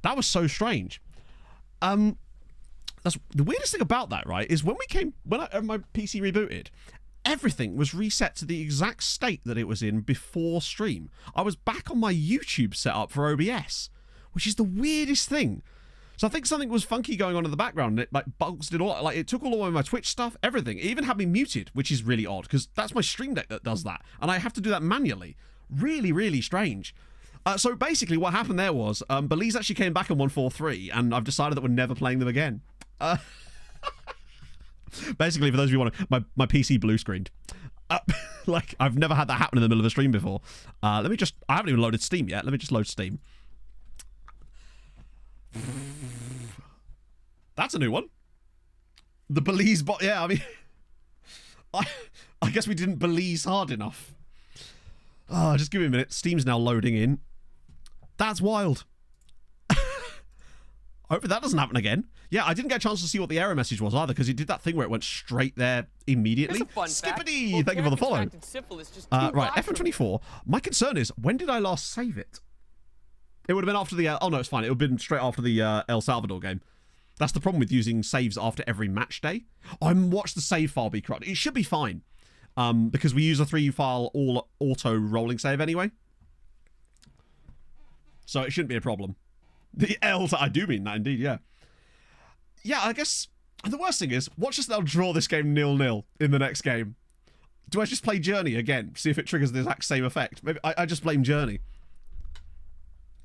That was so strange. That's the weirdest thing about that, right? Is when my PC rebooted, everything was reset to the exact state that it was in before stream. I was back on my YouTube setup for OBS, which is the weirdest thing. So I think something was funky going on in the background. And it like bugs did all, like it took all away my Twitch stuff, everything. It even had me muted, which is really odd because that's my Stream Deck that does that, and I have to do that manually. Really, really strange. So basically, what happened there was Belize actually came back on 143, and I've decided that we're never playing them again. Basically, for those of you who want to, my PC blue screened. Like I've never had that happen in the middle of a stream before. I haven't even loaded Steam yet. Let me just load Steam. That's a new one. The Belize bot. Yeah, I mean, I guess we didn't Belize hard enough. Oh, just give me a minute. Steam's now loading in. That's wild. Hopefully that doesn't happen again. Yeah, I didn't get a chance to see what the error message was either because it did that thing where it went straight there immediately. Skippity! Thank you for the follow. Right, F124. My concern is, when did I last save it? It would have been after the... oh, no, it's fine. It would have been straight after the El Salvador game. That's the problem with using saves after every match day. I watched the save file be corrupted. It should be fine. Because we use a 3-file auto rolling save anyway. So it shouldn't be a problem. The L's, I do mean that indeed, yeah. Yeah, I guess the worst thing is, watch us now draw this game 0-0 in the next game. Do I just play Journey again? See if it triggers the exact same effect? Maybe I just blame Journey.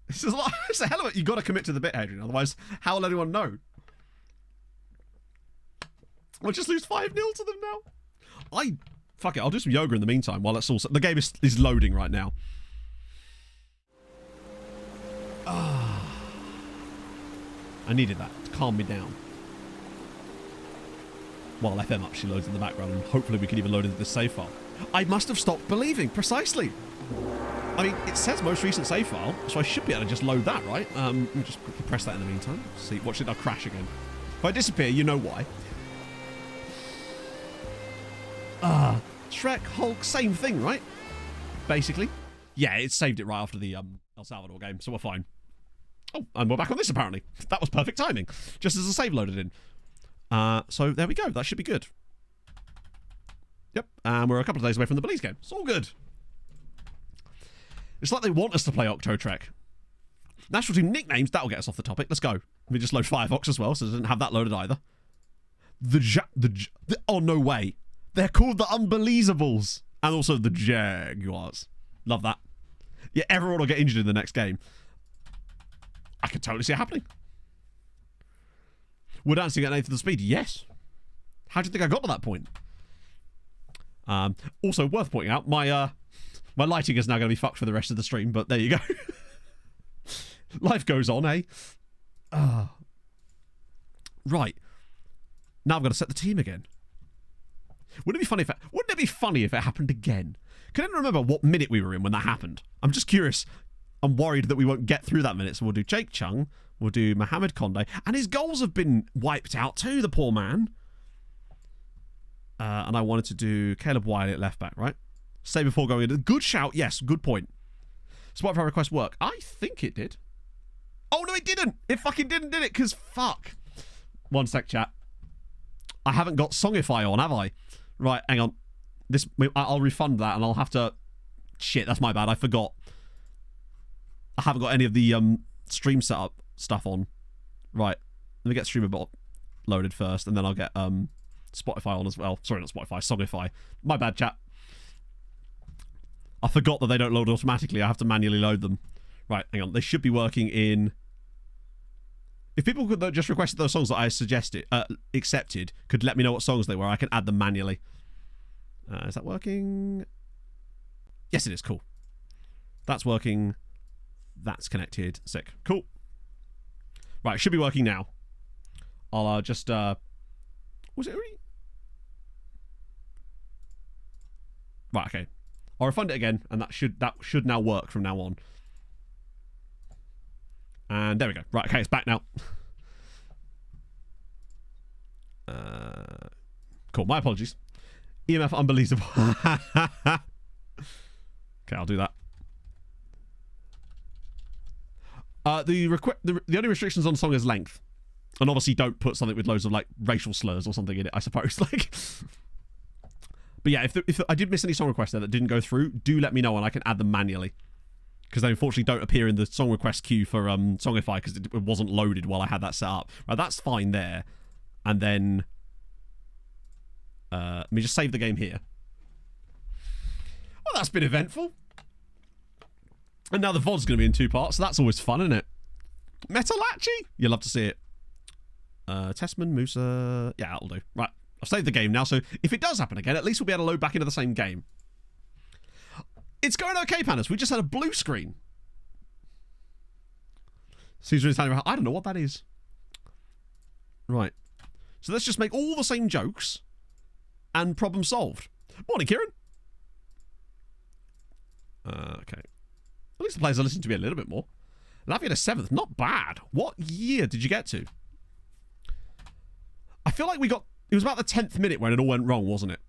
This is it's a hell of it. You got to commit to the bit, Adrian. Otherwise, how will anyone know? We'll just lose 5-0 to them now. Fuck it. I'll do some yoga in the meantime while it's all... The game is loading right now. I needed that to calm me down. While FM actually loads in the background, and hopefully we can even load into the save file. I must have stopped believing, precisely. I mean, it says most recent save file, so I should be able to just load that, right? Let me just quickly press that in the meantime. See, watch it now crash again. If I disappear, you know why. Shrek, Hulk, same thing, right? Basically. Yeah, it saved it right after the El Salvador game, so we're fine. Oh, and we're back on this, apparently. That was perfect timing. Just as the save loaded in. So there we go. That should be good. Yep, and we're a couple of days away from the Belize game. It's all good. It's like they want us to play Octotrek. National team nicknames, that'll get us off the topic. Let's go. Let me just load Firefox as well, so it doesn't have that loaded either. Oh, no way. They're called the Unbelievables. And also the Jaguars. Love that. Yeah, everyone will get injured in the next game. I could totally see it happening. We're dancing at 1/8 of the speed. Yes. How do you think I got to that point? Also, worth pointing out, my lighting is now going to be fucked for the rest of the stream, but there you go. Life goes on, eh? Right. Now I've got to set the team again. Wouldn't it be funny if it happened again? Can anyone remember what minute we were in when that happened? I'm just curious. I'm worried that we won't get through that minute, so we'll do Jake Chung, we'll do Mohamed Conde, and his goals have been wiped out too, the poor man. And I wanted to do Caleb Wiley at left back, right? Say before going in. Good shout, yes, good point. Spotify request work. I think it did. Oh, no, it didn't. It fucking didn't, did it? Because fuck. One sec, chat. I haven't got Songify on, have I? Right, hang on. I'll refund that, and I'll have to... Shit, that's my bad. I forgot. I haven't got any of the stream setup stuff on. Right. Let me get StreamerBot loaded first, and then I'll get Spotify on as well. Sorry, not Spotify, Songify. My bad, chat. I forgot that they don't load automatically. I have to manually load them. Right, hang on. They should be working in... If people could just request those songs that I suggested, accepted, could let me know what songs they were, I can add them manually. Is that working? Yes, it is. Cool. That's working. That's connected. Sick. Cool. Right, it should be working now. I'll just... Was it already? Right, okay. I'll refund it again, and that should now work from now on. And there we go. Right, okay, it's back now. Cool, my apologies. EMF unbelievable. Okay, I'll do that. The only restrictions on song is length. And obviously don't put something with loads of, like, racial slurs or something in it, I suppose. Like, but yeah, if I did miss any song requests there that didn't go through, do let me know and I can add them manually. Because they unfortunately don't appear in the song request queue for Songify because it wasn't loaded while I had that set up. Right, that's fine there. And then... let me just save the game here. Well, that's been eventful. And now the VOD's going to be in 2 parts, so that's always fun, isn't it? Metalachi? You'll love to see it. Testman, Musa... Yeah, that'll do. Right, I've saved the game now, so if it does happen again, at least we'll be able to load back into the same game. It's going okay, Panas. We just had a blue screen. Caesar is telling me, I don't know what that is. Right. So let's just make all the same jokes and problem solved. Morning, Kieran. Okay. At least the players are listening to me a little bit more. Lavia to 7th. Not bad. What year did you get to? I feel like we got... It was about the 10th minute when it all went wrong, wasn't it?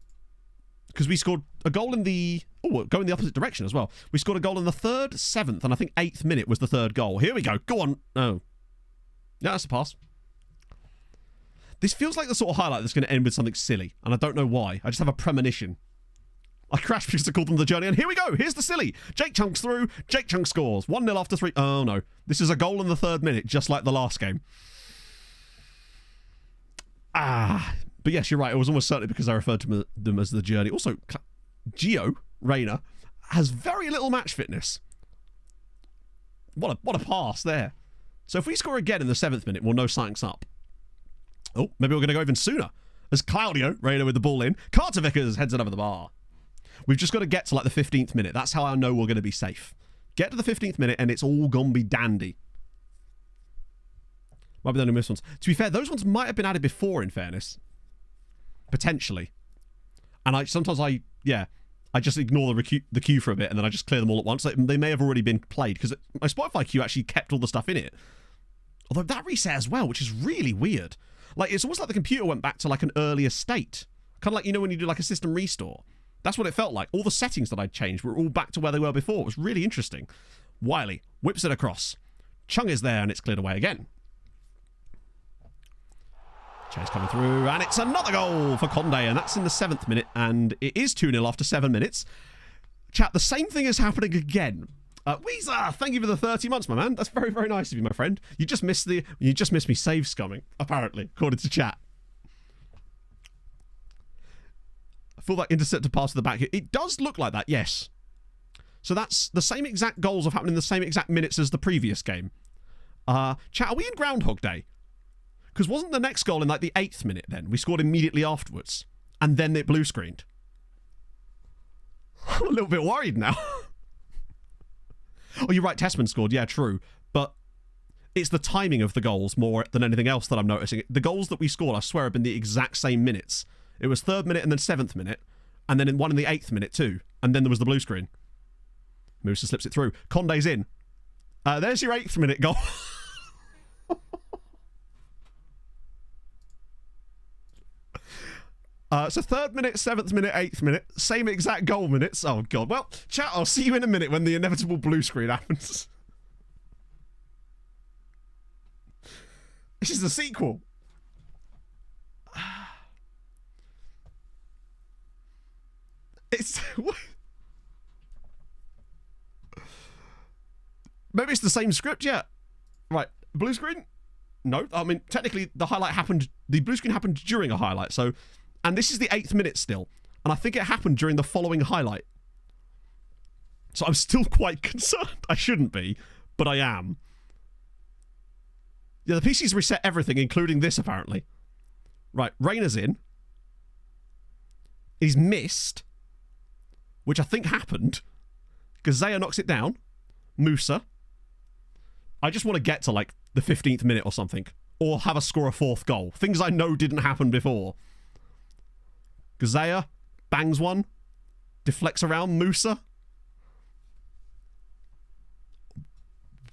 Because we scored a goal in the... Oh, going the opposite direction as well. We scored a goal in the 3rd, 7th, and I think 8th minute was the 3rd goal. Here we go. Go on. Oh. Yeah, that's a pass. This feels like the sort of highlight that's going to end with something silly, and I don't know why. I just have a premonition. I crashed because I called them the journey, and here we go. Here's the silly. Jake Chung's through. Jake Chung scores. 1-0 after 3. Oh, no. This is a goal in the 3rd minute, just like the last game. But yes, you're right. It was almost certainly because I referred to them as the journey. Also, Gio Reyna has very little match fitness. What a pass there. So if we score again in the 7th minute, we'll know something's up. Oh, maybe we're going to go even sooner. As Claudio Reyna with the ball in. Carter Vickers heads it over the bar. We've just got to get to like the 15th minute. That's how I know we're going to be safe. Get to the 15th minute and it's all gonna be dandy. Might be the only missed ones. To be fair, those ones might have been added before, in fairness. Potentially. And sometimes I just ignore the queue for a bit and then I just clear them all at once. They may have already been played because my Spotify queue actually kept all the stuff in it. Although that reset as well, which is really weird. Like, it's almost like the computer went back to like an earlier state. Kind of like, you know, when you do like a system restore. That's what it felt like. All the settings that I'd changed were all back to where they were before. It was really interesting. Wiley whips it across. Chung is there and it's cleared away again. Chase coming through, and it's another goal for Conde, and that's in the 7th minute, and it is 2-0 after 7 minutes. Chat, the same thing is happening again. Weezer, thank you for the 30 months, my man. That's very, very nice of you, my friend. You just missed me save scumming, apparently, according to chat. I feel like intercepted pass to the back here. It does look like that, yes. So that's the same exact goals have happened in the same exact minutes as the previous game. Chat, are we in Groundhog Day? Because wasn't the next goal in like the 8th minute then? We scored immediately afterwards. And then it blue screened. I'm a little bit worried now. Oh, you're right, Tessman scored. Yeah, true. But it's the timing of the goals more than anything else that I'm noticing. The goals that we scored, I swear, have been the exact same minutes. It was 3rd minute and then 7th minute. And then one in the 8th minute too. And then there was the blue screen. Musa slips it through. Conde's in. There's your 8th minute goal. So 3rd minute, 7th minute, 8th minute, same exact goal minutes. Oh, God. Well, chat, I'll see you in a minute when the inevitable blue screen happens. This is the sequel. It's... Maybe it's the same script, yeah. Right, blue screen? No, I mean, technically, the blue screen happened during a highlight, so... And this is the 8th minute still. And I think it happened during the following highlight. So I'm still quite concerned. I shouldn't be, but I am. Yeah, the PC's reset everything, including this, apparently. Right, Reyna's in. He's missed. Which I think happened. Gazea knocks it down. Musa. I just want to get to, like, the 15th minute or something. Or have a score a 4th goal. Things I know didn't happen before. Gazea bangs one, deflects around Musa.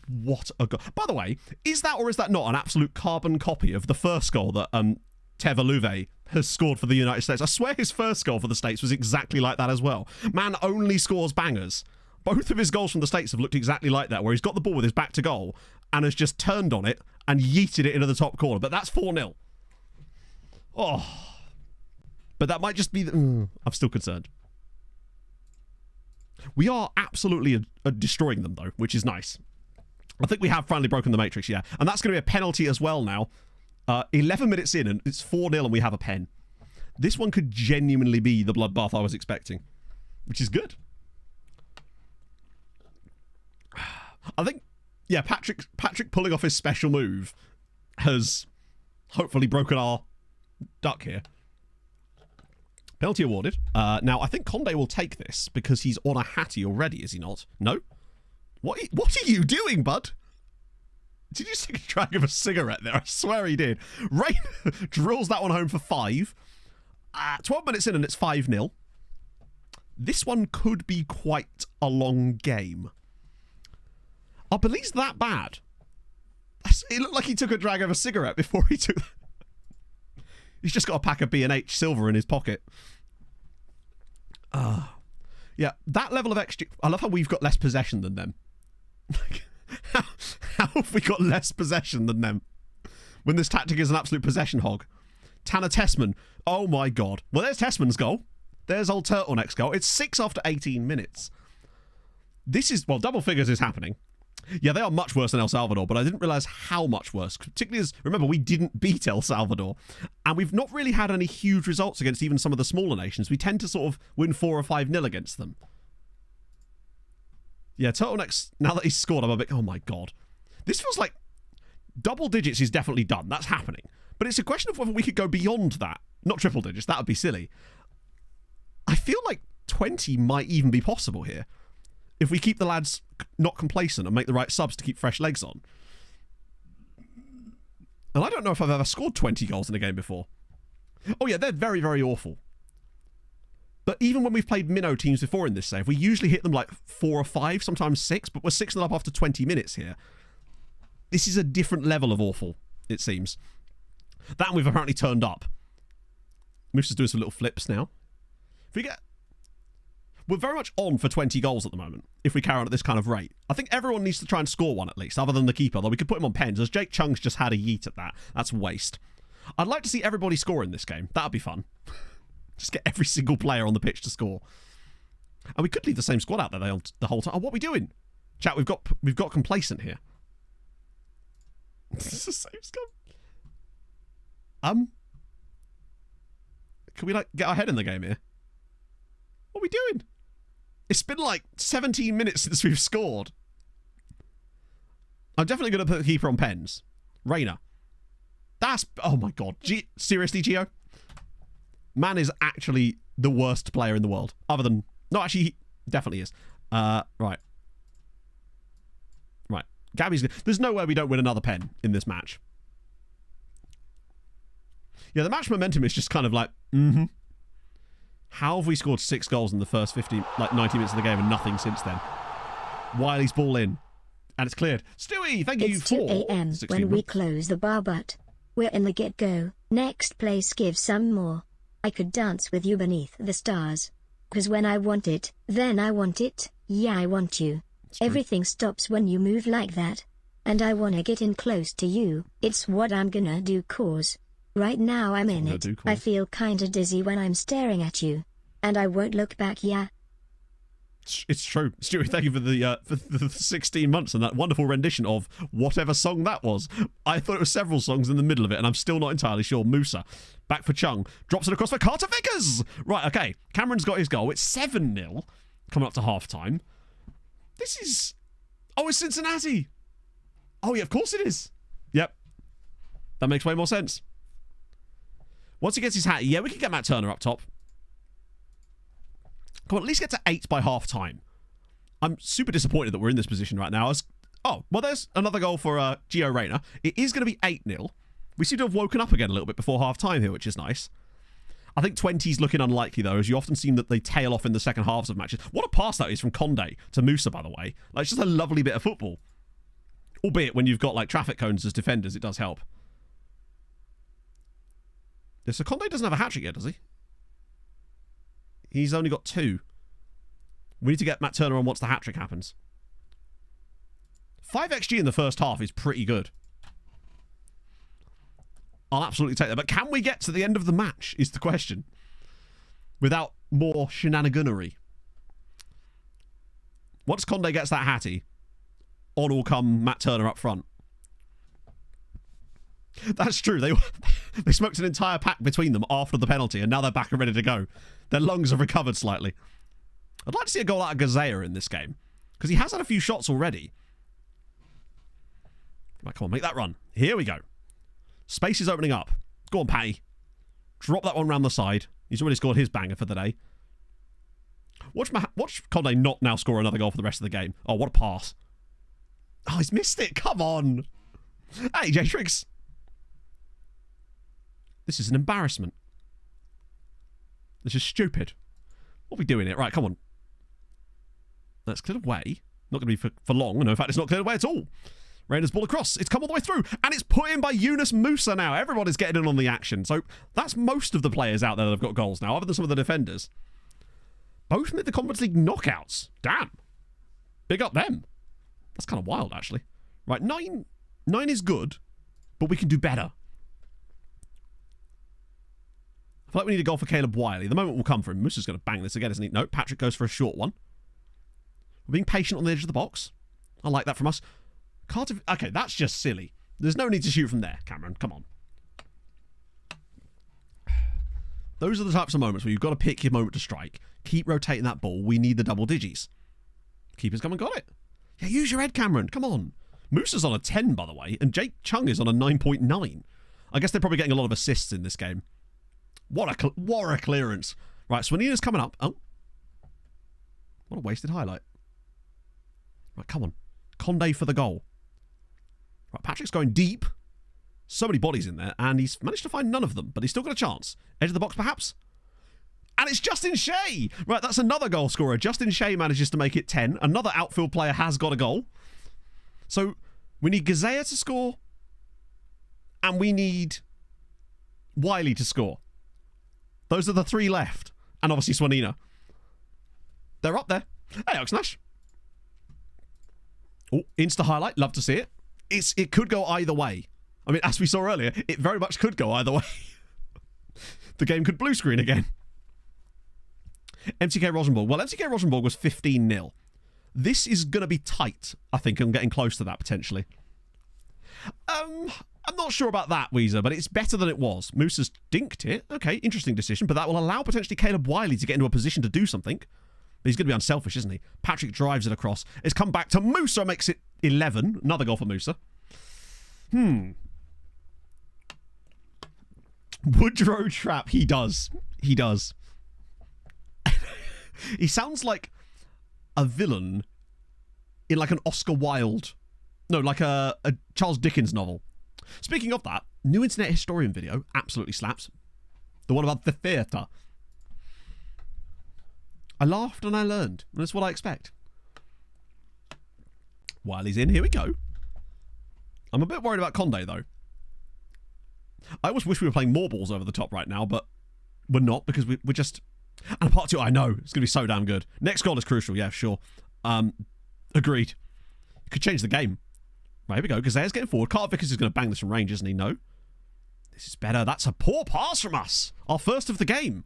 What a goal. By the way, is that or is that not an absolute carbon copy of the first goal that Teva Luve has scored for the United States? I swear his first goal for the States was exactly like that as well. Man only scores bangers. Both of his goals from the States have looked exactly like that, where he's got the ball with his back to goal and has just turned on it and yeeted it into the top corner. But that's 4-0. Oh. But that might just be... I'm still concerned. We are absolutely destroying them, though, which is nice. I think we have finally broken the matrix, yeah. And that's going to be a penalty as well now. 11 minutes in, and it's 4-0, and we have a pen. This one could genuinely be the bloodbath I was expecting, which is good. I think, yeah, Patrick pulling off his special move has hopefully broken our duck here. Penalty awarded. Now, I think Conde will take this because he's on a hattie already, is he not? No? What are you doing, bud? Did you take a drag of a cigarette there? I swear he did. Rain drills that one home for 5. 12 minutes in and it's 5-0. This one could be quite a long game. Are Belize that bad? It looked like he took a drag of a cigarette before he took... He's just got a pack of B&H silver in his pocket. Yeah, that level of extra... I love how we've got less possession than them. How have we got less possession than them? When this tactic is an absolute possession hog. Tanner Tessman. Oh my god. Well, there's Tessman's goal. There's old Turtleneck's goal. It's 6 after 18 minutes. This is... Well, double figures is happening. Yeah, they are much worse than El Salvador, but I didn't realise how much worse. Particularly as, remember, we didn't beat El Salvador. And we've not really had any huge results against even some of the smaller nations. We tend to sort of win 4 or 5-0 against them. Yeah, Turtleneck's, now that he's scored, I'm a bit, oh my god. This feels like double digits is definitely done. That's happening. But it's a question of whether we could go beyond that. Not triple digits, that would be silly. I feel like 20 might even be possible here. If we keep the lads not complacent and make the right subs to keep fresh legs on. And I don't know if I've ever scored 20 goals in a game before. Oh yeah, they're very, very awful. But even when we've played minnow teams before in this save, we usually hit them like 4 or 5, sometimes 6, but we're 6-0 up after 20 minutes here. This is a different level of awful, it seems. That we've apparently turned up. Moose is doing some little flips now. If we get... We're very much on for 20 goals at the moment, if we carry on at this kind of rate. I think everyone needs to try and score one at least, other than the keeper, though we could put him on pens, as Jake Chung's just had a yeet at that. That's waste. I'd like to see everybody score in this game. That would be fun. Just get every single player on the pitch to score. And we could leave the same squad out there the whole time. Oh, what are we doing? Chat, we've got complacent here. This is the same squad. Can we, like, get our head in the game here? What are we doing? It's been like 17 minutes since we've scored. I'm definitely going to put the keeper on pens. Reina. That's... Oh my god. Seriously, Gio? Man is actually the worst player in the world. Other than... No, actually, he definitely is. Right. Right. Gabby's... There's no way we don't win another pen in this match. Yeah, the match momentum is just kind of like... How have we scored 6 goals in the first 90 minutes of the game and nothing since then? Wiley's ball in. And it's cleared. Stewie, thank you for... It's 2 a.m. when we close the bar, but we're in the get-go. Next place, give some more. I could dance with you beneath the stars. 'Cause when I want it, then I want it. Yeah, I want you. Everything stops when you move like that. And I wanna get in close to you. It's what I'm gonna do, 'cause right now I'm in it. I feel kinda dizzy when I'm staring at you. And I won't look back, yeah. It's true. Stewie, thank you for the 16 months and that wonderful rendition of whatever song that was. I thought it was several songs in the middle of it, and I'm still not entirely sure. Musa, back for Chung. Drops it across for Carter Vickers. Right, okay. Cameron's got his goal. It's 7-0 coming up to half-time. This is... Oh, it's Cincinnati. Oh, yeah, of course it is. Yep. That makes way more sense. Once he gets his hat, yeah, we can get Matt Turner up top. Come on, at least get to 8 by half-time. I'm super disappointed that we're in this position right now. Oh, well, there's another goal for Gio Reyna. It is going to be 8-0. We seem to have woken up again a little bit before half-time here, which is nice. I think 20's looking unlikely, though, as you often seem that they tail off in the second halves of matches. What a pass that is from Conde to Musa, by the way. Like, it's just a lovely bit of football. Albeit, when you've got, like, traffic cones as defenders, it does help. Yeah, so Conde doesn't have a hat-trick yet, does he? He's only got 2. We need to get Matt Turner on once the hat-trick happens. 5 XG in the first half is pretty good. I'll absolutely take that. But can we get to the end of the match is the question. Without more shenaniganery. Once Conde gets that Hattie, on will come Matt Turner up front. That's true. They smoked an entire pack between them after the penalty, and now they're back and ready to go. Their lungs have recovered slightly. I'd like to see a goal out of Gazea in this game, because he has had a few shots already. Right, come on, make that run. Here we go. Space is opening up. Go on, Patty. Drop that one round the side. He's already scored his banger for the day. Watch Conde not now score another goal for the rest of the game. Oh, what a pass. Oh, he's missed it. Come on. Hey, J-Triggs. This is an embarrassment. This is stupid. What are we doing here? Right, come on. That's cleared away. Not going to be for long. No, in fact, it's not cleared away at all. Rangers ball across. It's come all the way through. And it's put in by Yunus Musa now. Everybody's getting in on the action. So that's most of the players out there that have got goals now, other than some of the defenders. Both made the Conference League knockouts. Damn. Big up them. That's kind of wild, actually. Right, 9 is good, but we can do better. I feel like we need a goal for Caleb Wiley. The moment will come for him. Musa's going to bang this again, isn't he? No, Patrick goes for a short one. We're being patient on the edge of the box. I like that from us. Okay, that's just silly. There's no need to shoot from there, Cameron. Come on. Those are the types of moments where you've got to pick your moment to strike. Keep rotating that ball. We need the double digits. Keeper's come and got it. Yeah, use your head, Cameron. Come on. Musa's on a 10, by the way, and Jake Chung is on a 9.9. I guess they're probably getting a lot of assists in this game. What a clearance. Right, Swanina's coming up. Oh. What a wasted highlight. Right, come on. Conde for the goal. Right, Patrick's going deep. So many bodies in there, and he's managed to find none of them, but he's still got a chance. Edge of the box, perhaps? And it's Justin Shea! Right, that's another goal scorer. Justin Shea manages to make it 10. Another outfield player has got a goal. So, we need Gazea to score, and we need Wiley to score. Those are the 3 left. And obviously Swanina. They're up there. Hey, Oxnash. Oh, Insta highlight. Love to see it. It could go either way. I mean, as we saw earlier, it very much could go either way. The game could blue screen again. MTK Rosenborg. Well, MTK Rosenborg was 15-0. This is going to be tight, I think. I'm getting close to that, potentially. I'm not sure about that, Weezer, but it's better than it was. Musa's dinked it. Okay, interesting decision, but that will allow potentially Caleb Wiley to get into a position to do something. But he's going to be unselfish, isn't he? Patrick drives it across. It's come back to Musa, makes it 11. Another goal for Musa. Woodrow Trap. He does. He does. He sounds like a villain in like an Oscar Wilde. No, like a Charles Dickens novel. Speaking of that, new Internet Historian video absolutely slaps. The one about the theatre. I laughed and I learned. And that's what I expect. Wiley's in. Here we go. I'm a bit worried about Conde, though. I always wish we were playing more balls over the top right now, but we're not because we're just... And part 2, I know. It's going to be so damn good. Next goal is crucial. Yeah, sure. Agreed. Could change the game. Right, here we go. Gazea's getting forward. Carl Vickers is going to bang this from range, isn't he? No. This is better. That's a poor pass from us. Our first of the game.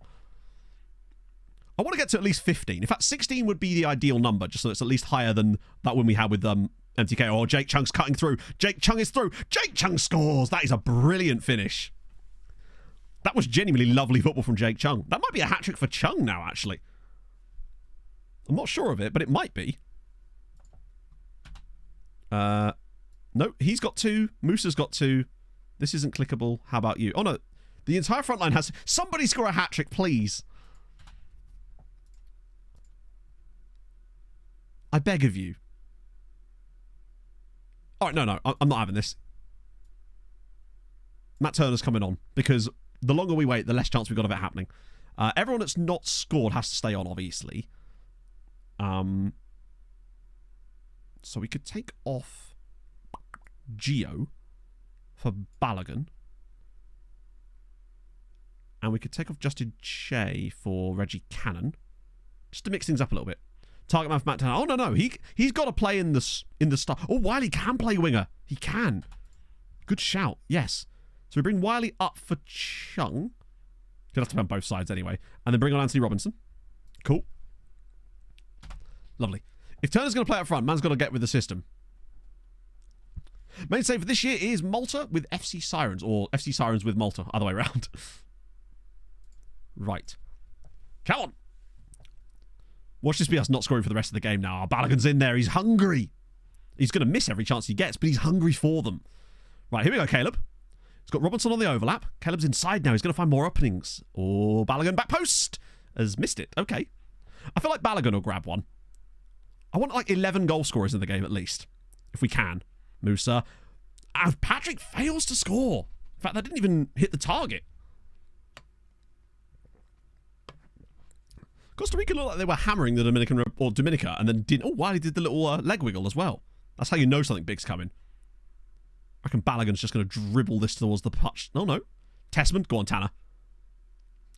I want to get to at least 15. In fact, 16 would be the ideal number, just so it's at least higher than that one we had with MTK. Oh, Jake Chung's cutting through. Jake Chung is through. Jake Chung scores. That is a brilliant finish. That was genuinely lovely football from Jake Chung. That might be a hat-trick for Chung now, actually. I'm not sure of it, but it might be. No, he's got 2. Musa's got 2. This isn't clickable. How about you? Oh, no. The entire front line has... Somebody score a hat-trick, please. I beg of you. All right, no. I'm not having this. Matt Turner's coming on because the longer we wait, the less chance we've got of it happening. Everyone that's not scored has to stay on, obviously. So we could take off Gio for Balogun. And we could take off Justin Shea for Reggie Cannon. Just to mix things up a little bit. Target man for Matt Turner. Oh, no. He's got to play in the start. Oh, Wiley can play winger. He can. Good shout. Yes. So we bring Wiley up for Chung. He'll have to play on both sides anyway. And then bring on Anthony Robinson. Cool. Lovely. If Turner's going to play up front, man's got to get with the system. Main save for this year is Malta with FC Sirens. Or FC Sirens with Malta. Other way around. Right. Come on. Watch this be us not scoring for the rest of the game now. Oh, Balogun's in there. He's hungry. He's going to miss every chance he gets, but he's hungry for them. Right, here we go, Caleb. He's got Robinson on the overlap. Caleb's inside now. He's going to find more openings. Oh, Balogun back post. Has missed it. Okay. I feel like Balogun will grab one. I want like 11 goal scorers in the game at least. If we can. Musa. And Patrick fails to score. In fact, that didn't even hit the target. Costa Rica looked like they were hammering the Dominica and then didn't. Oh, Wiley did the little leg wiggle as well. That's how you know something big's coming. I reckon Balogun's just going to dribble this towards the touch. No. Testament, go on, Tanner.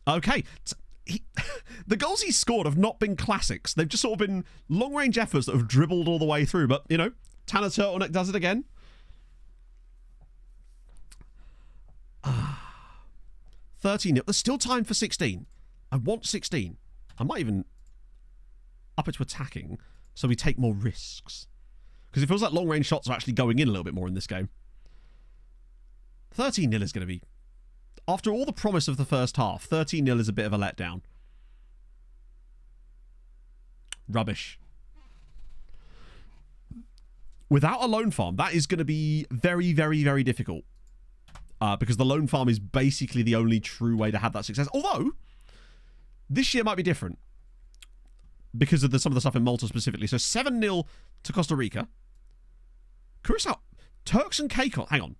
Okay. The goals he's scored have not been classics. They've just sort of been long-range efforts that have dribbled all the way through. But, you know, Tanner Turtleneck does it again. 13. There's still time for 16. I want 16. I might even up it to attacking so we take more risks. Because it feels like long-range shots are actually going in a little bit more in this game. 13-0 is going to be... After all the promise of the first half, 13-0 is a bit of a letdown. Rubbish. Without a loan farm, that is going to be very, very, very difficult. Because the loan farm is basically the only true way to have that success. Although, this year might be different. Because of some of the stuff in Malta specifically. So 7-0 to Costa Rica. Curacao. Turks and Caicos. Hang on.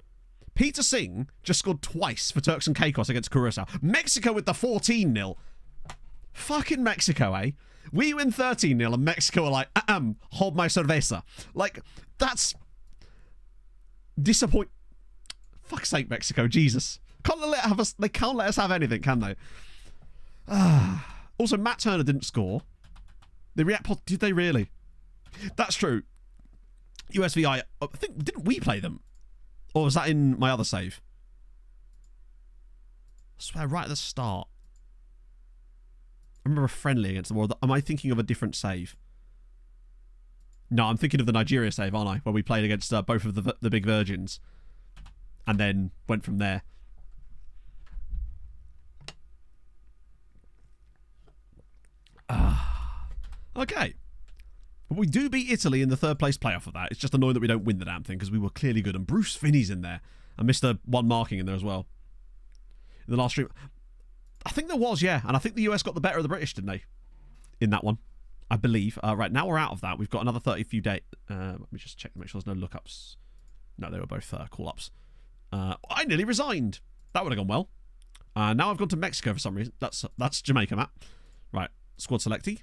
Peter Singh just scored twice for Turks and Caicos against Curacao. Mexico with the 14-0. Fucking Mexico, eh? We win 13-0 and Mexico are like, hold my cerveza. Like, that's... disappoint... Fuck's sake, Mexico. Jesus. They can't let us have anything, can they? Also, Matt Turner didn't score. Did they really? That's true. USVI, I think, didn't we play them? Or was that in my other save? I swear, right at the start. I remember a friendly against them. Or am I thinking of a different save? No, I'm thinking of the Nigeria save, aren't I? Where we played against both of the big virgins. And then went from there. Okay. But we do beat Italy in the third place playoff of that. It's just annoying that we don't win the damn thing because we were clearly good. And Bruce Finney's in there. And Mr. One marking in there as well. In the last stream. I think there was, yeah. And I think the US got the better of the British, didn't they? In that one. I believe. Right, now we're out of that. We've got another 30 few days. Let me just check to make sure there's no lookups. No, they were both call-ups. I nearly resigned. That would have gone well. Now I've gone to Mexico for some reason. That's Jamaica, Matt. Right, squad selectee.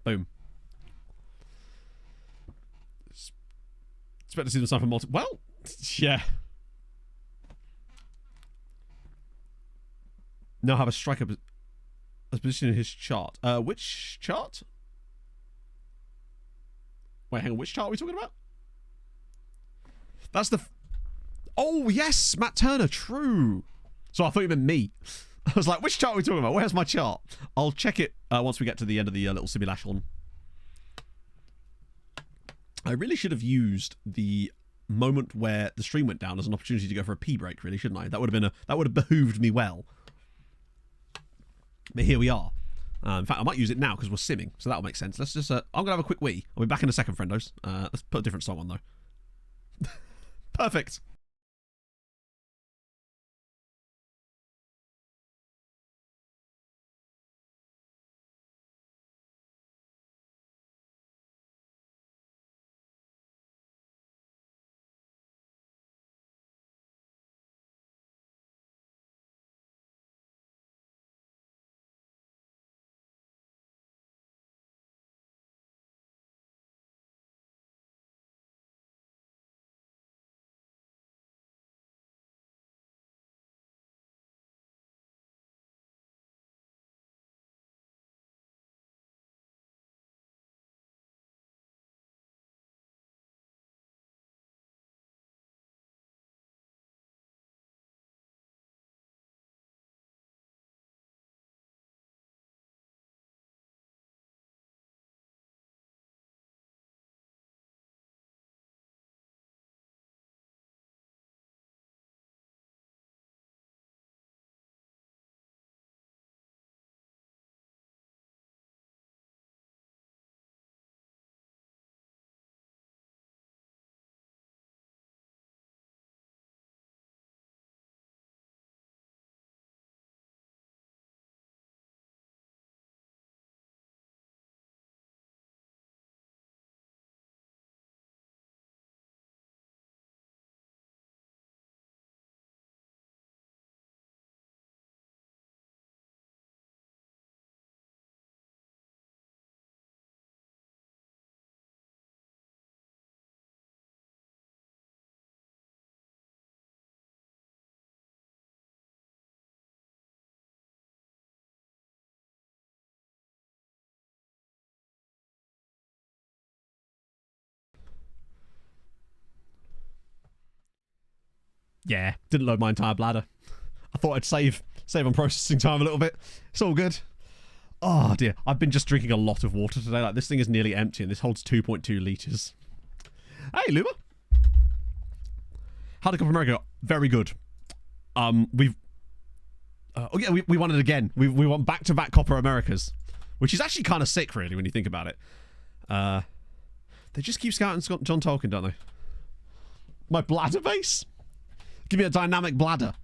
Boom. Expect to see them sign for Malta. Well, yeah. Now have a striker as position in his chart. Which chart? Wait, hang on. Which chart are we talking about? That's the... Oh, yes, Matt Turner. True. So I thought you meant me. I was like, which chart are we talking about? Where's my chart? I'll check it once we get to the end of the little simulation. I really should have used the moment where the stream went down as an opportunity to go for a pee break, really, shouldn't I? That would have behooved me well. But here we are. In fact, I might use it now because we're simming, so that'll make sense. Let's just... I'm going to have a quick wee. I'll be back in a second, friendos. Let's put a different song on, though. Perfect. Yeah, didn't load my entire bladder. I thought I'd save on processing time a little bit. It's all good. Oh dear, I've been just drinking a lot of water today. Like, this thing is nearly empty, and this holds 2.2 litres. Hey, Luma. How did Cup of America go? Very good. We won it again. We won back-to-back Copper Americas, which is actually kind of sick, really, when you think about it. They just keep scouting John Tolkien, don't they? My bladder base? Give me a dynamic bladder.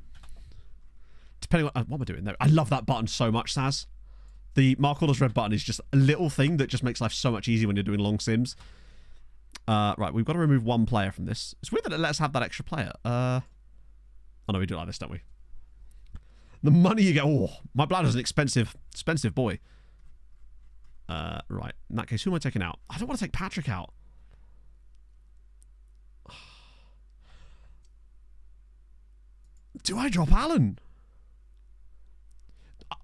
Depending on what am I doing there? I love that button so much, Saz. The Mark Orders Red button is just a little thing that just makes life so much easier when you're doing long sims. Right, we've got to remove one player from this. It's weird that it lets us have that extra player. Oh no, we do it like this, don't we? The money you get. Oh, my bladder's an expensive boy. Right. In that case, who am I taking out? I don't want to take Patrick out. Do I drop Alan?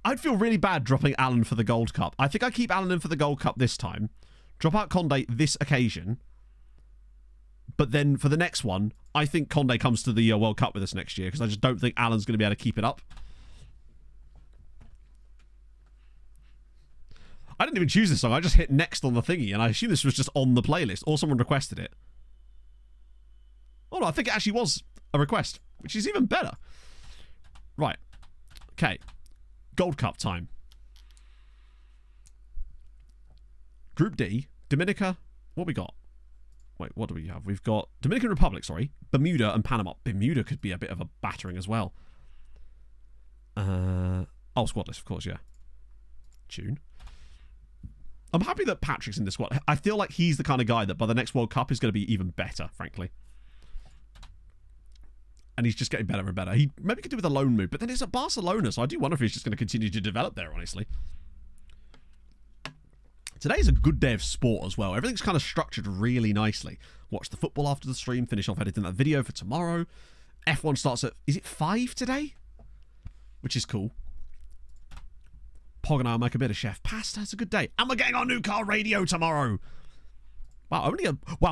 I'd feel really bad dropping Alan for the Gold Cup. I think I keep Alan in for the Gold Cup this time. Drop out Conde this occasion. But then for the next one, I think Conde comes to the World Cup with us next year, because I just don't think Alan's going to be able to keep it up. I didn't even choose this song. I just hit next on the thingy, and I assume this was just on the playlist, or someone requested it. Oh no, I think it actually was a request, which is even better. Right. Okay. Gold Cup time. Group D, Dominica. What we got? Wait, what do we have? We've got Dominican Republic, sorry, Bermuda and Panama. Bermuda could be a bit of a battering as well. Oh, squad list, of course, yeah. Tune. I'm happy that Patrick's in this squad. I feel like he's the kind of guy that by the next World Cup is going to be even better, frankly. And he's just getting better and better. He maybe could do with a loan move, but then it's at Barcelona, so I do wonder if he's just going to continue to develop there, honestly. Today's a good day of sport as well. Everything's kind of structured really nicely. Watch the football after the stream, finish off editing that video for tomorrow. F1 starts at, is it 5 today? Which is cool. Pog and I'll make a bit of chef pasta. It's a good day. And we're getting our new car radio tomorrow. Wow,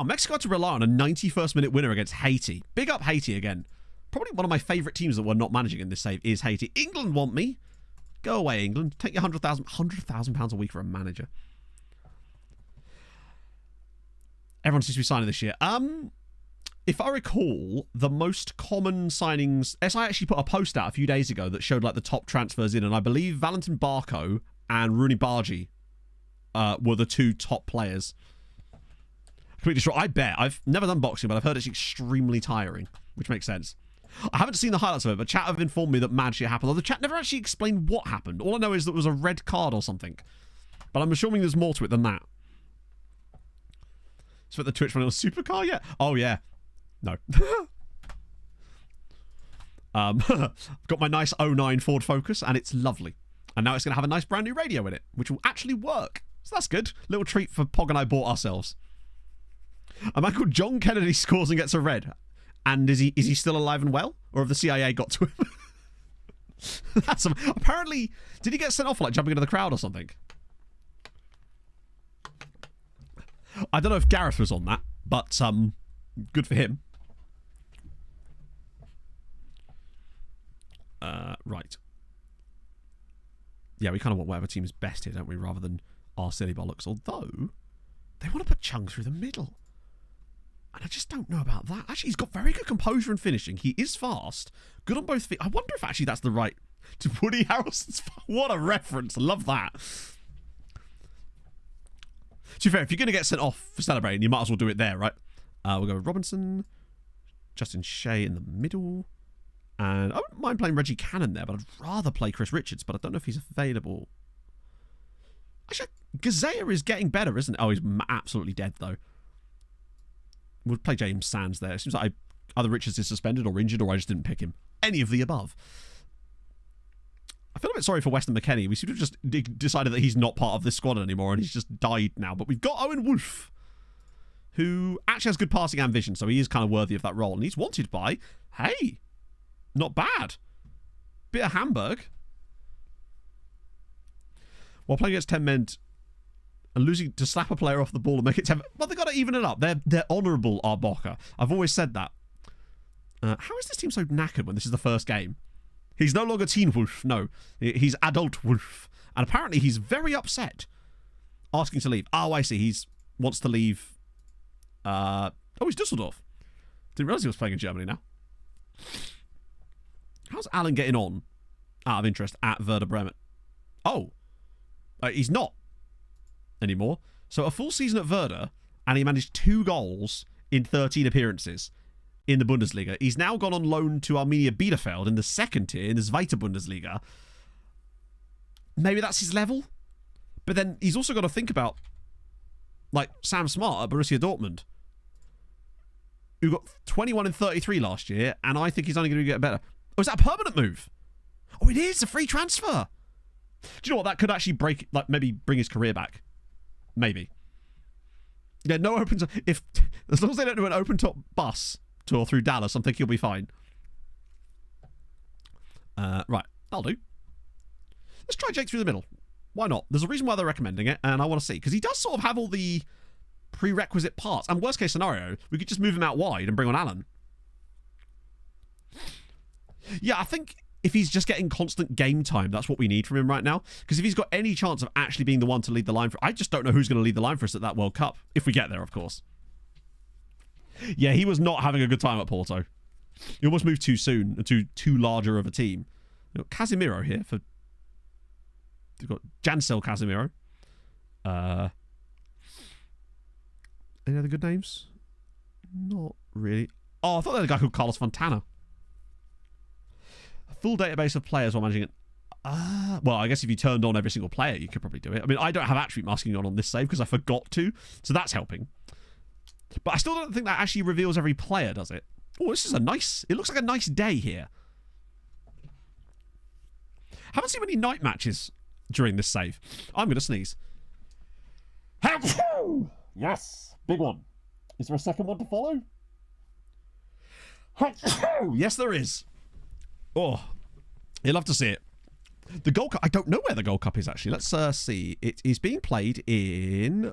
Mexico had to rely on a 91st minute winner against Haiti. Big up Haiti again. Probably one of my favourite teams that we're not managing in this save is Haiti. England want me. Go away, England. Take your £100,000 a week for a manager. Everyone seems to be signing this year. If I recall, the most common signings... SI actually put a post out a few days ago that showed like the top transfers in, and I believe Valentin Barco and Rooney Bargi were the two top players. Completely sure. I bet. I've never done boxing, but I've heard it's extremely tiring, which makes sense. I haven't seen the highlights of it, but chat have informed me that mad shit happened. Although the chat never actually explained what happened. All I know is that it was a red card or something. But I'm assuming there's more to it than that. So at the Twitch running on supercar yet? Oh yeah. No. I've got my nice 09 Ford Focus and it's lovely. And now it's going to have a nice brand new radio in it, which will actually work. So that's good. Little treat for Pog and I bought ourselves. A man called John Kennedy scores and gets a red. And is he still alive and well? Or have the CIA got to him? Apparently, did he get sent off for like jumping into the crowd or something? I don't know if Gareth was on that, but good for him. Right. Yeah, we kind of want whatever team is best here, don't we? Rather than our silly bollocks. Although, they want to put Chung through the middle. And I just don't know about that. Actually, he's got very good composure and finishing. He is fast. Good on both feet. I wonder if actually that's the right... To Woody Harrelson's... What a reference. Love that. To be fair, if you're going to get sent off for celebrating, you might as well do it there, right? We'll go with Robinson. Justin Shea in the middle. And I wouldn't mind playing Reggie Cannon there, but I'd rather play Chris Richards, but I don't know if he's available. Actually, Gazea is getting better, isn't it? Oh, he's absolutely dead, though. We'll play James Sands there. It seems like either Richards is suspended or injured, or I just didn't pick him. Any of the above. I feel a bit sorry for Weston McKennie. We seem to have just decided that he's not part of this squad anymore, and he's just died now. But we've got Owen Wolf, who actually has good passing and vision, so he is kind of worthy of that role. And he's wanted by, hey, not bad. Bit of Hamburg. While playing against 10 men and losing to slap a player off the ball and make it 10... Well, they've got to even it up. They're honourable, Arboca. I've always said that. How is this team so knackered when this is the first game? He's no longer Teen Wolf. No, he's Adult Wolf. And apparently he's very upset. Asking to leave. Oh, I see. He wants to leave. Oh, he's Dusseldorf. Didn't realise he was playing in Germany now. How's Alan getting on, out of interest, at Werder Bremen? Oh. He's not anymore. So a full season at Werder, and he managed 2 goals in 13 appearances in the Bundesliga. He's now gone on loan to Arminia Bielefeld in the 2nd tier, in the Zweite Bundesliga. Maybe that's his level? But then he's also got to think about, like, Sam Smart at Borussia Dortmund, who got 21 and 33 last year, and I think he's only going to get better. Oh, is that a permanent move? Oh, it is a free transfer. Do you know what? That could actually maybe bring his career back. Maybe. Yeah, no open... As long as they don't do an open-top bus tour through Dallas, I think he'll be fine. Right, that'll do. Let's try Jake through the middle. Why not? There's a reason why they're recommending it, and I want to see. Because he does sort of have all the prerequisite parts. And worst case scenario, we could just move him out wide and bring on Alan. Yeah, I think if he's just getting constant game time, that's what we need from him right now. Because if he's got any chance of actually being the one to lead the line for... I just don't know who's going to lead the line for us at that World Cup. If we get there, of course. Yeah, he was not having a good time at Porto. He almost moved too soon to too larger of a team. You've got Casemiro here for... You've got Jansel Casemiro. Any other good names? Not really. Oh, I thought there was a guy called Carlos Fontana. A full database of players while managing it. Well, I guess if you turned on every single player, you could probably do it. I mean, I don't have attribute masking on this save because I forgot to, so that's helping. But I still don't think that actually reveals every player, does it? Oh, this is a nice... It looks like a nice day here. Haven't seen many night matches during this save. I'm going to sneeze. Yes, big one. Is there a second one to follow? Yes, there is. Oh, you'll love to see it. The Gold Cup, I don't know where the Gold Cup is actually. Let's see. It is being played in...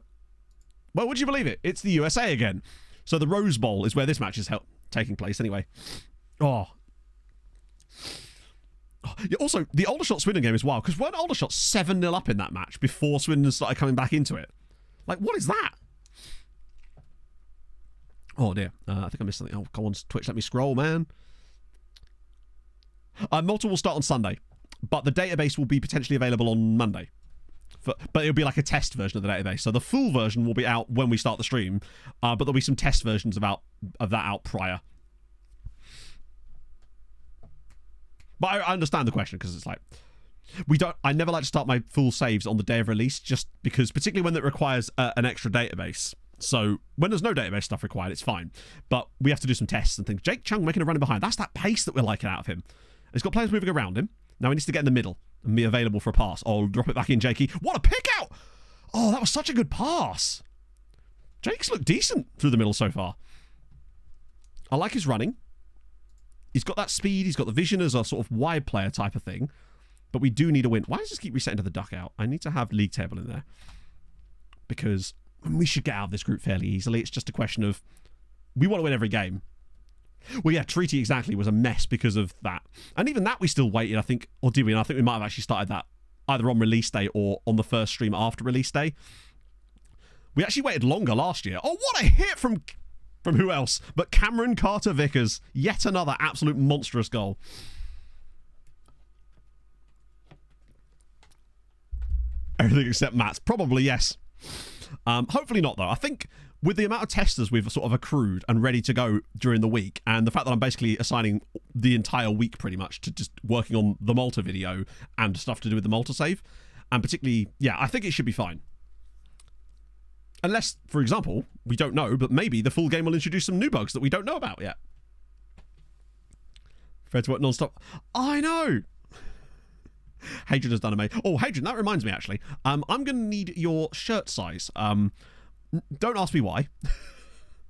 Well, would you believe it? It's the USA again. So the Rose Bowl is where this match is taking place anyway. Oh. Yeah, also, the Aldershot Swindon game is wild, because weren't Aldershot 7-0 up in that match before Swindon started coming back into it? Like, what is that? Oh, dear. I think I missed something. Oh, come on, Twitch, let me scroll, man. Malta will start on Sunday, but the database will be potentially available on Monday. But it'll be like a test version of the database. So the full version will be out when we start the stream, but there'll be some test versions of that out prior. But I understand the question, because it's like... I never like to start my full saves on the day of release, just because, particularly when it requires an extra database. So when there's no database stuff required, it's fine. But we have to do some tests and things. Jake Chung making a run behind. That's that pace that we're liking out of him. He's got players moving around him. Now he needs to get in the middle and be available for a pass. Oh, drop it back in, Jakey. What a pick out! Oh, that was such a good pass. Jake's looked decent through the middle so far. I like his running. He's got that speed. He's got the vision as a sort of wide player type of thing. But we do need a win. Why does this keep resetting to the duck out? I need to have league table in there. Because we should get out of this group fairly easily. It's just a question of... We want to win every game. Well, yeah, Treaty exactly was a mess because of that. And even that we still waited, I think. Or did we? And I think we might have actually started that either on release day or on the first stream after release day. We actually waited longer last year. Oh, what a hit from who else? But Cameron Carter-Vickers. Yet another absolute monstrous goal. Everything except Matt's. Probably, yes. Hopefully not, though. I think with the amount of testers we've sort of accrued and ready to go during the week, and the fact that I'm basically assigning the entire week pretty much to just working on the Malta video and stuff to do with the Malta save, and particularly, yeah, I think it should be fine. Unless, for example, we don't know, but maybe the full game will introduce some new bugs that we don't know about yet. Fair to work non-stop. I know! Hadrian has done amazing. Oh, Hadrian, that reminds me, actually. I'm going to need your shirt size. Don't ask me why.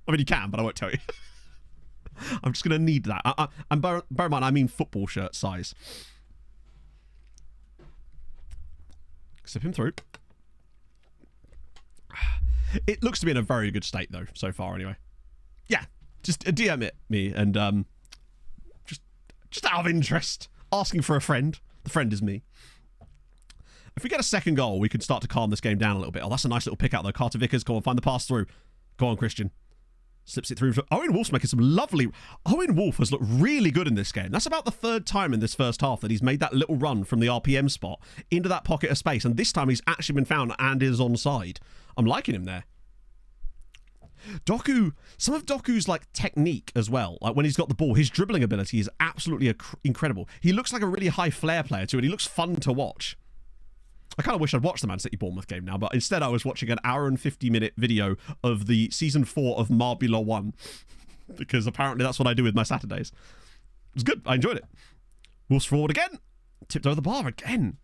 I mean, you can, but I won't tell you. I'm just going to need that. And bear in mind, I mean football shirt size. Sip him through. It looks to be in a very good state, though, so far, anyway. Yeah, just DM it me, and Just out of interest. Asking for a friend. The friend is me. If we get a second goal, we can start to calm this game down a little bit. Oh, that's a nice little pick out though. Carter Vickers, go on, find the pass through. Go on, Christian. Slips it through. Owen Wolf's making some lovely... Owen Wolf has looked really good in this game. That's about the third time in this first half that he's made that little run from the RPM spot into that pocket of space. And this time he's actually been found and is onside. I'm liking him there. Doku, some of Doku's like technique as well, like when he's got the ball, his dribbling ability is absolutely incredible. He looks like a really high flair player too, and he looks fun to watch. I kind of wish I'd watched the Man City Bournemouth game now, but instead I was watching an hour and 50-minute video of the season 4 of Marbula 1 because apparently that's what I do with my Saturdays. It was good. I enjoyed it. Wolves forward again. Tipped over the bar again.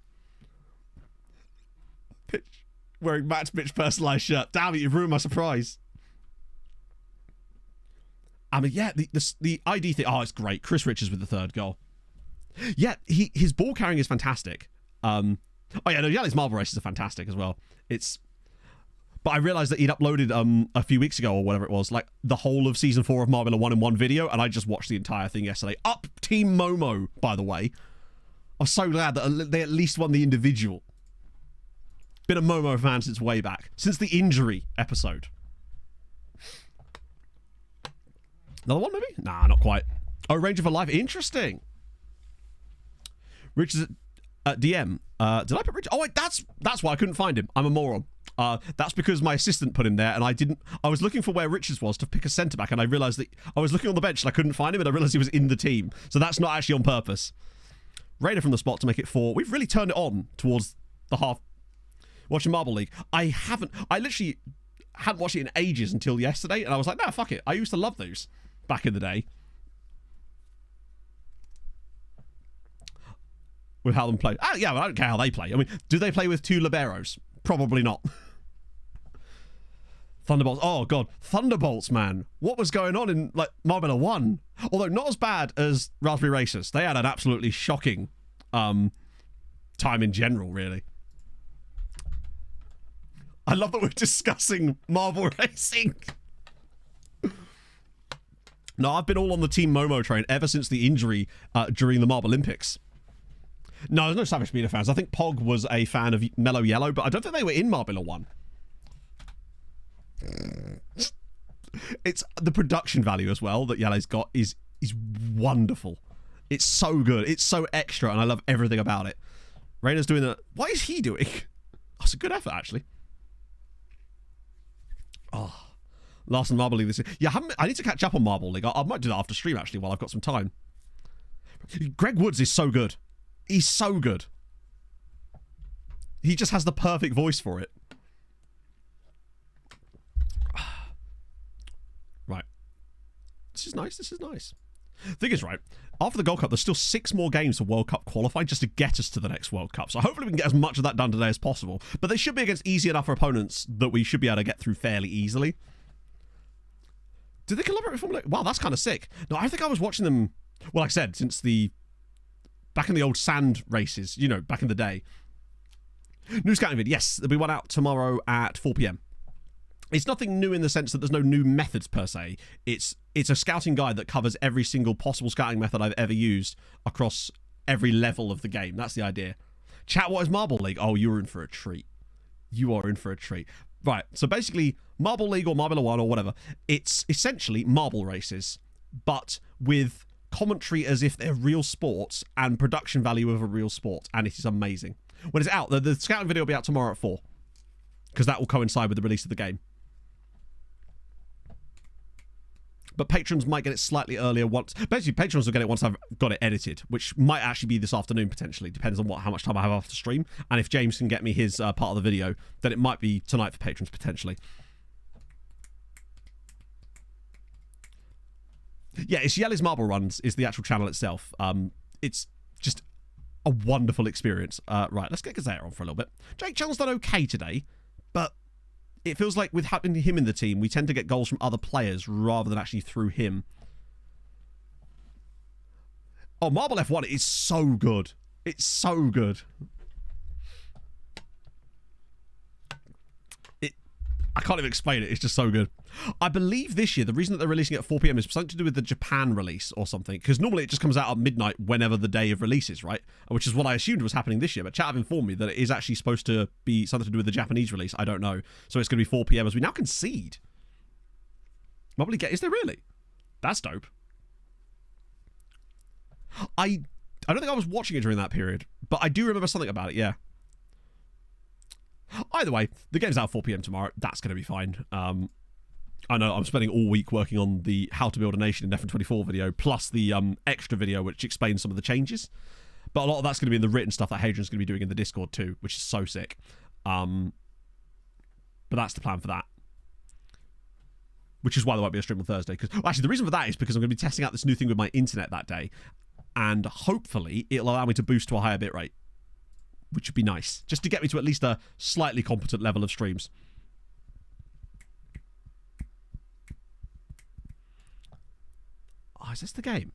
Pitch wearing Matt's Mitch personalised shirt. Damn it, you've ruined my surprise. I mean, yeah, the ID thing. Oh, it's great. Chris Richards with the third goal. Yeah, his ball carrying is fantastic. Oh yeah, no, Yali's marble races are fantastic as well. But I realised that he'd uploaded a few weeks ago or whatever it was, like the whole of season 4 of Marbula 1 in one video, and I just watched the entire thing yesterday. Up Team Momo, by the way. I'm so glad that they at least won the individual. Been a Momo fan since way back, since the injury episode. Another one, maybe? Nah, not quite. Oh, Ranger for Life. Interesting. Richards at DM. Did I put Richard? Oh, wait, that's why I couldn't find him. I'm a moron. That's because my assistant put him there, and I was looking for where Richards was to pick a centre-back, and I realised that I was looking on the bench, and I couldn't find him, and I realised he was in the team. So that's not actually on purpose. Raider from the spot to make it 4. We've really turned it on towards the half. Watching Marble League. I literally hadn't watched it in ages until yesterday, and I was like, nah, fuck it. I used to love those back in the day. With how them play. Ah, yeah, well, I don't care how they play. I mean, do they play with 2 liberos? Probably not. Thunderbolts. Oh, God. Thunderbolts, man. What was going on in, like, Marbella 1? Although not as bad as Raspberry Racers. They had an absolutely shocking time in general, really. I love that we're discussing marble racing. No, I've been all on the Team Momo train ever since the injury during the Marble Olympics. No, there's no Savage Speeder fans. I think Pog was a fan of Mellow Yellow, but I don't think they were in Marbella 1. It's the production value as well that Yellow's got is wonderful. It's so good. It's so extra, and I love everything about it. Rainer's doing that. What is he doing? That's a good effort, actually. Oh, last in Marble League this year. Yeah, I need to catch up on Marble League. I might do that after stream, actually, while I've got some time. Greg Woods is so good. He's so good. He just has the perfect voice for it. Right. This is nice. This is nice. Thing is, right, after the Gold Cup, there's still 6 more games for World Cup qualifying just to get us to the next World Cup. So hopefully we can get as much of that done today as possible. But they should be against easy enough opponents that we should be able to get through fairly easily. Did they collaborate with Formula 8? Wow, that's kind of sick. No, I think I was watching them, well, like I said, since back in the old sand races, you know, back in the day. New scouting video. Yes, there'll be one out tomorrow at 4 p.m. It's nothing new in the sense that there's no new methods per se. It's a scouting guide that covers every single possible scouting method I've ever used across every level of the game. That's the idea. Chat, what is Marble League? Oh, you're in for a treat. You are in for a treat. Right, so basically, Marble League or Marbella 1 or whatever, it's essentially marble races, but with commentary as if they're real sports and production value of a real sport, and it is amazing. When it's out, the scouting video will be out tomorrow at 4, because that will coincide with the release of the game. But patrons might get it slightly earlier once. Basically, patrons will get it once I've got it edited, which might actually be this afternoon potentially. Depends on how much time I have after stream. And if James can get me his part of the video, then it might be tonight for patrons potentially. Yeah, it's Yellow's Marble Runs is the actual channel itself. It's just a wonderful experience. Right, let's get Gazeta on for a little bit. Jake Chung's done okay today, but it feels like with having him in the team, we tend to get goals from other players rather than actually through him. Oh, Marble F1 is so good. It's so good. I can't even explain it. It's just so good. I believe this year, the reason that they're releasing it at 4 p.m. is something to do with the Japan release or something. Because normally it just comes out at midnight whenever the day of release is, right? Which is what I assumed was happening this year. But chat have informed me that it is actually supposed to be something to do with the Japanese release. I don't know. So it's going to be 4 p.m. as we now concede. Probably get... Is there really? That's dope. I don't think I was watching it during that period. But I do remember something about it, yeah. Either way, the game's out at 4 p.m. tomorrow. That's going to be fine. I know I'm spending all week working on the How to Build a Nation in FN24 video, plus the extra video which explains some of the changes. But a lot of that's going to be in the written stuff that Hadrian's going to be doing in the Discord too, which is so sick. But that's the plan for that. Which is why there won't be a stream on Thursday. Actually, the reason for that is because I'm going to be testing out this new thing with my internet that day. And hopefully, it'll allow me to boost to a higher bitrate. Which would be nice. Just to get me to at least a slightly competent level of streams. Oh, is this the game?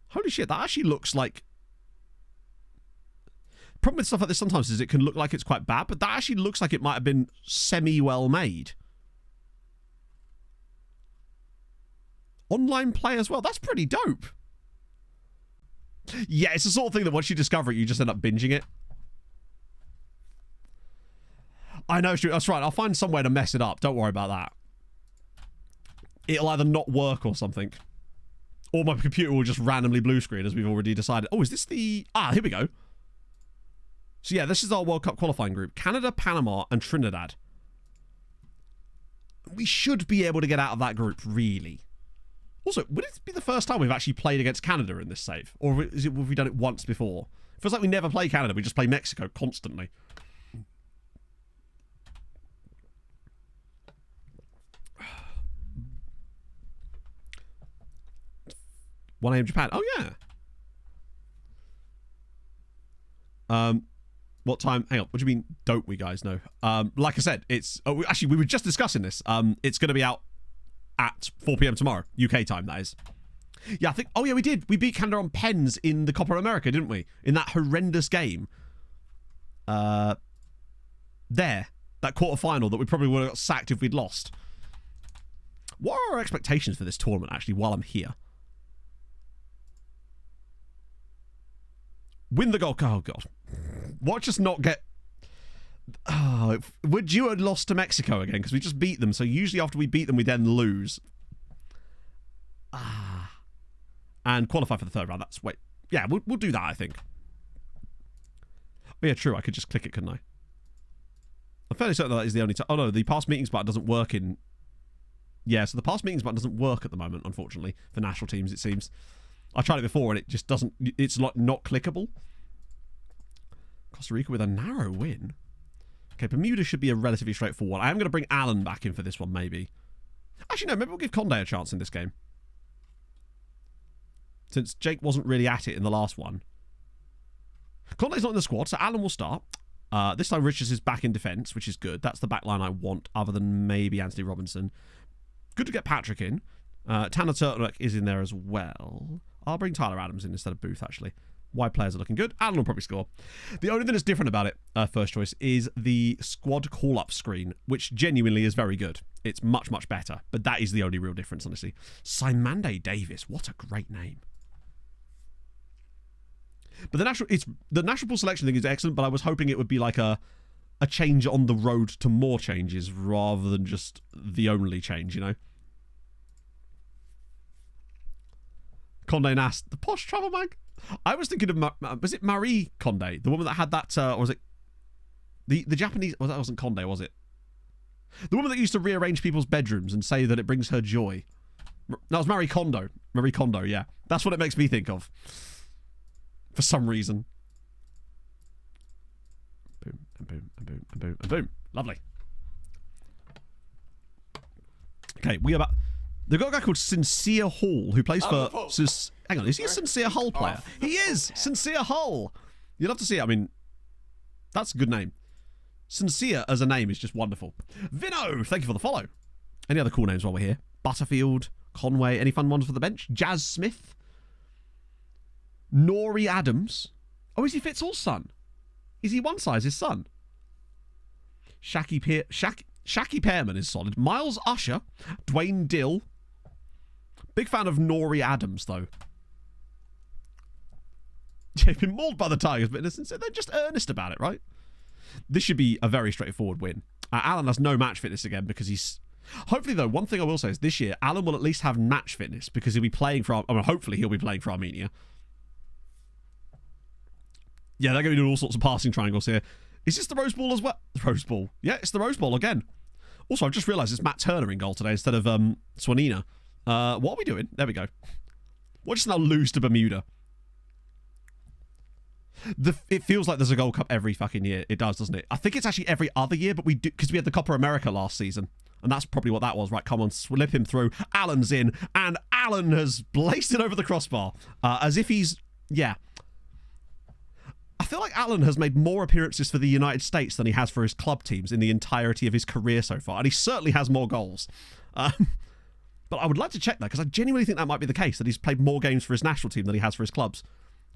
Holy shit, that actually looks like... Problem with stuff like this sometimes is it can look like it's quite bad, but that actually looks like it might have been semi-well made. Online play as well. That's pretty dope. Yeah, it's the sort of thing that once you discover it, you just end up binging it. I know, Stu. That's right. I'll find some way to mess it up. Don't worry about that. It'll either not work or something. Or my computer will just randomly blue screen, as we've already decided. Oh, is this the... Ah, here we go. So yeah, this is our World Cup qualifying group. Canada, Panama, and Trinidad. We should be able to get out of that group, really. Also, would it be the first time we've actually played against Canada in this save? Or have we done it once before? It feels like we never play Canada, we just play Mexico constantly. 1 a.m. Japan. Oh, yeah. What time? Hang on. What do you mean, don't we guys know? Like I said, it's... Oh, actually, we were just discussing this. It's going to be out at 4 p.m. tomorrow. UK time, that is. Yeah, I think... Oh, yeah, we did. We beat Canada on pens in the Copa America, didn't we? In that horrendous game. There. That quarter-final that we probably would have got sacked if we'd lost. What are our expectations for this tournament, actually, while I'm here? Win the goal. Oh, God. Watch us not get... Oh, we're due a loss to Mexico again, because we just beat them. So usually after we beat them, we then lose. And qualify for the third round. That's... Wait. Yeah, we'll do that, I think. Oh, yeah, true. I could just click it, couldn't I? I'm fairly certain that is the only time... Oh, no. The past meetings button doesn't work in... Yeah, so the past meetings button doesn't work at the moment, unfortunately, for national teams, it seems. I tried it before and it just doesn't... It's like not clickable. Costa Rica with a narrow win. Okay, Bermuda should be a relatively straightforward. I am going to bring Alan back in for this one, maybe. Actually, no, maybe we'll give Conde a chance in this game. Since Jake wasn't really at it in the last one. Conde's not in the squad, so Alan will start. This time Richards is back in defence, which is good. That's the back line I want, other than maybe Anthony Robinson. Good to get Patrick in. Tanner Turtleneck is in there as well. I'll bring Tyler Adams in instead of Booth, actually. Wide players are looking good. Alan will probably score. The only thing that's different about it, first choice, is the squad call-up screen, which genuinely is very good. It's much, much better. But that is the only real difference, honestly. Simande Davis. What a great name. But the national pool selection thing is excellent, but I was hoping it would be like a change on the road to more changes rather than just the only change, you know? Condé Nast, the posh travel mag. I was thinking of, was it Marie Condé? The woman that had that, or was it the Japanese, well, that wasn't Condé, was it? The woman that used to rearrange people's bedrooms and say that it brings her joy. That was Marie Kondo. Marie Kondo, yeah. That's what it makes me think of. For some reason. Boom, and boom, and boom, and boom, and boom. Lovely. Okay, we are about... They've got a guy called Sincere Hall who plays for... Hang on, is he a Sincere Hull player? He is! Sincere Hull! You'd love to see it. I mean, that's a good name. Sincere as a name is just wonderful. Vino, thank you for the follow. Any other cool names while we're here? Butterfield, Conway, any fun ones for the bench? Jazz Smith? Nori Adams? Oh, is he Fitzall's son? Is he one size his son? Shaki Pearman is solid. Miles Usher, Dwayne Dill. Big fan of Nori Adams, though. They've been mauled by the Tigers, but they're just earnest about it, right? This should be a very straightforward win. Alan has no match fitness again because he's... Hopefully, though, one thing I will say is this year, Alan will at least have match fitness because he'll be playing for... hopefully he'll be playing for Armenia. Yeah, they're going to be doing all sorts of passing triangles here. Is this the Rose Bowl as well? The Rose Bowl. Yeah, it's the Rose Bowl again. Also, I've just realised it's Matt Turner in goal today instead of Swanina. What are we doing? There we go. We'll just now lose to Bermuda. It feels like there's a Gold Cup every fucking year. It does, doesn't it? I think it's actually every other year, but we do because we had the Copa America last season. And that's probably what that was. Right, come on, slip him through. Alan's in, and Alan has blazed it over the crossbar. As if he's... Yeah. I feel like Alan has made more appearances for the United States than he has for his club teams in the entirety of his career so far. And he certainly has more goals. But I would like to check that, because I genuinely think that might be the case, that he's played more games for his national team than he has for his clubs.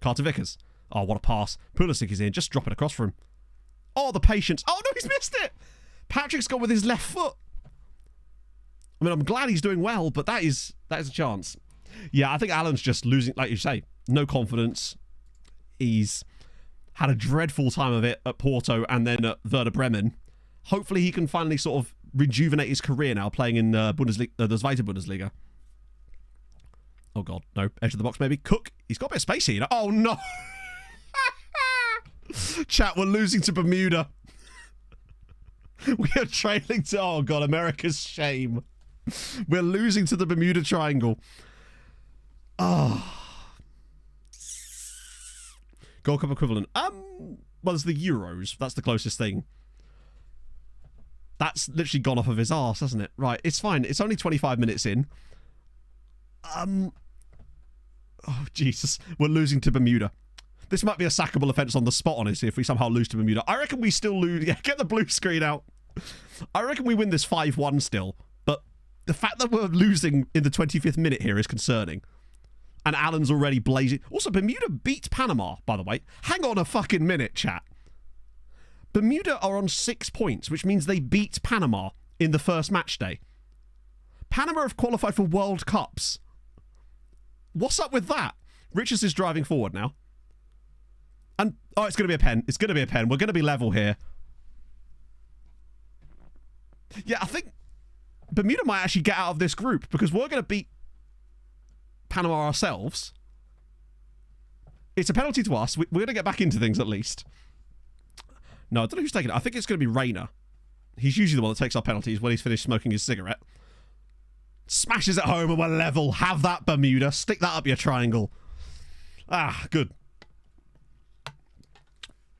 Carter Vickers. Oh, what a pass. Pulisic is in. Just drop it across for him. Oh, the patience. Oh, no, he's missed it. Patrick's gone with his left foot. I mean, I'm glad he's doing well, but that is a chance. Yeah, I think Alan's just losing, like you say, no confidence. He's had a dreadful time of it at Porto and then at Werder Bremen. Hopefully he can finally sort of rejuvenate his career now playing in Bundesliga, the Zweite Bundesliga. Oh, God. No. Edge of the box, maybe. Cook. He's got a bit of space here. You know? Oh, no. Chat, we're losing to Bermuda. We are trailing to... Oh, God. America's shame. We're losing to the Bermuda Triangle. Oh. Gold Cup equivalent. Well, there's the Euros. That's the closest thing. That's literally gone off of his arse, hasn't it? Right, it's fine. It's only 25 minutes in. Oh, Jesus. We're losing to Bermuda. This might be a sackable offence on the spot, honestly, if we somehow lose to Bermuda. I reckon we still lose. Yeah, get the blue screen out. I reckon we win this 5-1 still. But the fact that we're losing in the 25th minute here is concerning. And Alan's already blazing. Also, Bermuda beat Panama, by the way. Hang on a fucking minute, chat. Bermuda are on 6 points, which means they beat Panama in the first match day. Panama have qualified for World Cups. What's up with that? Richards is driving forward now. And, oh, it's going to be a pen. It's going to be a pen. We're going to be level here. Yeah, I think Bermuda might actually get out of this group because we're going to beat Panama ourselves. It's a penalty to us. We're going to get back into things at least. No, I don't know who's taking it. I think it's going to be Rayner. He's usually the one that takes our penalties when he's finished smoking his cigarette. Smashes it home and we're level. Have that, Bermuda. Stick that up your triangle. Ah, good.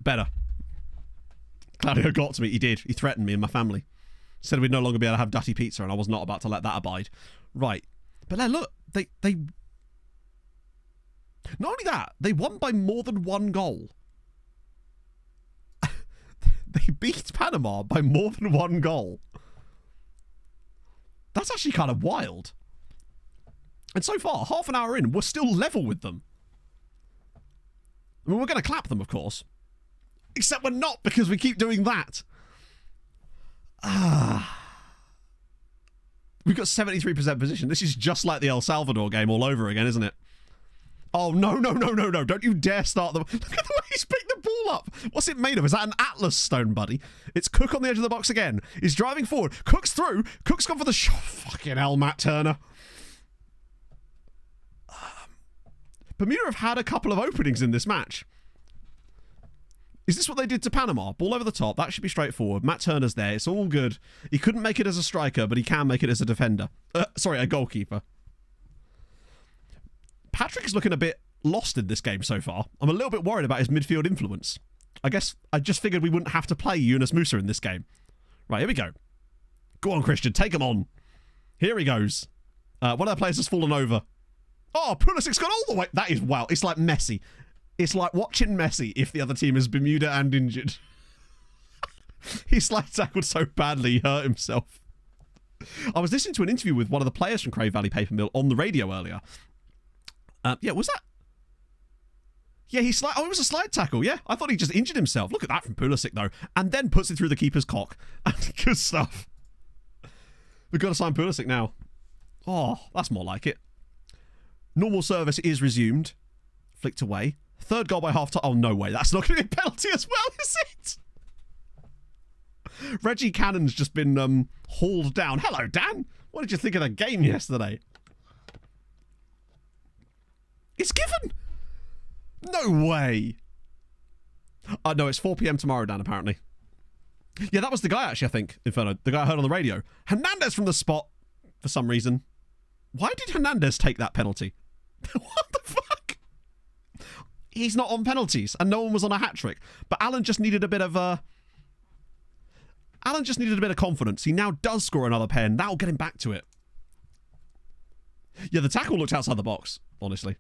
Better. Claudio got to me. He did. He threatened me and my family. Said we'd no longer be able to have Dutty Pizza, and I was not about to let that abide. Right. But now look, they not only that, they won by more than one goal. They beat Panama by more than one goal. That's actually kind of wild. And so far, half an hour in, we're still level with them. I mean, we're going to clap them, of course. Except we're not, because we keep doing that. We've got 73% position. This is just like the El Salvador game all over again, isn't it? Oh, no. Don't you dare start them. Look at the way he's picked the ball up. What's it made of? Is that an Atlas stone, buddy? It's Cook on the edge of the box again. He's driving forward. Cook's through. Cook's gone for the shot. Fucking hell, Matt Turner. Bermuda have had a couple of openings in this match. Is this what they did to Panama? Ball over the top. That should be straightforward. Matt Turner's there. It's all good. He couldn't make it as a striker, but he can make it as a defender. Sorry, a goalkeeper. Patrick is looking a bit lost in this game so far. I'm a little bit worried about his midfield influence. I guess I just figured we wouldn't have to play Yunus Musa in this game. Right, here we go. Go on, Christian. Take him on. Here he goes. One of the players has fallen over. Oh, Pulisic's gone all the way. That is wow. It's like Messi. It's like watching Messi if the other team is Bermuda and injured. He slide tackled so badly he hurt himself. I was listening to an interview with one of the players from Crave Valley Paper Mill on the radio earlier. Yeah, was that? Yeah, he slide. Oh, it was a slide tackle. Yeah, I thought he just injured himself. Look at that from Pulisic, though. And then puts it through the keeper's cock. Good stuff. We've got to sign Pulisic now. Oh, that's more like it. Normal service is resumed. Flicked away. Third goal by half time. Oh, no way. That's not going to be a penalty as well, is it? Reggie Cannon's just been hauled down. Hello, Dan. What did you think of the game yesterday? It's given. No way. No, it's 4 p.m. tomorrow, Dan, apparently. Yeah, that was the guy, actually, I think, Inferno. The guy I heard on the radio. Hernandez from the spot, for some reason. Why did Hernandez take that penalty? What the fuck? He's not on penalties, and no one was on a hat-trick. But Alan just needed a bit of confidence. He now does score another pen. That'll get him back to it. Yeah, the tackle looked outside the box, honestly.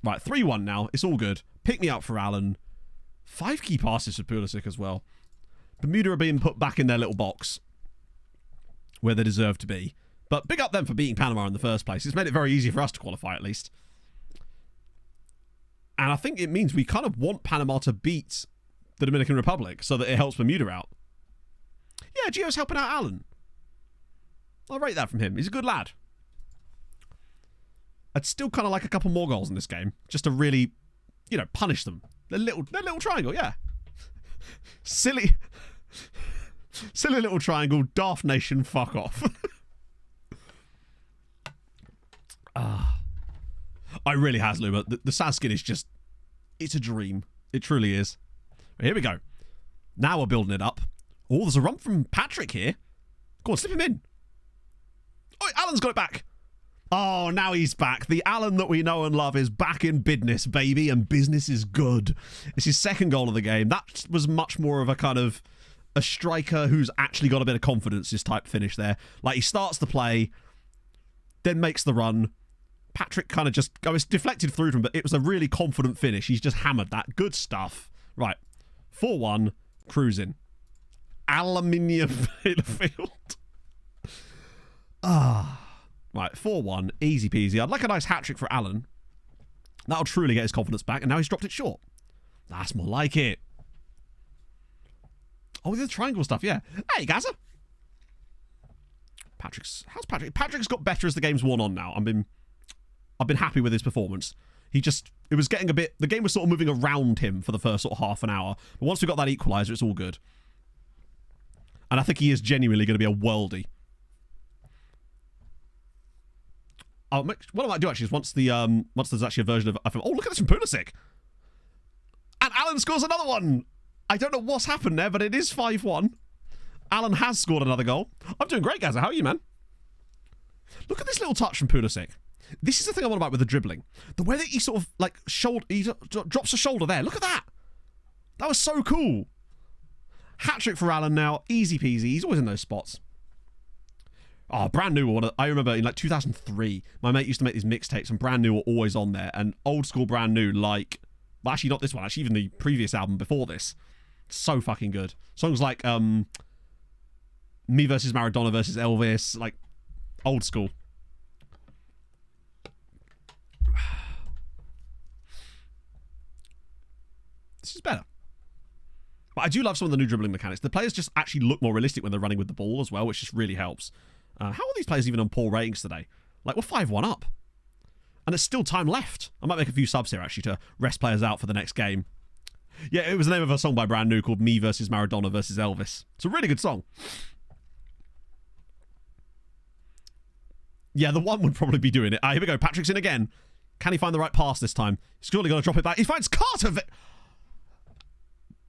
Right, 3-1 now. It's all good. Pick me up for Alan. 5 key passes for Pulisic as well. Bermuda are being put back in their little box where they deserve to be. But big up them for beating Panama in the first place. It's made it very easy for us to qualify, at least. And I think it means we kind of want Panama to beat the Dominican Republic so that it helps Bermuda out. Yeah, Gio's helping out Alan. I'll rate that from him. He's a good lad. I'd still kind of like a couple more goals in this game, just to really, punish them. Their little triangle, yeah. Silly little triangle, Daft Nation, fuck off. I really has, Luma. The Saskin is just, it's a dream. It truly is. But here we go. Now we're building it up. Oh, there's a run from Patrick here. Go on, slip him in. Oh, Alan's got it back. Oh, now he's back. The Alan that we know and love is back in business, baby, and business is good. It's his second goal of the game. That was much more of a kind of a striker who's actually got a bit of confidence, this type finish there. Like, he starts the play, then makes the run. Patrick kind of just, it's deflected through to him, but it was a really confident finish. He's just hammered that. Good stuff. Right. 4-1, cruising. Aluminium field. Right, 4-1, easy peasy. I'd like a nice hat-trick for Alan. That'll truly get his confidence back, and now he's dropped it short. That's more like it. Oh, the triangle stuff, yeah. Hey, Gaza. How's Patrick? Patrick's got better as the game's worn on now. I've been happy with his performance. It was getting a bit, the game was sort of moving around him for the first sort of half an hour. But once we got that equaliser, it's all good. And I think he is genuinely going to be a worldie. What I might do actually is once there's actually a version of oh, look at this from Pulisic. And Alan scores another one. I don't know what's happened there, but it is 5-1. Alan has scored another goal. I'm doing great, Gaza. How are you, man? Look at this little touch from Pulisic. This is the thing I'm on about with the dribbling. The way that he sort of he drops a shoulder there. Look at that. That was so cool. Hat-trick for Alan now. Easy peasy. He's always in those spots. Oh, Brand New one. I remember in 2003, my mate used to make these mixtapes and Brand New were always on there. And old school Brand New, well, actually not this one, actually even the previous album before this. So fucking good. Songs like Me versus Maradona versus Elvis, old school. This is better. But I do love some of the new dribbling mechanics. The players just actually look more realistic when they're running with the ball as well, which just really helps. How are these players even on poor ratings today? We're 5-1 up. And there's still time left. I might make a few subs here, actually, to rest players out for the next game. Yeah, it was the name of a song by Brand New called Me versus Maradona versus Elvis. It's a really good song. Yeah, the one would probably be doing it. Here we go. Patrick's in again. Can he find the right pass this time? He's surely going to drop it back. He finds Carter.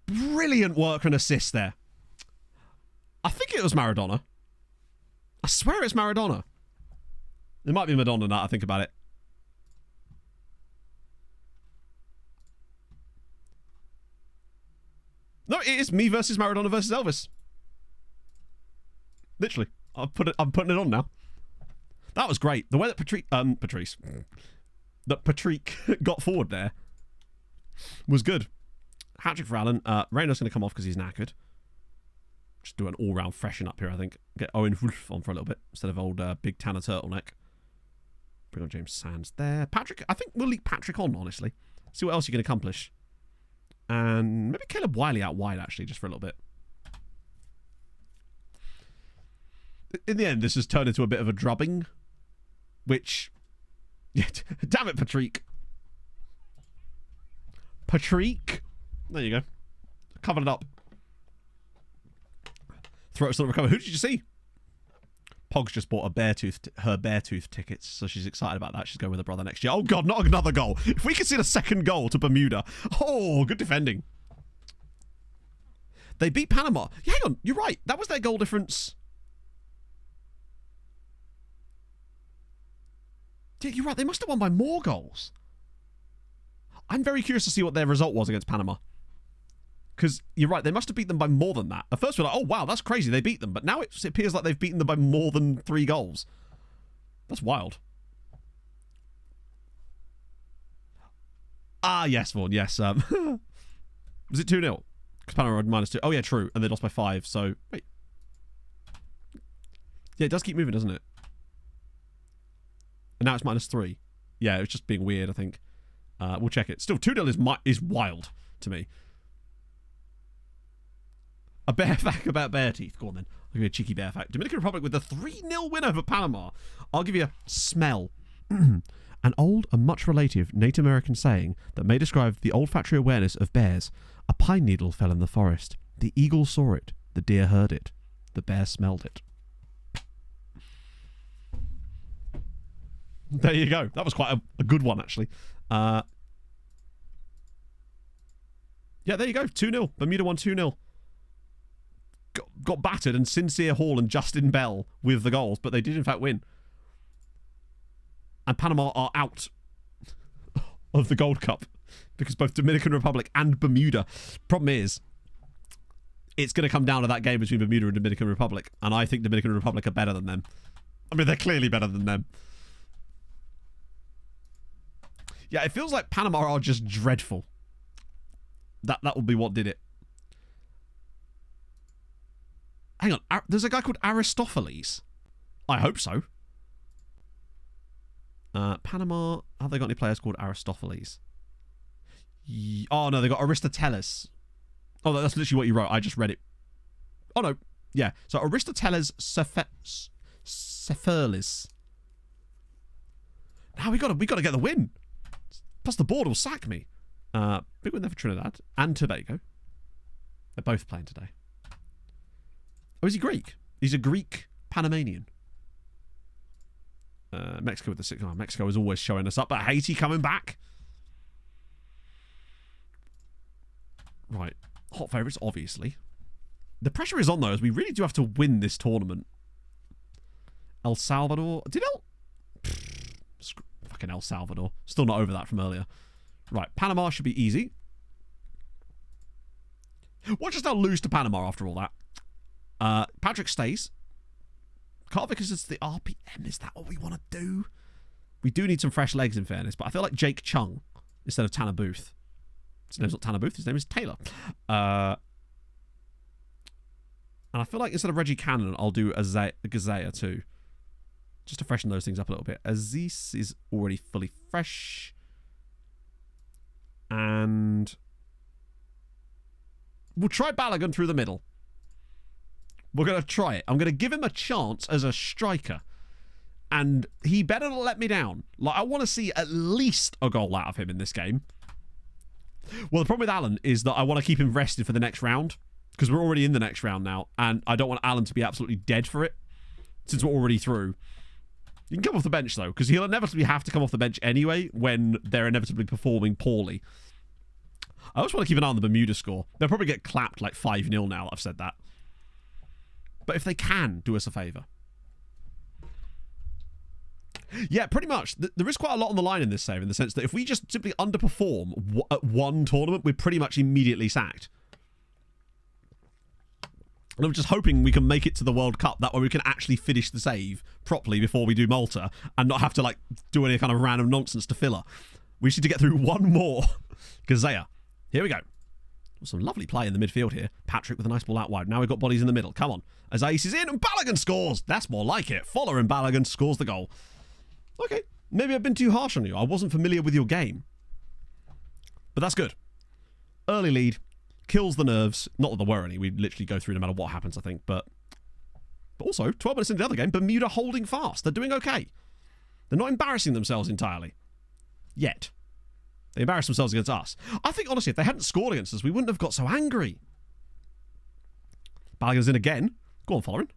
Brilliant work and assist there. I think it was Maradona. I swear it's Maradona. It might be Madonna now I think about it. No, it is Me versus Maradona versus Elvis. Literally. I'm putting it on now. That was great. The way that Patrick got forward there was good. Hat-trick for Alan. Reyna's going to come off because he's knackered. Just do an all-round freshen up here, I think. Get Owen Wolf on for a little bit instead of old Big Tanner Turtleneck. Bring on James Sands there. Patrick, I think we'll leave Patrick on, honestly. See what else you can accomplish. And maybe Caleb Wiley out wide, actually, just for a little bit. In the end, this has turned into a bit of a drubbing. Which... Yeah, damn it, Patrick. Patrick. There you go. Covered it up. Throat still recover. Who did you see? Pog's just bought her Beartooth tickets, so she's excited about that. She's going with her brother next year. Oh, God, not another goal. If we can see the second goal to Bermuda. Oh, good defending. They beat Panama. Yeah, hang on. You're right. That was their goal difference. Yeah, you're right. They must have won by more goals. I'm very curious to see what their result was against Panama. Because you're right, they must have beat them by more than that. At first we're like, oh wow, that's crazy, they beat them. But now it appears like they've beaten them by more than 3 goals. That's wild. Ah, yes, Vaughan, yes. Was it 2-0? Because Panama had -2. Oh yeah, true. And they lost by 5, so... Wait. Yeah, it does keep moving, doesn't it? And now it's -3. Yeah, it was just being weird, I think. We'll check it. Still, 2-0 is wild to me. A bear fact about bear teeth. Go on then. I'll give you a cheeky bear fact. Dominican Republic with the 3-0 win over Panama. I'll give you a smell. An old and much relative Native American saying that may describe the olfactory awareness of bears. A pine needle fell in the forest. The eagle saw it. The deer heard it. The bear smelled it. There you go. That was quite a good one, actually. Yeah, there you go. 2-0. Bermuda won 2-0. Got battered, and Sincere Hall and Justin Bell with the goals, but they did in fact win. And Panama are out of the Gold Cup because both Dominican Republic and Bermuda. Problem is, it's going to come down to that game between Bermuda and Dominican Republic, and I think Dominican Republic are better than them. I mean, they're clearly better than them. Yeah, it feels like Panama are just dreadful. That will be what did it. Hang on, there's a guy called Aristophanes. I hope so. Panama, have they got any players called Aristophanes? Oh, no, they got Aristoteles. Oh, that's literally what you wrote. I just read it. Oh, no. Yeah, so Aristoteles Cephalis. Now we got to get the win. Plus the board will sack me. Big win there for Trinidad and Tobago. They're both playing today. Oh, is he Greek? He's a Greek Panamanian. Mexico with the 6. Oh, Mexico is always showing us up, but Haiti coming back. Right. Hot favourites, obviously. The pressure is on, though, as we really do have to win this tournament. El Salvador. Fucking El Salvador. Still not over that from earlier. Right. Panama should be easy. Watch us now lose to Panama after all that. Patrick stays. Carl Vickers is the RPM. Is that what we want to do? We do need some fresh legs, in fairness, but I feel like Jake Chung instead of Tanner Booth. His name's not Tanner Booth. His name is Taylor. And I feel like instead of Reggie Cannon, I'll do Gazea too. Just to freshen those things up a little bit. Aziz is already fully fresh. And we'll try Balogun through the middle. We're going to try it. I'm going to give him a chance as a striker. And he better not let me down. Like, I want to see at least a goal out of him in this game. Well, the problem with Alan is that I want to keep him rested for the next round. Because we're already in the next round now. And I don't want Alan to be absolutely dead for it. Since we're already through. You can come off the bench, though. Because he'll inevitably have to come off the bench anyway. When they're inevitably performing poorly. I always want to keep an eye on the Bermuda score. They'll probably get clapped like 5-0 now that I've said that. But if they can, do us a favour. Yeah, pretty much. There is quite a lot on the line in this save, in the sense that if we just simply underperform at one tournament, we're pretty much immediately sacked. And I'm just hoping we can make it to the World Cup. That way we can actually finish the save properly before we do Malta and not have to like do any kind of random nonsense to filler. We just need to get through one more. Gazea. Here we go. Some lovely play in the midfield here. Patrick with a nice ball out wide. Now we've got bodies in the middle. Come on. Azais is in and Balogun scores. That's more like it. Fuller and Balogun scores the goal. Okay. Maybe I've been too harsh on you. I wasn't familiar with your game. But that's good. Early lead. Kills the nerves. Not that there were any. We literally go through no matter what happens, I think. But also, 12 minutes into the other game, Bermuda holding fast. They're doing okay. They're not embarrassing themselves entirely. Yet. They embarrass themselves against us. I think, honestly, if they hadn't scored against us, we wouldn't have got so angry. Balogun's in again. Go on, following.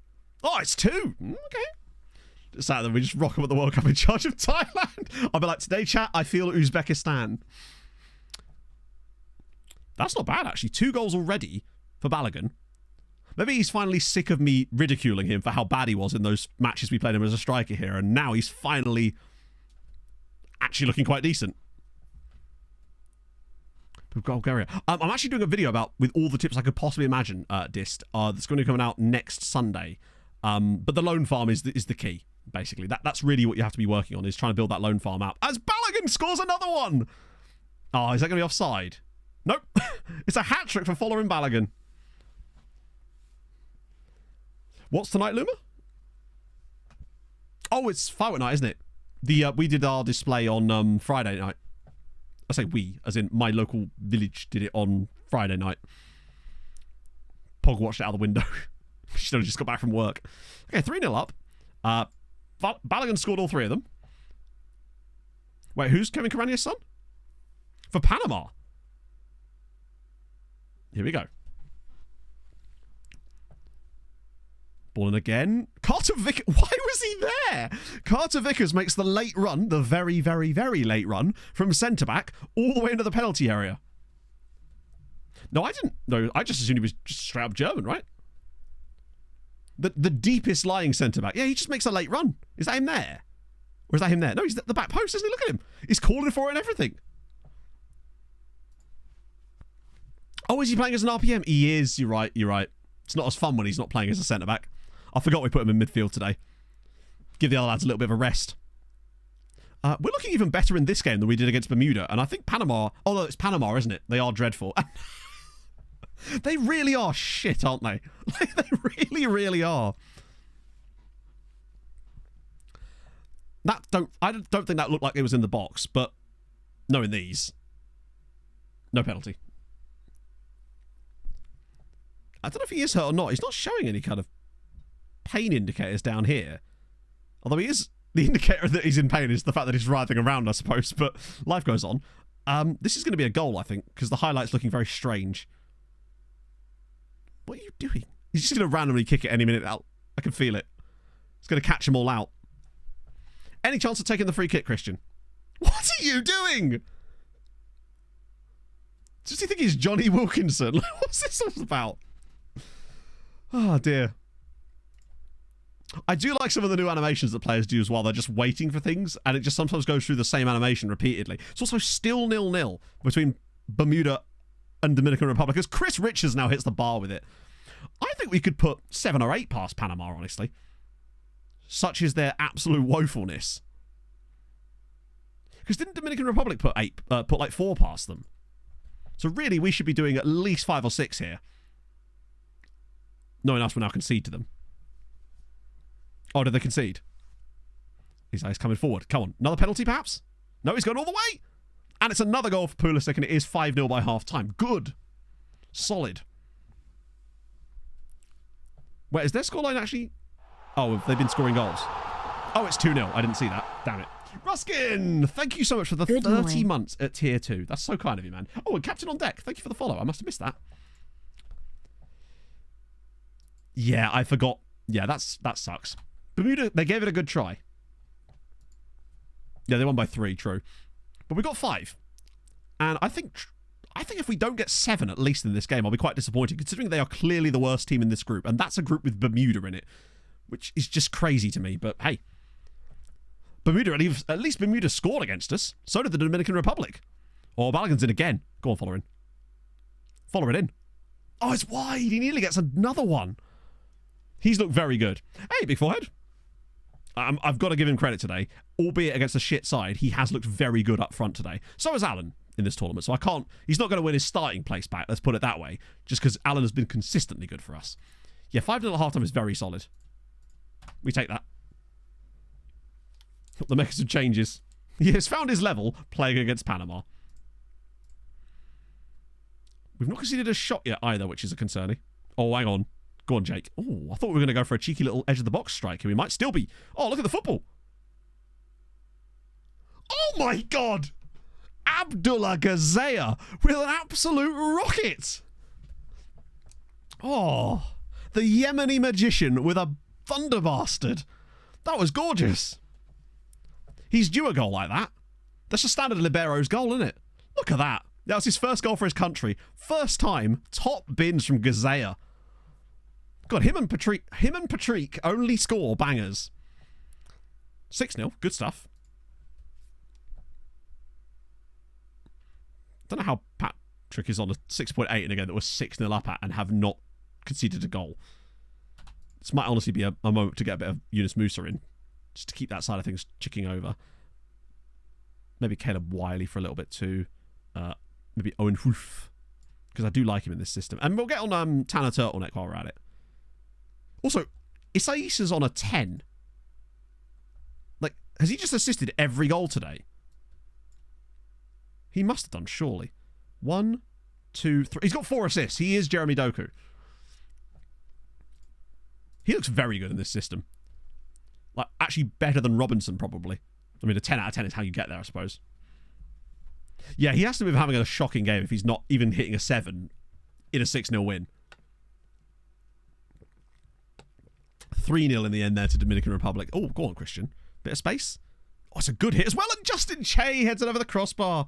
Oh, it's 2. Okay. Saturday, we just rock them at the World Cup in charge of Thailand. I'll be like, today, chat, I feel Uzbekistan. That's not bad, actually. 2 goals already for Balogun. Maybe he's finally sick of me ridiculing him for how bad he was in those matches we played him as a striker here, and now he's finally actually looking quite decent. Bulgaria. I'm actually doing a video with all the tips I could possibly imagine, Dist, that's going to be coming out next Sunday. But the loan farm is the key, basically. That's really what you have to be working on, is trying to build that loan farm out. As Balogun scores another one! Oh, is that going to be offside? Nope. It's a hat-trick for following Balogun. What's tonight, Luma? Oh, it's firework night, isn't it? We did our display on Friday night. I say we, as in my local village did it on Friday night. Pog watched it out the window. She just got back from work. Okay, 3-0 up. Balogun scored all 3 of them. Wait, who's Kevin Carania's son? For Panama. Here we go. Ball in again. Carter Vickers. Why was he there? Carter Vickers makes the late run, the very, very, very late run, from centre-back all the way into the penalty area. No, I didn't. No, I just assumed he was just straight up German, right? The deepest lying centre-back. Yeah, he just makes a late run. Is that him there? Or is that him there? No, he's at the back post, isn't he? Look at him. He's calling for it and everything. Oh, is he playing as an RPM? He is. You're right. You're right. It's not as fun when he's not playing as a centre-back. I forgot we put him in midfield today. Give the other lads a little bit of a rest. We're looking even better in this game than we did against Bermuda. And I think Panama... Although it's Panama, isn't it? They are dreadful. They really are shit, aren't they? Like, they really, really are. I don't think that looked like it was in the box, but knowing these, no penalty. I don't know if he is hurt or not. He's not showing any kind of pain indicators down here. Although he is... The indicator that he's in pain is the fact that he's writhing around, I suppose. But life goes on. This is going to be a goal, I think, because the highlight's looking very strange. What are you doing? He's just going to randomly kick it any minute out. I can feel it. He's going to catch them all out. Any chance of taking the free kick, Christian? What are you doing? Does he think he's Johnny Wilkinson? What's this all about? Oh, dear. I do like some of the new animations that players do as well. They're just waiting for things, and it just sometimes goes through the same animation repeatedly. It's also still 0-0 between Bermuda and Dominican Republic, as Chris Richards now hits the bar with it. I think we could put 7 or 8 past Panama, honestly. Such is their absolute woefulness. Because didn't Dominican Republic put like 4 past them? So really, we should be doing at least 5 or 6 here. Knowing us will now concede to them. Oh, did they concede? He's coming forward. Come on. Another penalty, perhaps? No, he's going all the way. And it's another goal for Pulisic, and it is 5-0 by half-time. Good. Solid. Wait, is their scoreline actually... Oh, have they been scoring goals? Oh, it's 2-0. I didn't see that. Damn it. Ruskin, thank you so much for the 30 months at tier 2. That's so kind of you, man. Oh, and Captain on Deck, thank you for the follow. I must have missed that. Yeah, I forgot. Yeah, that sucks. Bermuda, they gave it a good try. Yeah, they won by 3, true. But we got 5. And I think if we don't get 7, at least in this game, I'll be quite disappointed, considering they are clearly the worst team in this group. And that's a group with Bermuda in it, which is just crazy to me. But hey, Bermuda, at least Bermuda scored against us. So did the Dominican Republic. Oh, Balogun's in again. Go on, follow in. Follow it in. Oh, it's wide. He nearly gets another one. He's looked very good. Hey, big forehead. I've got to give him credit today. Albeit against a shit side, he has looked very good up front today. So has Alan in this tournament. So he's not going to win his starting place back, let's put it that way. Just because Alan has been consistently good for us. Yeah, 5-0 at half-time is very solid. We take that. The making some changes. He has found his level playing against Panama. We've not conceded a shot yet either, which is a concerning. Oh, hang on. Go on, Jake. Oh, I thought we were going to go for a cheeky little edge-of-the-box strike here. We might still be. Oh, look at the football. Oh, my God. Abdullah Gazea with an absolute rocket. Oh, the Yemeni magician with a thunder bastard. That was gorgeous. He's due a goal like that. That's a standard Libero's goal, isn't it? Look at that. That was his first goal for his country. First time, top bins from Gazea. God, him and Patrick only score bangers. 6-0, good stuff. Don't know how Patrick is on a 6.8 in a game that was 6-0 up at and have not conceded a goal. This might honestly be a moment to get a bit of Yunus Musa in, just to keep that side of things ticking over. Maybe Caleb Wiley for a little bit too. Maybe Owen Wolf, because I do like him in this system. And we'll get on Tanner Turtleneck while we're at it. Also, Isais is on a 10. Like, has he just assisted every goal today? He must have done, surely. 1, 2, 3. He's got 4 assists. He is Jeremy Doku. He looks very good in this system. Like, actually better than Robinson, probably. I mean, a 10 out of 10 is how you get there, I suppose. Yeah, he has to be having a shocking game if he's not even hitting a 7 in a 6-0 win. 3-0 in the end there to Dominican Republic. Oh, go on, Christian. Bit of space. Oh, it's a good hit as well. And Justin Che heads it over the crossbar.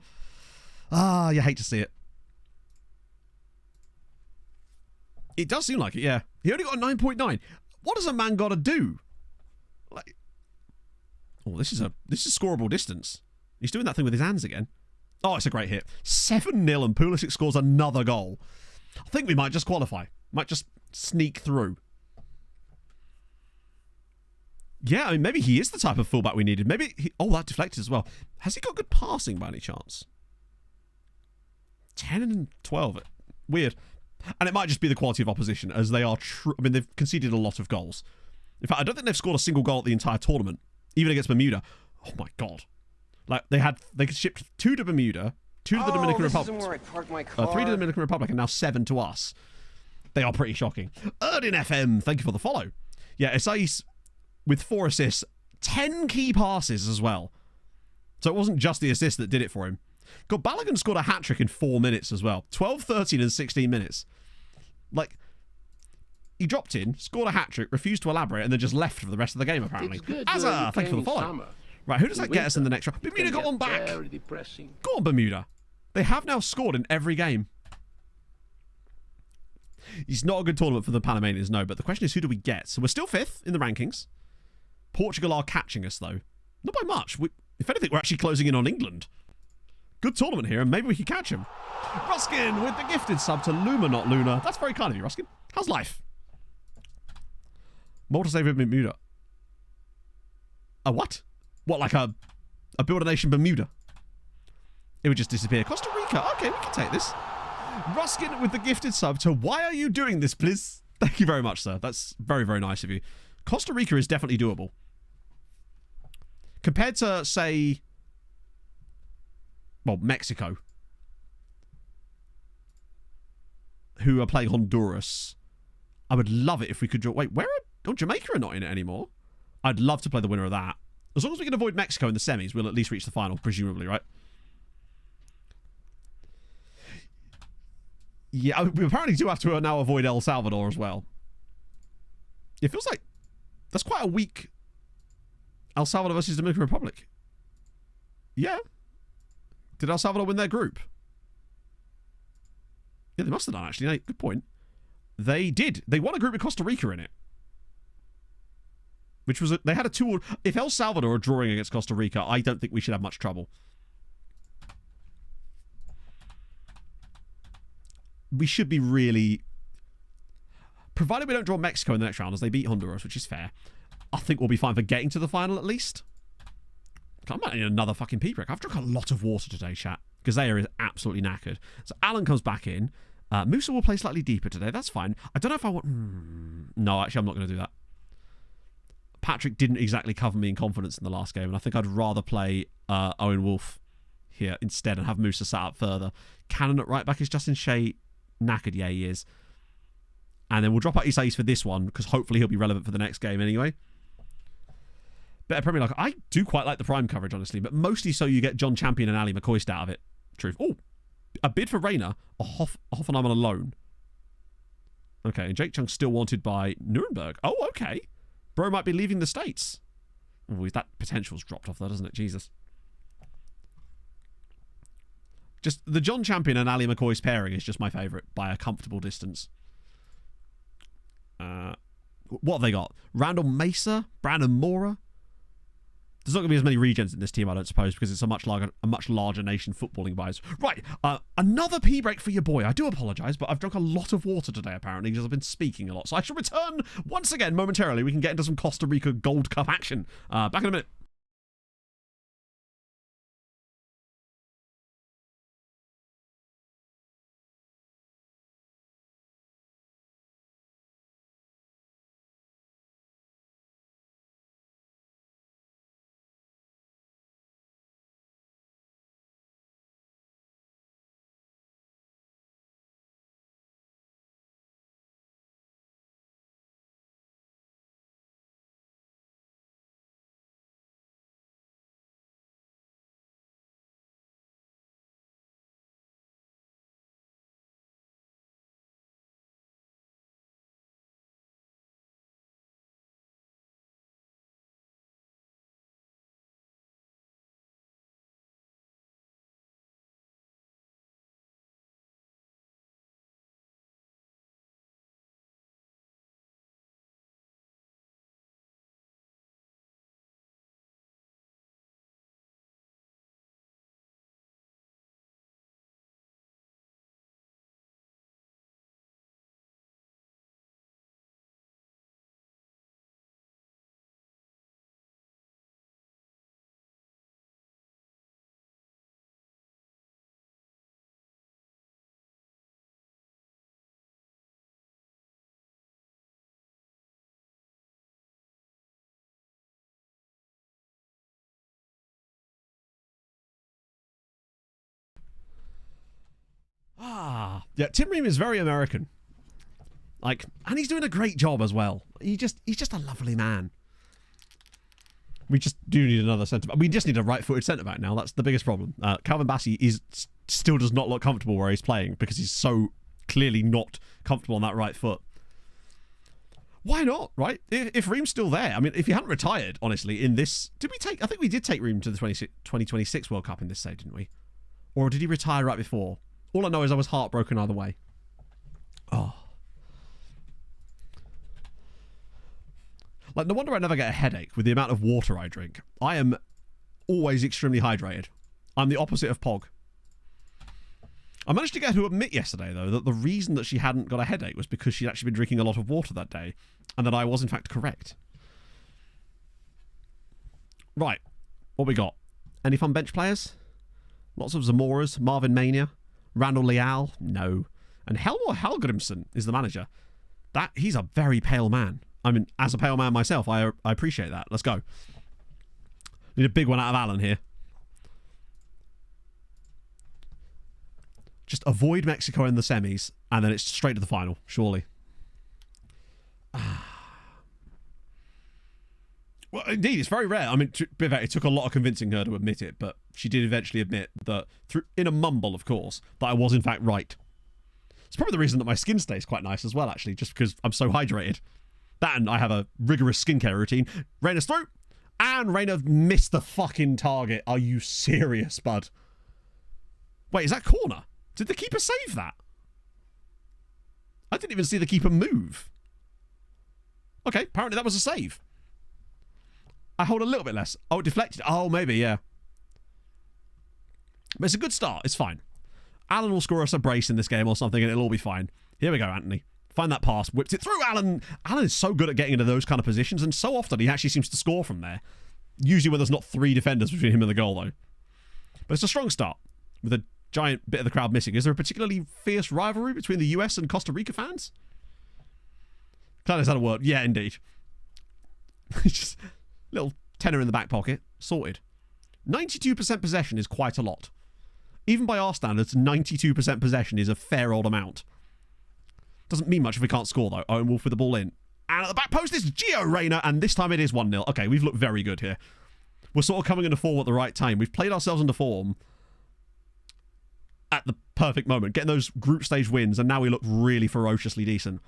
Ah, you hate to see it. It does seem like it, yeah. He only got a 9.9. What does a man got to do? Like, oh, this is scoreable distance. He's doing that thing with his hands again. Oh, it's a great hit. 7-0 and Pulisic scores another goal. I think we might just qualify. Might just sneak through. Yeah, I mean, maybe he is the type of fullback we needed. Maybe oh, that deflected as well. Has he got good passing by any chance? 10 and 12. Weird. And it might just be the quality of opposition, as they are I mean, they've conceded a lot of goals. In fact, I don't think they've scored a single goal at the entire tournament, even against Bermuda. Oh my God. Like, they shipped 2 to Bermuda, 2 to the Dominican Republic, 3 to the Dominican Republic, and now 7 to us. They are pretty shocking. Erdin FM, thank you for the follow. Yeah, Isais with 4 assists, 10 key passes as well. So it wasn't just the assist that did it for him. God, Balogun scored a hat-trick in 4 minutes as well. 12, 13, and 16 minutes. Like, he dropped in, scored a hat-trick, refused to elaborate, and then just left for the rest of the game, apparently. Azza, thank you for the follow. Summer. Right, who does that get us in the next round? Bermuda got one back. Go on, Bermuda. They have now scored in every game. It's not a good tournament for the Panamanians, no, but the question is, who do we get? So we're still 5th in the rankings. Portugal are catching us, though. Not by much. If anything, we're actually closing in on England. Good tournament here, and maybe we can catch him. Ruskin with the gifted sub to Luma, not Luna. That's very kind of you, Ruskin. How's life? Malta save with Bermuda. A what? What, like a Build a Nation Bermuda? It would just disappear. Costa Rica. Okay, we can take this. Ruskin with the gifted sub to Why Are You Doing This, please? Thank you very much, sir. That's very, very nice of you. Costa Rica is definitely doable. Compared to, say, well, Mexico, who are playing Honduras. I would love it if we could draw. Wait, Jamaica are not in it anymore. I'd love to play the winner of that. As long as we can avoid Mexico in the semis, we'll at least reach the final, presumably, right? Yeah, we apparently do have to now avoid El Salvador as well. It feels like that's quite a weak El Salvador versus Dominican Republic. Yeah. Did El Salvador win their group? Yeah, they must have done, actually. Good point. They did. They won a group with Costa Rica in it. Which was, they had a 2. If El Salvador are drawing against Costa Rica, I don't think we should have much trouble. We should be really, provided we don't draw Mexico in the next round as they beat Honduras, which is fair, I think we'll be fine for getting to the final at least. I might need another fucking pee break. I've drunk a lot of water today, chat. Gazea is absolutely knackered. So Alan comes back in. Musa will play slightly deeper today. That's fine. I don't know if I want... No, actually, I'm not going to do that. Patrick didn't exactly cover me in confidence in the last game, and I think I'd rather play Owen Wolf here instead and have Musa sat up further. Cannon at right back is Justin Shea. knackered. Yeah, he is. And then we'll drop out Isais for this one, because hopefully he'll be relevant for the next game anyway. Better Premier League. I do quite like the Prime coverage, honestly, but mostly so you get John Champion and Ali McCoist out of it. Truth. Oh, a bid for Rayner, a Hoffenheim on a loan. Okay, and Jake Chung's still wanted by Nuremberg. Oh, okay. Bro might be leaving the States. Oh, that potential's dropped off though, doesn't it? Jesus. Just the John Champion and Ali McCoy's pairing is just my favourite by a comfortable distance. What have they got? Randall Mesa? Brandon Mora? There's not going to be as many regens in this team, I don't suppose, because it's a much larger nation footballing wise. Right, another pee break for your boy. I do apologise, but I've drunk a lot of water today, apparently, because I've been speaking a lot. So I shall return once again momentarily. We can get into some Costa Rica Gold Cup action. Back in a minute. Yeah, Tim Ream is very American. Like, and he's doing a great job as well. He's just a lovely man. We just do need another centre back. We just need a right-footed centre back now. That's the biggest problem. Calvin Bassey still does not look comfortable where he's playing because he's so clearly not comfortable on that right foot. Why not, right? If Ream's still there, I mean, if he hadn't retired, honestly, in this, I think we did take Ream to the 2026 World Cup in this stage, didn't we? Or did he retire right before? All I know is I was heartbroken either way. Oh. Like, no wonder I never get a headache with the amount of water I drink. I am always extremely hydrated. I'm the opposite of Pog. I managed to get her to admit yesterday, though, that the reason that she hadn't got a headache was because she'd actually been drinking a lot of water that day, and that I was, in fact, correct. Right. What we got? Any fun bench players? Lots of Zamoras, Marvin Mania, Randall Leal, no. And Helmor Helgrimsson is the manager. He's a very pale man. I mean, as a pale man myself, I appreciate that. Let's go. Need a big one out of Alan here. Just avoid Mexico in the semis, and then it's straight to the final, surely. Well, indeed, it's very rare. I mean, to be fair, it took a lot of convincing her to admit it, but she did eventually admit that, in a mumble, of course, that I was in fact right. It's probably the reason that my skin stays quite nice as well, actually, just because I'm so hydrated. That and I have a rigorous skincare routine. Rayner's through, and Rayner missed the fucking target. Are you serious, bud? Wait, is that corner? Did the keeper save that? I didn't even see the keeper move. Okay, apparently that was a save. I hold a little bit less. Oh, it deflected. Oh, maybe, yeah. But it's a good start. It's fine. Alan will score us a brace in this game or something and it'll all be fine. Here we go, Anthony. Find that pass. Whips it through. Alan is so good at getting into those kind of positions, and so often he actually seems to score from there. Usually when there's not three defenders between him and the goal, though. But it's a strong start with a giant bit of the crowd missing. Is there a particularly fierce rivalry between the US and Costa Rica fans? Glad it's had a word. Yeah, indeed. Just little tenner in the back pocket. Sorted. 92% possession is quite a lot. Even by our standards, 92% possession is a fair old amount. Doesn't mean much if we can't score, though. Owen Wolf with the ball in. And at the back post is Gio Reyna, and this time it is 1-0. Okay, we've looked very good here. We're sort of coming into form at the right time. We've played ourselves into form at the perfect moment, getting those group stage wins, and now we look really ferociously decent.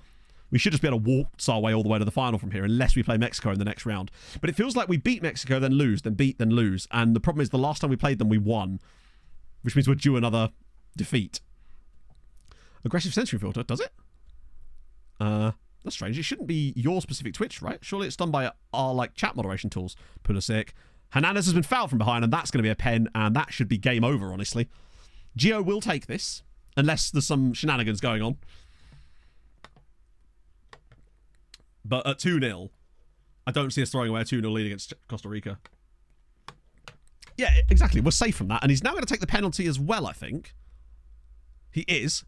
We should just be able to waltz our way all the way to the final from here, unless we play Mexico in the next round. But it feels like we beat Mexico, then lose, then beat, then lose. And the problem is the last time we played them, we won, which means we're due another defeat. Aggressive century filter, does it? That's strange. It shouldn't be your specific Twitch, right? Surely it's done by our like chat moderation tools. Pulisic. Hernandez has been fouled from behind, and that's going to be a pen, and that should be game over, honestly. Gio will take this, unless there's some shenanigans going on. But at 2-0, I don't see us throwing away a 2-0 lead against Costa Rica. Yeah, exactly. We're safe from that. And he's now going to take the penalty as well, I think. He is.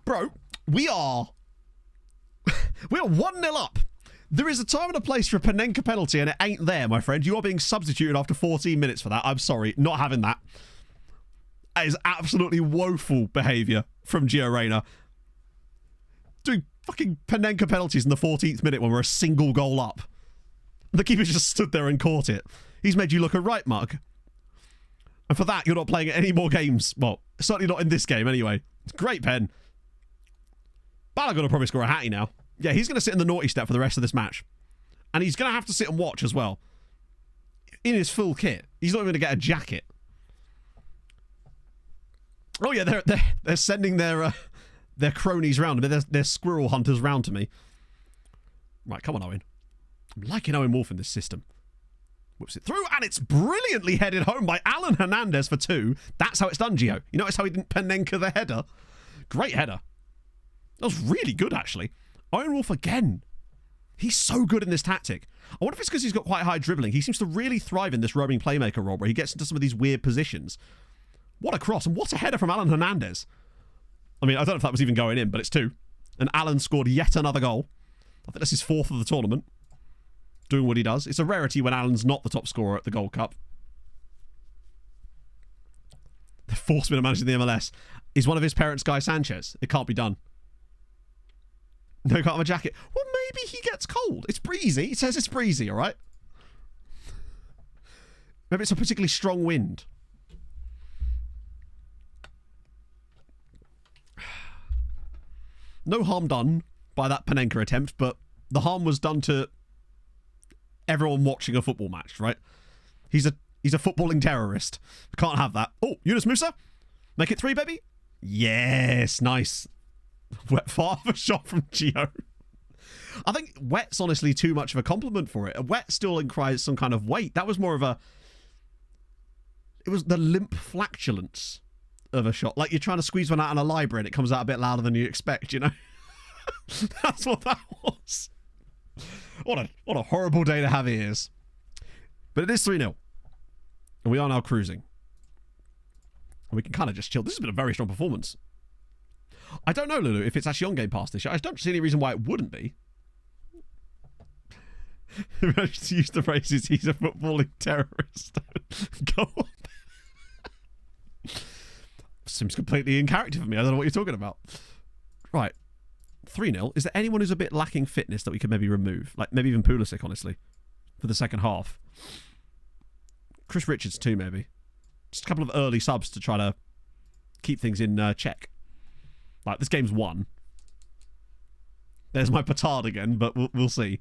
Bro, we are 1-0 up. There is a time and a place for a Panenka penalty, and it ain't there, my friend. You are being substituted after 14 minutes for that. I'm sorry, not having that. That is absolutely woeful behaviour from Gio Reyna. Doing fucking Panenka penalties in the 14th minute when we're a single goal up. The keeper just stood there and caught it. He's made you look a right mug. And for that, you're not playing any more games. Well, certainly not in this game anyway. It's a great pen. Balogun will probably score a hattie now. Yeah, he's going to sit in the naughty step for the rest of this match. And he's going to have to sit and watch as well. In his full kit. He's not even going to get a jacket. Oh yeah, they're sending their cronies round. I mean, their squirrel hunters round to me. Right, come on, Owen. I'm liking Owen Wolf in this system. Whips it through, and it's brilliantly headed home by Alan Hernandez for 2. That's how it's done, Gio. You notice how he didn't Panenka the header? Great header. That was really good, actually. Owen Wolf again. He's so good in this tactic. I wonder if it's because he's got quite high dribbling. He seems to really thrive in this roaming playmaker role where he gets into some of these weird positions. What a cross, and what a header from Alan Hernandez. I mean, I don't know if that was even going in, but it's 2. And Alan scored yet another goal. I think that's his 4th of the tournament. Doing what he does. It's a rarity when Alan's not the top scorer at the Gold Cup. The force me to manage the MLS. Is one of his parents Guy Sanchez? It can't be done. No, can't have a jacket. Well, maybe he gets cold. It's breezy. It says it's breezy, all right? Maybe it's a particularly strong wind. No harm done by that Panenka attempt, but the harm was done to everyone watching a football match, right? He's a footballing terrorist. We can't have that. Oh, Yunus Musa. Make it 3, baby. Yes, nice. Wet far of a shot from Gio. I think wet's honestly too much of a compliment for it. A wet still implies some kind of weight. That was more of a... It was the limp flatulence of a shot. Like you're trying to squeeze one out in a library and it comes out a bit louder than you expect, you know? That's what that was. What a horrible day to have ears. But it is 3-0. And we are now cruising. And we can kind of just chill. This has been a very strong performance. I don't know, Lulu, if it's actually on Game Pass this year. I don't see any reason why it wouldn't be. Managed to use the phrases, he's a footballing terrorist. Go on. Seems completely in character for me. I don't know what you're talking about. Right. 3-0. Is there anyone who's a bit lacking fitness that we could maybe remove? Like, maybe even Pulisic, honestly. For the second half. Chris Richards too, maybe. Just a couple of early subs to try to keep things in check. Like, this game's won. There's my petard again, but we'll see.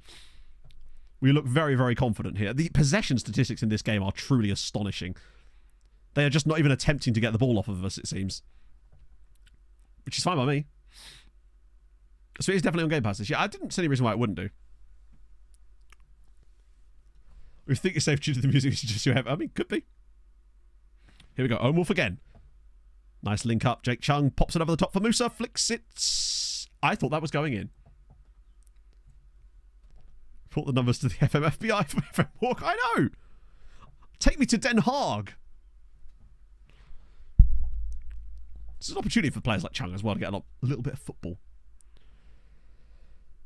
We look very, very confident here. The possession statistics in this game are truly astonishing. They are just not even attempting to get the ball off of us, it seems. Which is fine by me. So it is definitely on Game Pass this year. I didn't see any reason why it wouldn't do. We think it's safe due to the music just you have. I mean, could be. Here we go. Owen Wolf again. Nice link up. Jake Chung pops it over the top for Musa. Flicks it. I thought that was going in. Brought the numbers to the FMFBI for FM Walk. I know. Take me to Den Haag. It's an opportunity for players like Chung as well to get a little bit of football.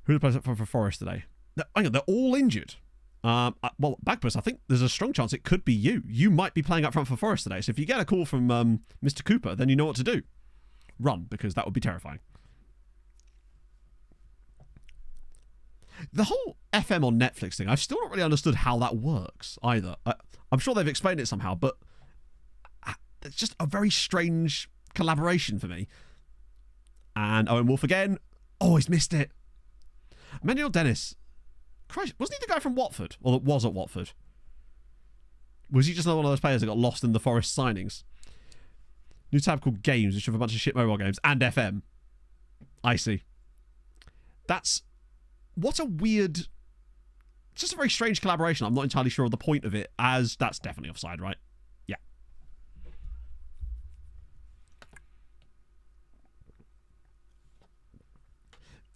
Who plays up for Forest today? Hang on, they're all injured. Well, Bagpuss, I think there's a strong chance it could be you. You might be playing up front for Forest today. So if you get a call from Mr. Cooper, then you know what to do. Run, because that would be terrifying. The whole FM on Netflix thing, I've still not really understood how that works either. I'm sure they've explained it somehow, but it's just a very strange collaboration for me. And Owen Wolf again. Oh, he's missed it. Manuel Dennis. Christ, wasn't he the guy from Watford? Or that was at Watford? Was he just another one of those players that got lost in the Forest signings? New tab called Games, which have a bunch of shit mobile games. And FM. I see. That's... What a weird... It's just a very strange collaboration. I'm not entirely sure of the point of it, as that's definitely offside, right? Yeah.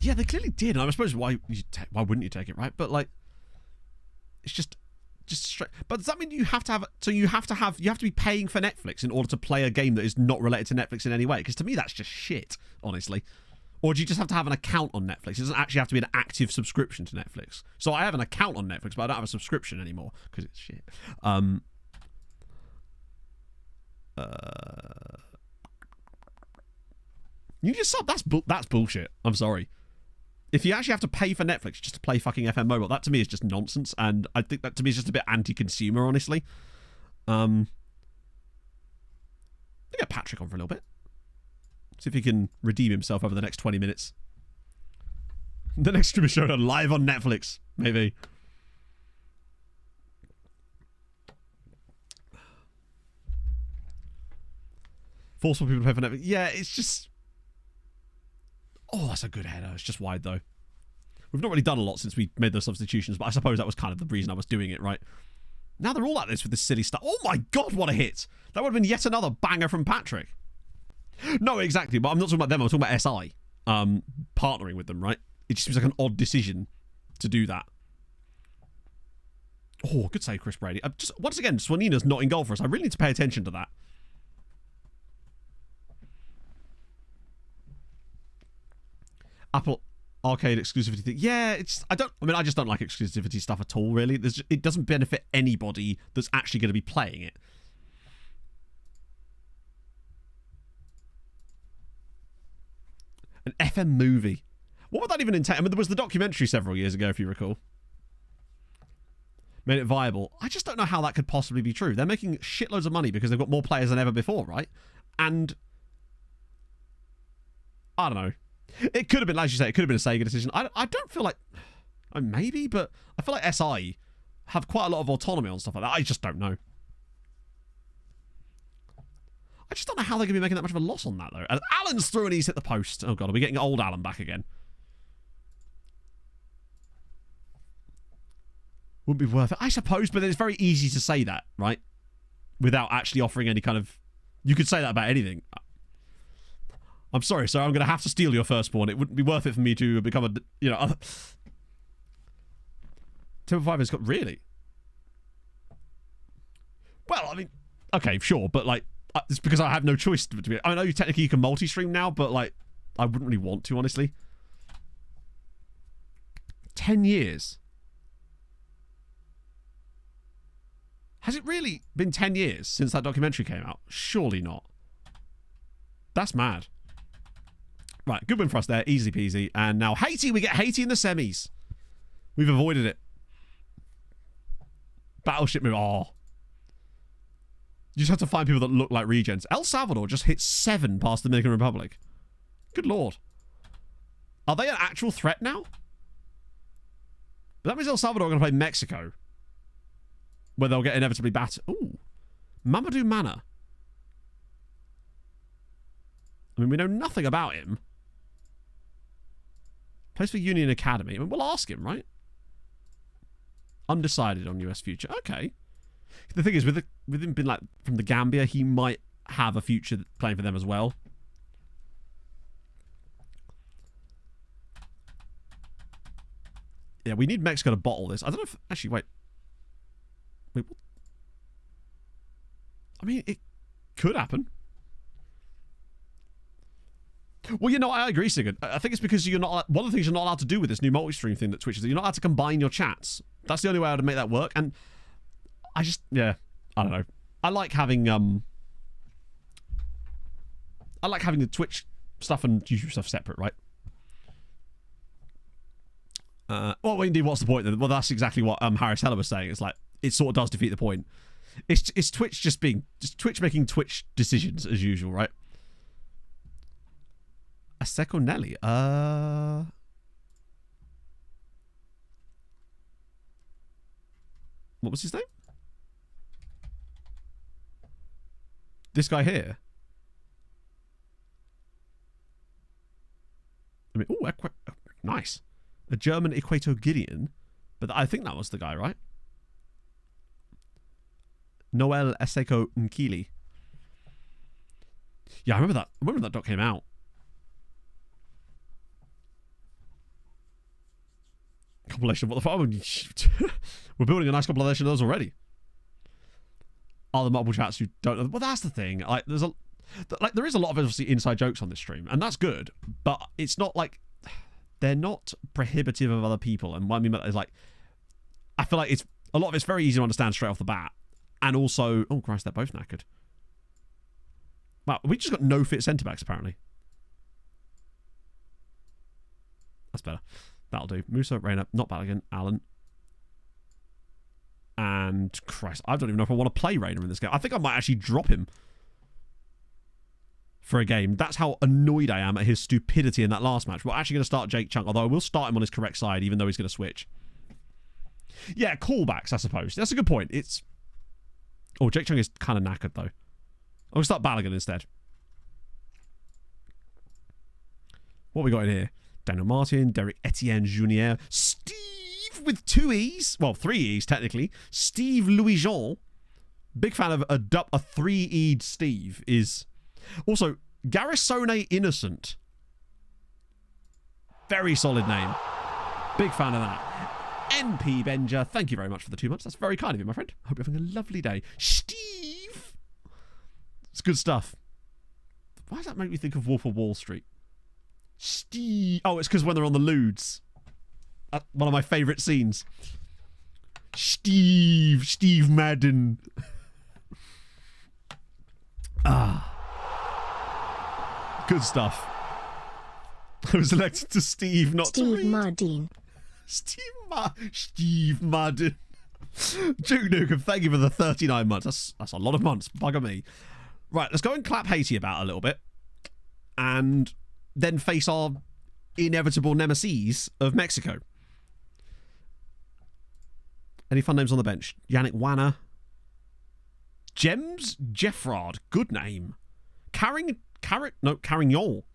Yeah, they clearly did. And I suppose why wouldn't you take it, right? But like, it's just straight. But does that mean you have to have? So you have to be paying for Netflix in order to play a game that is not related to Netflix in any way? Because to me, that's just shit, honestly. Or do you just have to have an account on Netflix? It doesn't actually have to be an active subscription to Netflix. So I have an account on Netflix, but I don't have a subscription anymore because it's shit. You just sub. That's bullshit. I'm sorry. If you actually have to pay for Netflix just to play fucking FM Mobile, that to me is just nonsense, and I think that to me is just a bit anti-consumer, honestly. I'll get Patrick on for a little bit. See if he can redeem himself over the next 20 minutes. The next stream is shown live on Netflix, maybe. Forceful people to pay for Netflix. Yeah, it's just... Oh, that's a good header. It's just wide, though. We've not really done a lot since we made those substitutions, but I suppose that was kind of the reason I was doing it, right? Now they're all at this with this silly stuff. Oh my god, what a hit! That would have been yet another banger from Patrick. No, exactly, but I'm not talking about them. I'm talking about SI. Partnering with them, right? It just seems like an odd decision to do that. Oh, good save, Chris Brady. Once again, Swanina's not in goal for us. I really need to pay attention to that. Apple Arcade exclusivity thing. Yeah, I just don't like exclusivity stuff at all, really. It doesn't benefit anybody that's actually going to be playing it. An FM movie. What would that even entail? I mean, there was the documentary several years ago, if you recall. Made it viable. I just don't know how that could possibly be true. They're making shitloads of money because they've got more players than ever before, right? And... I don't know. It could have been, as you say, it could have been a Sega decision. I don't feel like... maybe, but I feel like SI have quite a lot of autonomy on stuff like that. I just don't know. I just don't know how they're going to be making that much of a loss on that, though. And Alan's through and he's hit the post. Oh, God, are we getting old Alan back again? Wouldn't be worth it, I suppose, but it's very easy to say that, right? Without actually offering any kind of... You could say that about anything. I'm sorry, sir, I'm going to have to steal your firstborn. It wouldn't be worth it for me to become a... You know... Temple 5 has got... Really? Well, I mean... Okay, sure, but, like... It's because I have no choice to be... I know technically you can multi-stream now, but, like... I wouldn't really want to, honestly. 10 years. Has it really been 10 years since that documentary came out? Surely not. That's mad. Right, good win for us there. Easy peasy. And now Haiti. We get Haiti in the semis. We've avoided it. Battleship move. Oh. You just have to find people that look like regens. El Salvador just hit 7 past the Dominican Republic. Good lord. Are they an actual threat now? But that means El Salvador are going to play Mexico. Where they'll get inevitably battered. Ooh. Mamadou Mana. I mean, we know nothing about him. Plays for Union Academy. I mean, we'll ask him, right? Undecided on US future. Okay. The thing is, with him being like from the Gambia, he might have a future playing for them as well. Yeah, we need Mexico to bottle this. I don't know if... Actually, wait. Wait, what? I mean, it could happen. Well, you know, I agree, Sigurd. I think it's because you're not. One of the things you're not allowed to do with this new multi-stream thing that Twitch is that you're not allowed to combine your chats. That's the only way I would make that work. And I just, yeah, I don't know. I like having the Twitch stuff and YouTube stuff separate, right? Well, indeed, what's the point then? Well, that's exactly what Harris Heller was saying. It's like it sort of does defeat the point. It's Twitch just Twitch making Twitch decisions as usual, right? A Seconelli. What was his name? This guy here. I mean, oh, nice. A German Equatorian, but I think that was the guy, right? Noel Aseko Nkili. Yeah, I remember that. I remember that doc came out. Compilation of what the fuck? We're building a nice compilation of those already. Are the multiple chats who don't know? Well, that's the thing. Like, there is a lot of obviously inside jokes on this stream, and that's good. But it's not like they're not prohibitive of other people. And what I mean by that is like, I feel like a lot of it's very easy to understand straight off the bat, and also, oh Christ, they're both knackered. Wow, we just got no fit centre backs apparently. That's better. That'll do. Musa, Reina, not Balogun, Allen. And Christ, I don't even know if I want to play Reina in this game. I think I might actually drop him for a game. That's how annoyed I am at his stupidity in that last match. We're actually going to start Jake Chung, although I will start him on his correct side, even though he's going to switch. Yeah, callbacks, I suppose. That's a good point. Oh, Jake Chung is kind of knackered, though. I'll start Balogun instead. What we got in here? Daniel Martin, Derek Etienne Junior, Steve with 2 E's. Well, 3 E's, technically. Steve Louis Jean. Big fan of a 3-E'd Steve is... Also, Garrisone Innocent. Very solid name. Big fan of that. NP Benja, thank you very much for the 2 months. That's very kind of you, my friend. Hope you're having a lovely day. Steve! It's good stuff. Why does that make me think of Wolf of Wall Street? Steve. Oh, it's because when they're on the lewds. One of my favourite scenes. Steve Madden. Good stuff. I was elected to Steve, not Steve to Reed. Mardine. Steve Madden. Duke Nukem, thank you for the 39 months. That's a lot of months. Bugger me. Right, let's go and clap Haiti about a little bit. And then face our inevitable nemesis of Mexico. Any fun names on the bench? Yannick Wanner. Jems Jeffrard. Good name. Carignon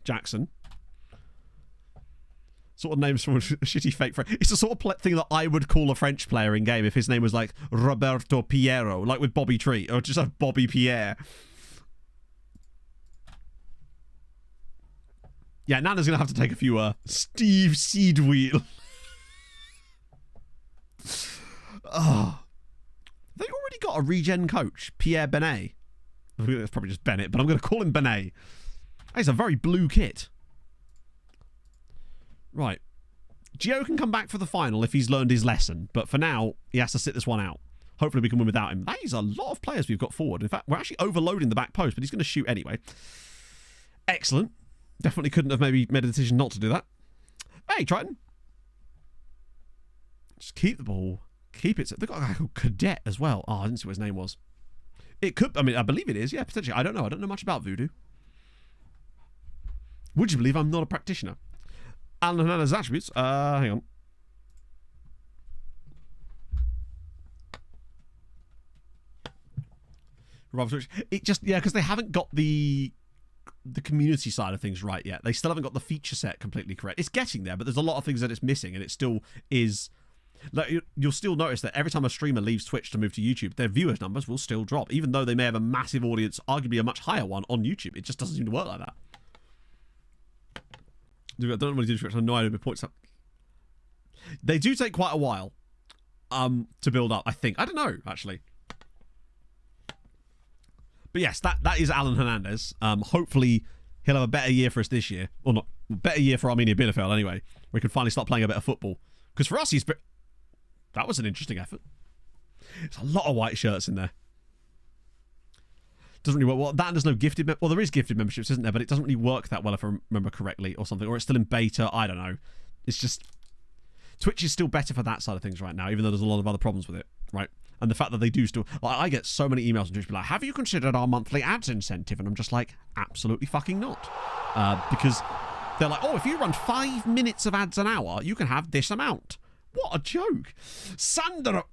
Jackson. Sort of names from a shitty fake French. It's the sort of thing that I would call a French player in game if his name was like Roberto Piero, like with Bobby Treat, or just have Bobby Pierre. Yeah, Nana's going to have to take a few Steve Seedwheel. Oh. They already got a regen coach, Pierre Benet. I think that's probably just Bennett, but I'm going to call him Benet. It's a very blue kit. Right. Gio can come back for the final if he's learned his lesson, but for now, he has to sit this one out. Hopefully we can win without him. That is a lot of players we've got forward. In fact, we're actually overloading the back post, but he's going to shoot anyway. Excellent. Definitely couldn't have maybe made a decision not to do that. Hey, Triton. Just keep the ball. Keep it. They've got a guy called Cadet as well. Oh, I didn't see what his name was. It could, I mean, I believe it is. Yeah, potentially. I don't know. I don't know much about voodoo. Would you believe I'm not a practitioner? Alan Hernandez's attributes. Hang on. It just, yeah, because they haven't got the community side of things right yet. They still haven't got the feature set completely correct. It's getting there, but there's a lot of things that it's missing, and it still is. Like, you'll still notice that every time a streamer leaves Twitch to move to YouTube, their viewers numbers will still drop, even though they may have a massive audience, arguably a much higher one on YouTube. It just doesn't seem to work like that. I don't know what to do. I have no idea what points up. They do take quite a while to build up, I think. I don't know, actually. But yes, that is Alan Hernandez. Hopefully he'll have a better year for us this year. Or not, better year for Arminia Bielefeld anyway. We can finally start playing a bit of football. Because for us, that was an interesting effort. There's a lot of white shirts in there. Doesn't really work well. That and there's no gifted... well, there is gifted memberships, isn't there? But it doesn't really work that well if I remember correctly or something. Or it's still in beta. I don't know. It's just... Twitch is still better for that side of things right now, even though there's a lot of other problems with it, right? And the fact that they do still... Like, I get so many emails on Twitch be like, have you considered our monthly ads incentive? And I'm just like, absolutely fucking not. Because they're like, oh, if you run 5 minutes of ads an hour, you can have this amount. What a joke. Sandero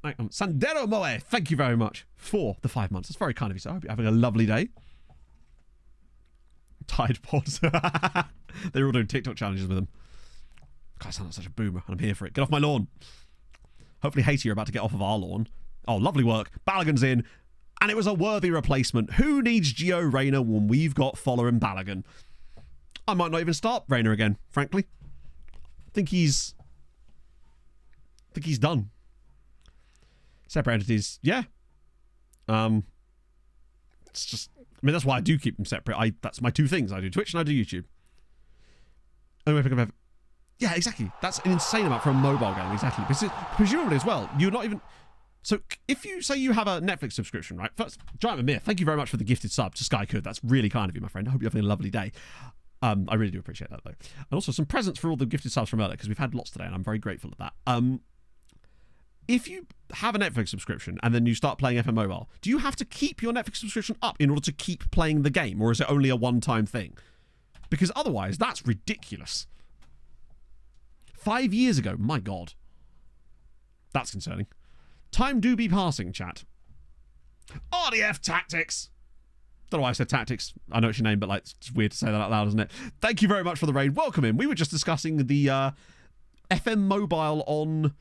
Moe, thank you very much for the 5 months. That's very kind of you, sir. I hope you're having a lovely day. Tide Pods. They're all doing TikTok challenges with them. God, I sound like such a boomer, and I'm here for it. Get off my lawn. Hopefully Haiti are about to get off of our lawn. Oh, lovely work. Balogun's in, and it was a worthy replacement. Who needs Gio Reyna when we've got Fowler and Balogun? I might not even start Reyna again, frankly. I think he's done. Separate entities, yeah. It's just, I mean, that's why I do keep them separate. That's my two things. I do Twitch and I do YouTube. Yeah, exactly. That's an insane amount for a mobile game, exactly. Presumably as well, you're not even... So, if you say you have a Netflix subscription, right? First, Giant Amir, thank you very much for the gifted sub to Sky Could. That's really kind of you, my friend. I hope you're having a lovely day. I really do appreciate that, though. And also some presents for all the gifted subs from earlier, because we've had lots today, and I'm very grateful at that. If you have a Netflix subscription and then you start playing FM Mobile, do you have to keep your Netflix subscription up in order to keep playing the game, or is it only a one-time thing? Because otherwise, that's ridiculous. 5 years ago, my God. That's concerning. Time do be passing, chat. RDF Tactics. Don't know why I said tactics. I know it's your name, but like, it's weird to say that out loud, isn't it? Thank you very much for the raid. Welcome in. We were just discussing the FM Mobile on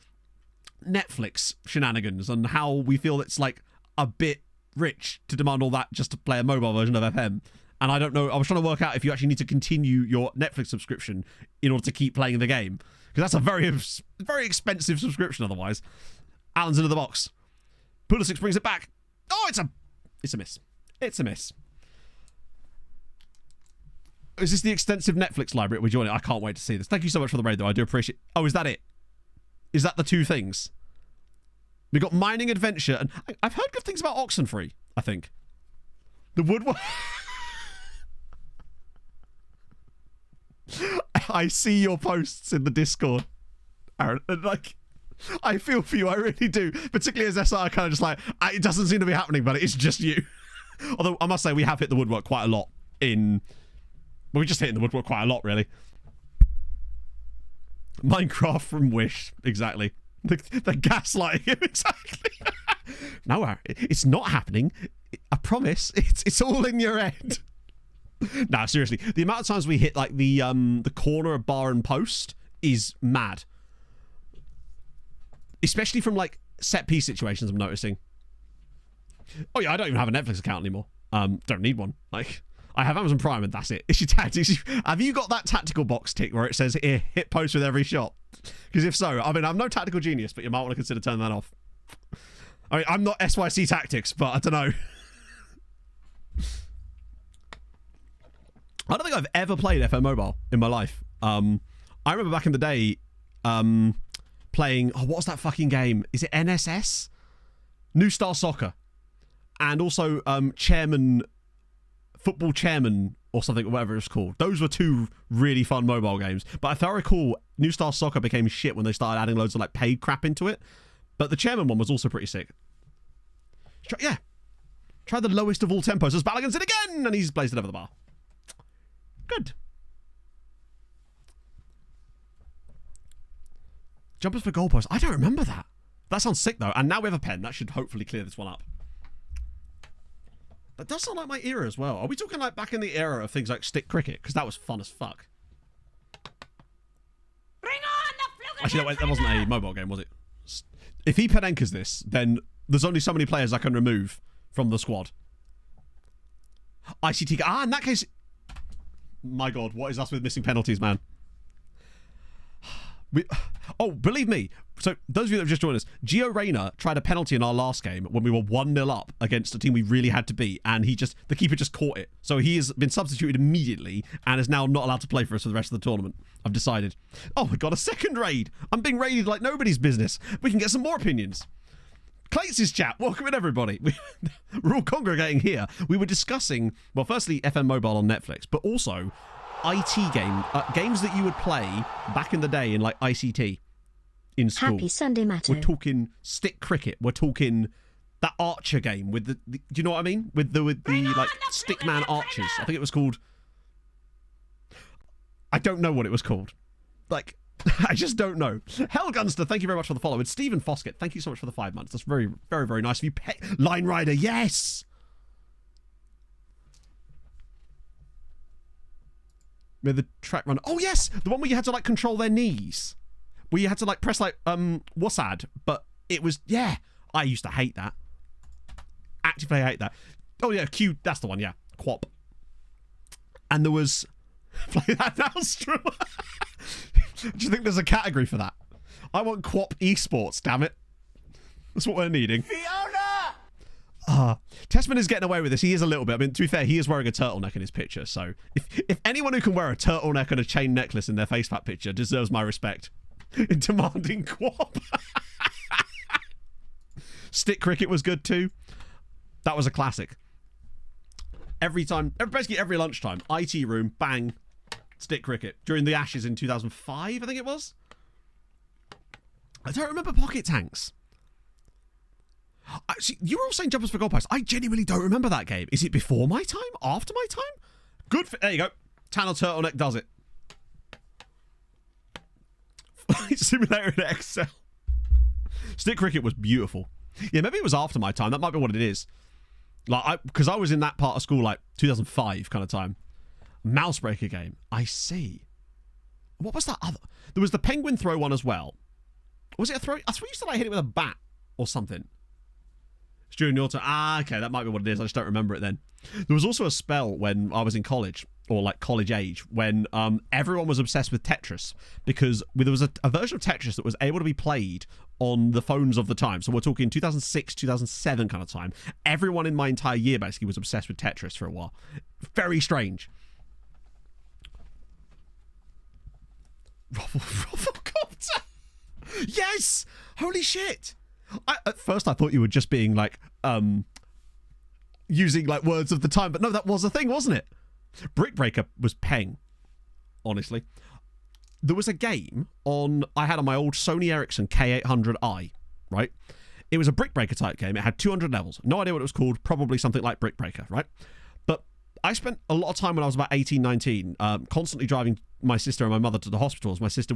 Netflix shenanigans and how we feel it's like a bit rich to demand all that just to play a mobile version of FM. And I don't know. I was trying to work out if you actually need to continue your Netflix subscription in order to keep playing the game. Because that's a very expensive subscription otherwise. Alan's into the box. Pulisic brings it back. Oh, it's a miss. It's a miss. Is this the extensive Netflix library we're joining? I can't wait to see this. Thank you so much for the raid, though. I do appreciate... Oh, is that it? Is that the two things? We got mining adventure, and I've heard good things about Oxenfree, I think. The woodwork... I see your posts in the Discord, Aaron, and like, I feel for you, I really do. Particularly as SR, kind of just like, it doesn't seem to be happening, but it's just you. Although, I must say, we have hit the woodwork quite a lot well, we just hitting the woodwork quite a lot, really. Minecraft from Wish, exactly. The gaslighting him, exactly. No, it's not happening. I promise, it's all in your head. Nah, seriously, the amount of times we hit like the corner of bar and post is mad. Especially from like set piece situations, I'm noticing. Oh yeah, I don't even have a Netflix account anymore. Don't need one. Like, I have Amazon Prime and that's it. It's your tactics. Have you got that tactical box tick where it says here, hit post with every shot? Because if so, I mean, I'm no tactical genius, but you might want to consider turning that off. I mean, I'm not SYC Tactics, but I don't know. I don't think I've ever played FM Mobile in my life. I remember back in the day playing... Oh, what was that fucking game? Is it NSS? New Star Soccer. And also Football Chairman or something, whatever it's called. Those were two really fun mobile games. But if I recall, New Star Soccer became shit when they started adding loads of like paid crap into it. But the Chairman one was also pretty sick. Yeah. Try the lowest of all tempos as Balogun's it again! And he's blazed it over the bar. Good. Jumpers for goalposts. I don't remember that. That sounds sick, though. And now we have a pen. That should hopefully clear this one up. That does sound like my era as well. Are we talking like back in the era of things like stick cricket? Because that was fun as fuck. Bring on the Actually, that wasn't a mobile game, was it? If he Penencas this, then there's only so many players I can remove from the squad. ICT... in that case... My God, what is us with missing penalties, man? Oh, believe me. So those of you that have just joined us, Gio Reyna tried a penalty in our last game when we were 1-0 up against a team we really had to beat, and the keeper just caught it. So he has been substituted immediately and is now not allowed to play for us for the rest of the tournament. I've decided. Oh my god, a second raid. I'm being raided like nobody's business. We can get some more opinions. Clates' chat. Welcome in, everybody. We're all congregating here. We were discussing, well, firstly, FM Mobile on Netflix, but also IT games that you would play back in the day in like ICT in school. Happy Sunday, Matto. We're talking stick cricket. We're talking that Archer game with the do you know what I mean? With the like stickman archers. I think it was called. I don't know what it was called. Like, I just don't know. Hellgunster, thank you very much for the follow. And Stephen Foskett, thank you so much for the 5 months. That's very, very, very nice of you. Line Rider, yes! With the track run. Oh, yes! The one where you had to, like, control their knees. Where you had to, like, press, like, WASD. But it was, yeah. I used to hate that. Actively hate that. Oh, yeah, Q, that's the one, yeah. Quap. And there was... Play that now, Strum. Do you think there's a category for that? I want Quap Esports, damn it. That's what we're needing. Fiona! Testman is getting away with this. He is a little bit. I mean, to be fair, he is wearing a turtleneck in his picture. So if anyone who can wear a turtleneck and a chain necklace in their face fat picture deserves my respect in demanding Quap. Stick cricket was good too. That was a classic. Every time, basically every lunchtime, IT room, bang, stick cricket. During the Ashes in 2005, I think it was. I don't remember Pocket Tanks. See, you were all saying Jumpers for Goalposts. I genuinely don't remember that game. Is it before my time? After my time? Good. There you go. Tanner Turtleneck does it. Simulator in Excel. Stick cricket was beautiful. Yeah, maybe it was after my time. That might be what it is. Like, because I was in that part of school, like 2005 kind of time. Mousebreaker game. I see. What was that other? There was the penguin throw one as well. Was it a throw? I thought you said I hit it with a bat or something. It's during your turn. Okay, that might be what it is. I just don't remember it then. There was also a spell when I was in college, or like college age, when everyone was obsessed with Tetris, because there was a version of Tetris that was able to be played on the phones of the time. So we're talking 2006, 2007 kind of time. Everyone in my entire year basically was obsessed with Tetris for a while. Very strange. Rufflecopter! Yes! Holy shit! At first I thought you were just being like, using like words of the time, but no, that was a thing, wasn't it? Brickbreaker was peng, honestly. There was a game I had on my old Sony Ericsson K800i, right? It was a Brickbreaker type game. It had 200 levels. No idea what it was called. Probably something like Brickbreaker, right? But I spent a lot of time when I was about 18, 19, constantly driving my sister and my mother to the hospitals. My sister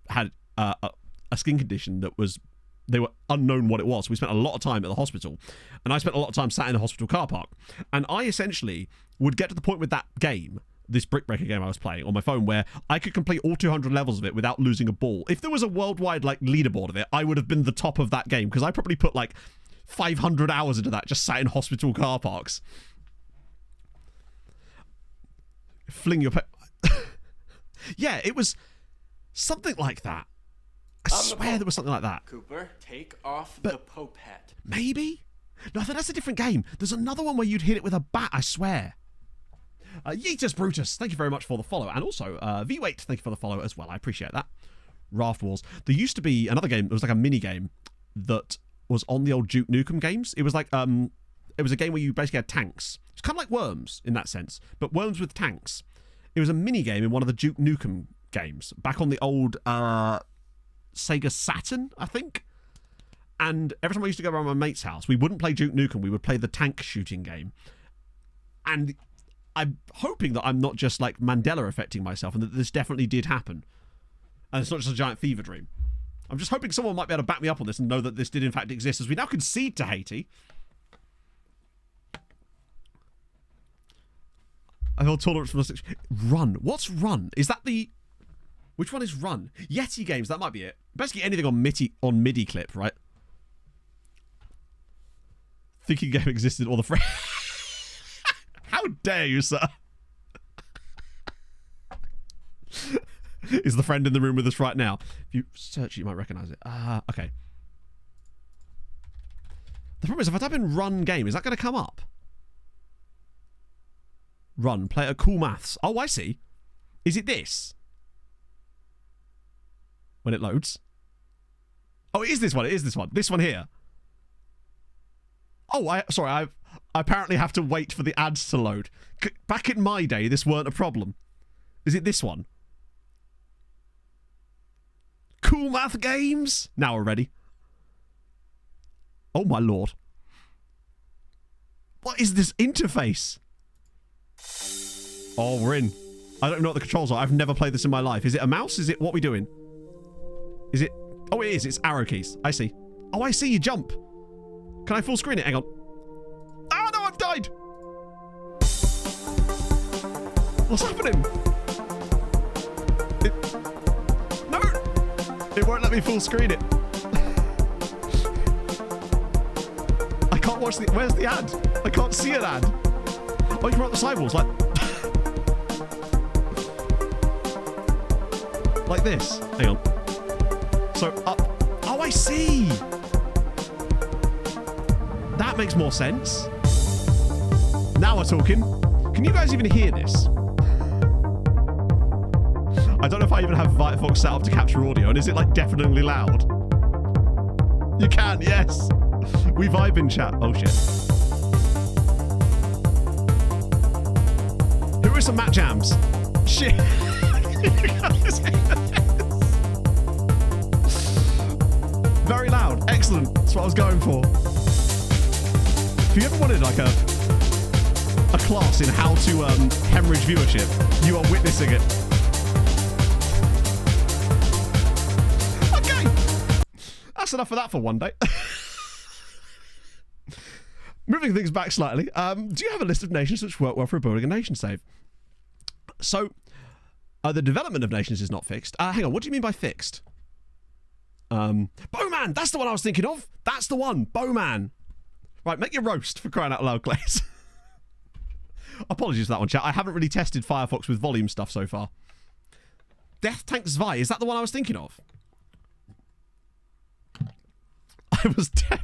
had a skin condition that was, they were unknown what it was. We spent a lot of time at the hospital, and I spent a lot of time sat in the hospital car park. And I essentially would get to the point with that game, this Brickbreaker game I was playing on my phone, where I could complete all 200 levels of it without losing a ball. If there was a worldwide like leaderboard of it, I would have been the top of that game, because I probably put like 500 hours into that, just sat in hospital car parks. Fling your yeah, it was something like that. I swear there was something like that. Cooper, take off the Popette. Maybe? No, I think that's a different game. There's another one where you'd hit it with a bat, I swear. Yeetus Brutus, thank you very much for the follow. And also, V-Wait, thank you for the follow as well. I appreciate that. Raft Wars. There used to be another game, it was like a mini game that was on the old Duke Nukem games. It was like, it was a game where you basically had tanks. It's kind of like Worms in that sense, but Worms with tanks. It was a mini game in one of the Duke Nukem games, back on the old Sega Saturn, I think. And every time I used to go around my mate's house, we wouldn't play Duke Nukem, we would play the tank shooting game. And I'm hoping that I'm not just like Mandela affecting myself, and that this definitely did happen. And it's not just a giant fever dream. I'm just hoping someone might be able to back me up on this and know that this did in fact exist, as we now concede to Haiti. I hold tolerance from the Run. What's Run? Is that the... Which one is Run? Yeti Games, that might be it. Basically anything on MIDI clip, right? Thinking game existed all the friends. How dare you, sir? is the friend in the room with us right now. If you search, you might recognize it. Okay. The problem is, if I type in run game, is that going to come up? Run, play a cool maths. Oh, I see. Is it this? When it loads. Oh, it is this one. It is this one. This one here. Oh, sorry. I apparently have to wait for the ads to load. Back in my day, this weren't a problem. Is it this one? Cool math games. Now we're ready. Oh my lord. What is this interface? Oh, we're in. I don't know what the controls are. I've never played this in my life. Is it a mouse? Is it... What are we doing? Is it... Oh, it is. It's arrow keys. I see. Oh, I see. You jump. Can I full screen it? Hang on. Oh, no, I've died. What's happening? No. It won't let me full screen it. I can't watch the... Where's the ad? I can't see an ad. Oh, you can run the sidewalls like... like this. Hang on. So, up. Oh, I see. That makes more sense. Now we're talking. Can you guys even hear this? I don't know if I even have Vitafox set up to capture audio, and is it like deafeningly loud? You can, yes. We vibe in chat. Oh shit. Who are some Matt Jams? Shit. Very loud. Excellent. That's what I was going for. If you ever wanted like a class in how to hemorrhage viewership, you are witnessing it. Okay. That's enough of that for one day. Moving things back slightly, do you have a list of nations which work well for building a nation save? So, the development of nations is not fixed. Hang on, what do you mean by fixed? Bowman! That's the one I was thinking of! That's the one! Bowman! Right, make your roast for crying out loud, Clays. Apologies for that one, chat. I haven't really tested Firefox with volume stuff so far. Death Tank Zwei, is that the one I was thinking of? I was deaf.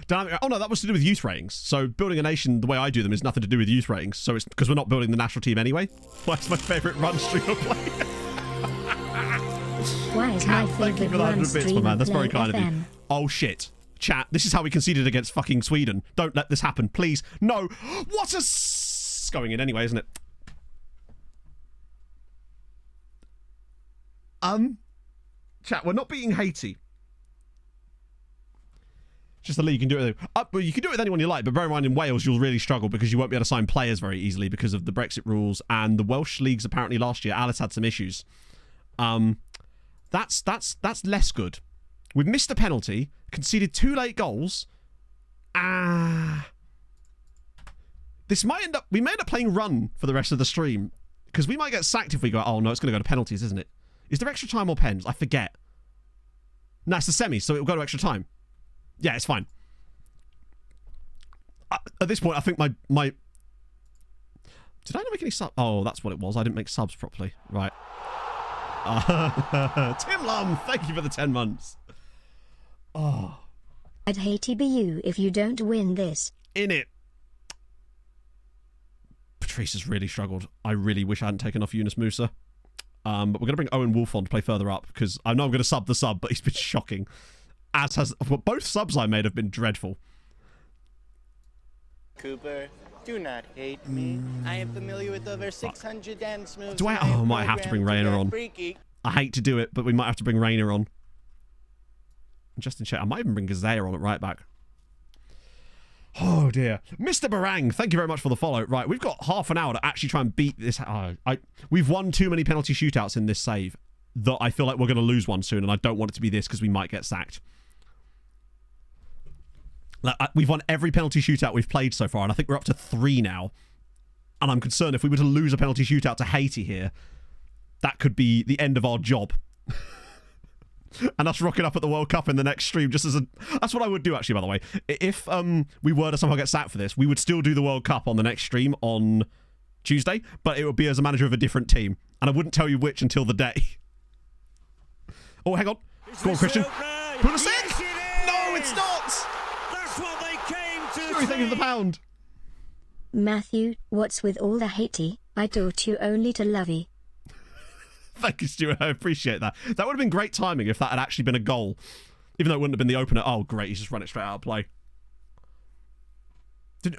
Dynamic, oh no, that was to do with youth ratings. So building a nation, the way I do them, is nothing to do with youth ratings. So it's because we're not building the national team anyway. Why is my favourite run streamer player? Why is my Thank you for the 100 bits, my man. That's very kind of you. Oh shit. Chat, this is how we conceded against fucking Sweden. Don't let this happen, please. No. What a going in anyway, isn't it? Chat, we're not beating Haiti. Just the league, you can do it. Well, you can do it with anyone you like, but bear in mind in Wales you'll really struggle because you won't be able to sign players very easily because of the Brexit rules, and the Welsh leagues apparently last year, Alice had some issues. That's less good. We've missed a penalty, conceded 2 late goals. This might end up, we may end up playing run for the rest of the stream because we might get sacked if we go, oh no, it's going to go to penalties, isn't it? Is there extra time or pens? I forget. No, it's the semi, so it'll go to extra time. Yeah, it's fine. At this point, I think my... Did I not make any subs? Oh, that's what it was. I didn't make subs properly. Right. Tim Lum, thank you for the 10 months. Oh. I'd hate to be you if you don't win this. In it. Patrice has really struggled. I really wish I hadn't taken off Yunus Musa. But we're going to bring Owen Wolf on to play further up because I know I'm going to sub the sub, but he's been shocking. As has... Well, both subs I made have been dreadful. Cooper, do not hate me. I am familiar with over 600 dance moves. Do I? Oh, I might have to bring Rainer on. I hate to do it, but we might have to bring Rainer on. Just in chat, I might even bring Gazea on at right back. Oh dear. Mr. Barang, thank you very much for the follow. Right, we've got half an hour to actually try and beat this. We've won too many penalty shootouts in this save that I feel like we're going to lose one soon, and I don't want it to be this because we might get sacked. Like, we've won every penalty shootout we've played so far, and I think we're up to 3 now. And I'm concerned if we were to lose a penalty shootout to Haiti here, that could be the end of our job. And us rocking up at the World Cup in the next stream just as a... That's what I would do, actually, by the way. If we were to somehow get sacked for this, we would still do the World Cup on the next stream on Tuesday, but it would be as a manager of a different team. And I wouldn't tell you which until the day. Oh, hang on. Go on, Christian. Pulisic? Yes, it No, it's is! not! That's what they came to What do you think of the pound? Matthew, what's with all the hatey? I taught you only to lovey. Thank you, Stuart. I appreciate that. That would have been great timing if that had actually been a goal. Even though it wouldn't have been the opener. Oh, great. He's just run it straight out of play.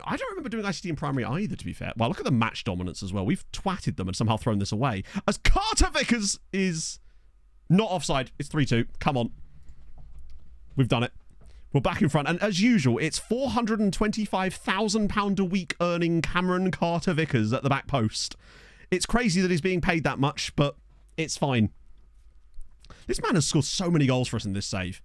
I don't remember doing ICT in primary either, to be fair. Well, look at the match dominance as well. We've twatted them and somehow thrown this away. As Carter Vickers is not offside. It's 3-2. Come on. We've done it. We're back in front. And as usual, it's £425,000 a week earning Cameron Carter Vickers at the back post. It's crazy that he's being paid that much, but it's fine. This man has scored so many goals for us in this save.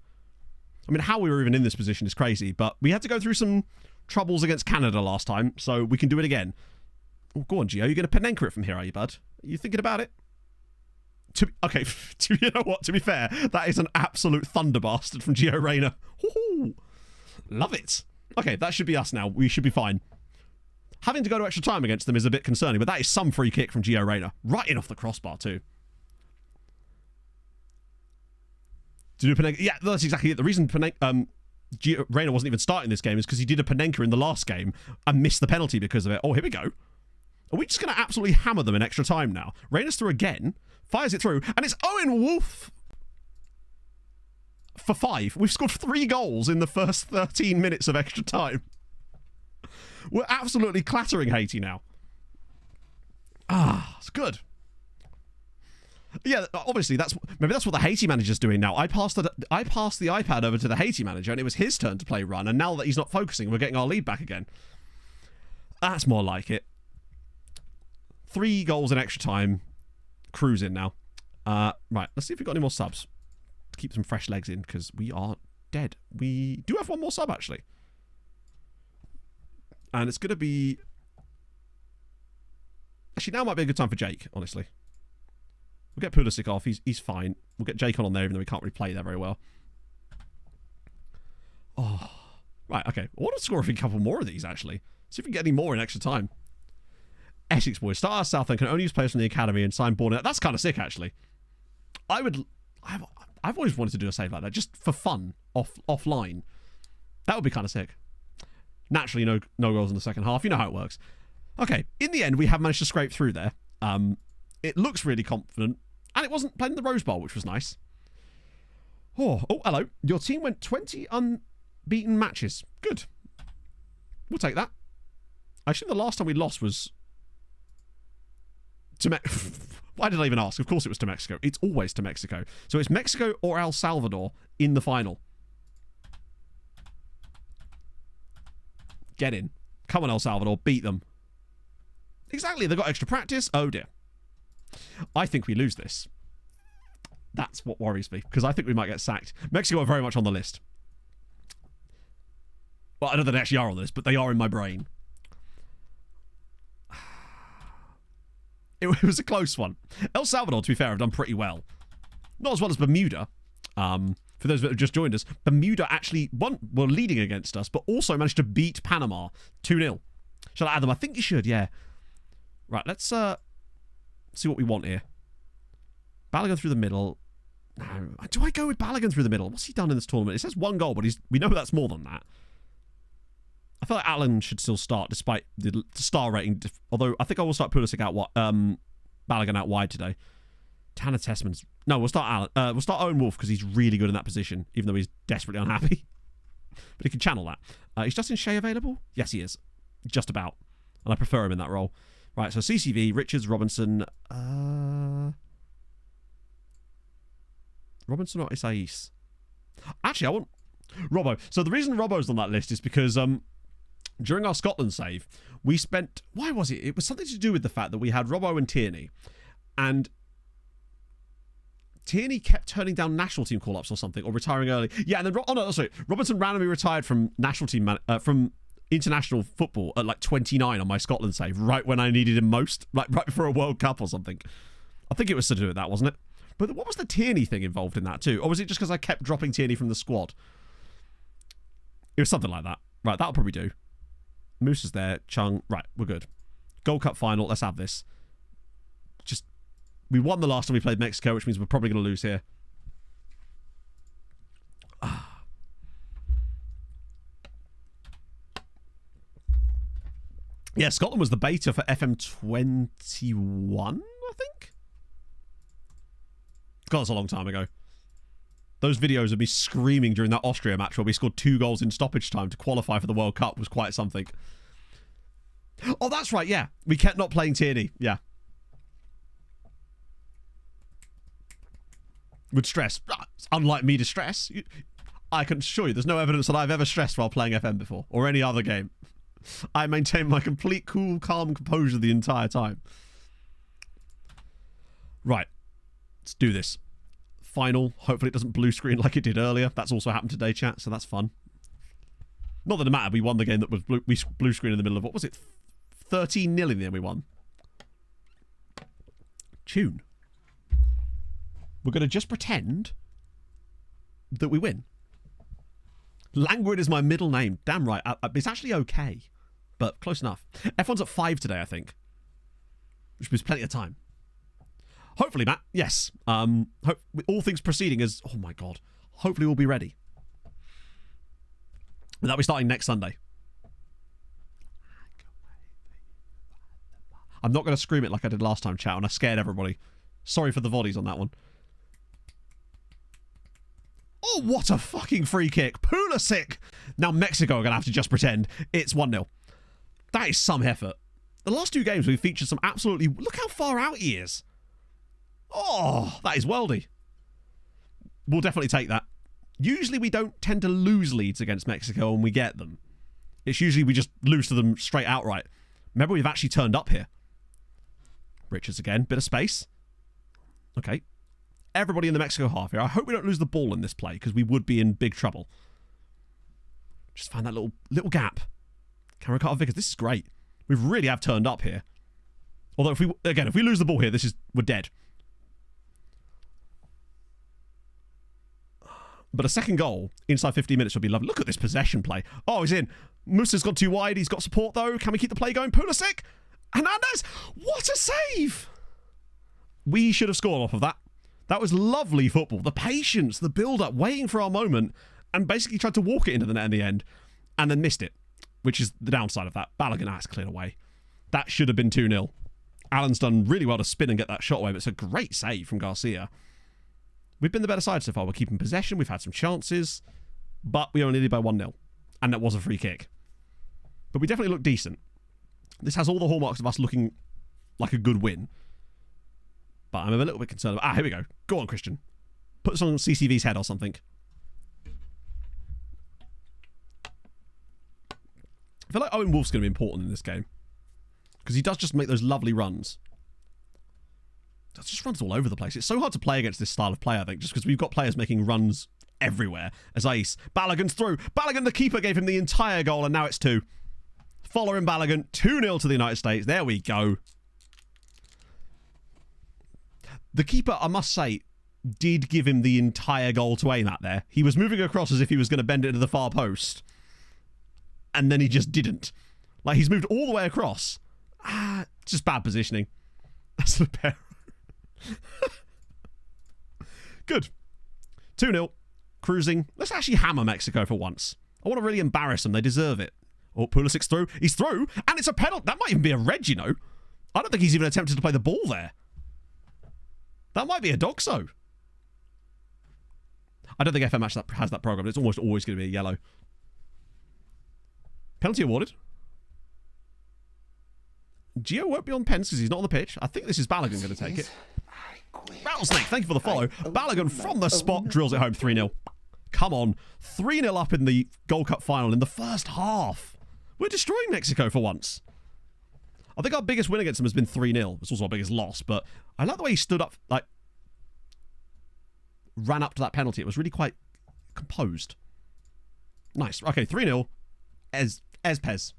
I mean, how we were even in this position is crazy, but we had to go through some troubles against Canada last time, so we can do it again. Oh, go on, Gio. You're going to Panenka it from here, are you, bud? Are you thinking about it? Okay, you know what? To be fair, that is an absolute thunder bastard from Gio Reyna. Love it. Okay, that should be us now. We should be fine. Having to go to extra time against them is a bit concerning, but that is some free kick from Gio Reyna. Right in off the crossbar, too. To do Panenka. Yeah, that's exactly it. The reason Gio Reyna wasn't even starting this game is because he did a Panenka in the last game and missed the penalty because of it. Oh, here we go. Are we just going to absolutely hammer them in extra time now? Reyna's through again, fires it through, and it's Owen Wolf for 5. We've scored 3 goals in the first 13 minutes of extra time. We're absolutely clattering Haiti now. Ah, it's good. Yeah, obviously maybe that's what the Haiti manager's doing now. I passed the iPad over to the Haiti manager, and it was his turn to play run. And now that he's not focusing, we're getting our lead back again. That's more like it. 3 goals in extra time. Cruising now. Right, let's see if we've got any more subs to keep some fresh legs in, because we are dead. We do have one more sub actually, and it's going to be. Actually, now might be a good time for Jake. Honestly. We'll get Pulisic off. He's fine. We'll get Jake on there, even though we can't really play there very well. Oh. Right, okay. I want to score a couple more of these, actually. See if we can get any more in extra time. Essex boys. Start South End can only use players from the academy and sign born. That's kind of sick, actually. I've always wanted to do a save like that, just for fun, offline. That would be kind of sick. Naturally, no goals in the second half. You know how it works. Okay, in the end, we have managed to scrape through there. It looks really confident, and it wasn't playing the Rose Bowl, which was nice. Oh, hello. Your team went 20 unbeaten matches. Good. We'll take that. I assume the last time we lost was to Why did I even ask? Of course it was to Mexico. It's always to Mexico. So it's Mexico or El Salvador in the final. Get in. Come on, El Salvador. Beat them. Exactly. They've got extra practice. Oh, dear. I think we lose this. That's what worries me, because I think we might get sacked. Mexico are very much on the list. Well, I know they actually are on the list, but they are in my brain. It was a close one. El Salvador, to be fair, have done pretty well. Not as well as Bermuda. For those that have just joined us, Bermuda actually were leading against us, but also managed to beat Panama 2-0. Shall I add them? I think you should, yeah. Right, let's see what we want here. Balogun through the middle. No. Do I go with Balogun through the middle? What's he done in this tournament? It says 1 goal, but we know that's more than that. I feel like Allen should still start despite the star rating. Although I think I will start Pulisic out Balogun out wide today. Tanner Tessman's. No, we'll start Allen. We'll start Owen Wolf because he's really good in that position, even though he's desperately unhappy. But he can channel that. Is Justin Shea available? Yes, he is. Just about. And I prefer him in that role. Right, so CCV, Richards, Robinson. Robinson or Isais? Actually, I want Robbo. So the reason Robbo's on that list is because during our Scotland save, we spent... Why was it? It was something to do with the fact that we had Robbo and Tierney. And Tierney kept turning down national team call-ups or something, or retiring early. Yeah, and then... Robinson randomly retired from national team... from international football at like 29 on my Scotland save, right when I needed him most, like right before a World Cup or something. I think it was to do with that, wasn't it? But what was the Tierney thing involved in that too? Or was it just because I kept dropping Tierney from the squad? It was something like that. Right, that'll probably do. Moose is there. Chung. Right, we're good. Gold Cup final. Let's have this. Just, we won the last time we played Mexico, which means we're probably going to lose here. Yeah, Scotland was the beta for FM21, I think? God, that's a long time ago. Those videos of me screaming during that Austria match where we scored 2 goals in stoppage time to qualify for the World Cup was quite something. Oh, that's right, yeah. We kept not playing Tierney, yeah. With stress. Unlike me to stress. I can assure you, there's no evidence that I've ever stressed while playing FM before, or any other game. I maintain my complete cool, calm composure the entire time. Right. Let's do this. Final. Hopefully it doesn't blue screen like it did earlier. That's also happened today, chat, so that's fun. Not that it mattered. We won the game that was blue screen in the middle of, what was it? 13-0 in the end we won. Tune. We're going to just pretend that we win. Languid is my middle name. Damn right. It's actually okay, but close enough. F1's at 5 today, I think, which was plenty of time. Hopefully, Matt. Yes. All things proceeding as... Oh, my God. Hopefully we'll be ready. And that'll be starting next Sunday. I'm not going to scream it like I did last time, chat, and I scared everybody. Sorry for the volleys on that one. Oh, what a fucking free kick. Pulisic. Now Mexico are going to have to just pretend it's 1-0. That is some effort. The last 2 games we've featured some absolutely... Look how far out he is. Oh, that is worldy. We'll definitely take that. Usually we don't tend to lose leads against Mexico when we get them. It's usually we just lose to them straight outright. Remember, we've actually turned up here. Richards again. Bit of space. Okay. Everybody in the Mexico half here. I hope we don't lose the ball in this play, because we would be in big trouble. Just find that little gap. Cameron Carter Vickers. This is great. We really have turned up here. Although, if we lose the ball here, we're dead. But a second goal inside 15 minutes would be lovely. Look at this possession play. Oh, he's in. Musa's gone too wide. He's got support, though. Can we keep the play going? Pulisic. Hernandez. What a save. We should have scored off of that. That was lovely football. The patience, the build-up, waiting for our moment, and basically tried to walk it into the net in the end, and then missed it, which is the downside of that. Balogun has cleared away. That should have been 2-0. Alan's done really well to spin and get that shot away, but it's a great save from Garcia. We've been the better side so far. We're keeping possession. We've had some chances, but we only lead by 1-0, and that was a free kick. But we definitely look decent. This has all the hallmarks of us looking like a good win. But I'm a little bit concerned about... here we go. Go on, Christian. Put this on CCV's head or something. I feel like Owen Wolf's going to be important in this game. Because he does just make those lovely runs. It just runs all over the place. It's so hard to play against this style of play, I think, just because we've got players making runs everywhere. As Ace. Balogun's through. Balogun, the keeper, gave him the entire goal, and now it's 2. Following Balogun. 2-0 to the United States. There we go. The keeper, I must say, did give him the entire goal to aim at there. He was moving across as if he was going to bend it to the far post. And then he just didn't. Like, he's moved all the way across. Just bad positioning. That's the pair. Good. 2-0. Cruising. Let's actually hammer Mexico for once. I want to really embarrass them. They deserve it. Oh, Pulisic's through. He's through. And it's a penalty. That might even be a red, you know. I don't think he's even attempted to play the ball there. That might be a doxo. I don't think FM actually has that program. It's almost always going to be a yellow. Penalty awarded. Gio won't be on pens because he's not on the pitch. I think this is Balogun going to take it. Rattlesnake, thank you for the follow. Balogun from the spot drills it home 3-0. Come on. 3-0 up in the Gold Cup final in the first half. We're destroying Mexico for once. I think our biggest win against them has been 3-0. It's also our biggest loss, but I like the way he stood up, like, ran up to that penalty. It was really quite composed. Nice. Okay, 3-0. Pez.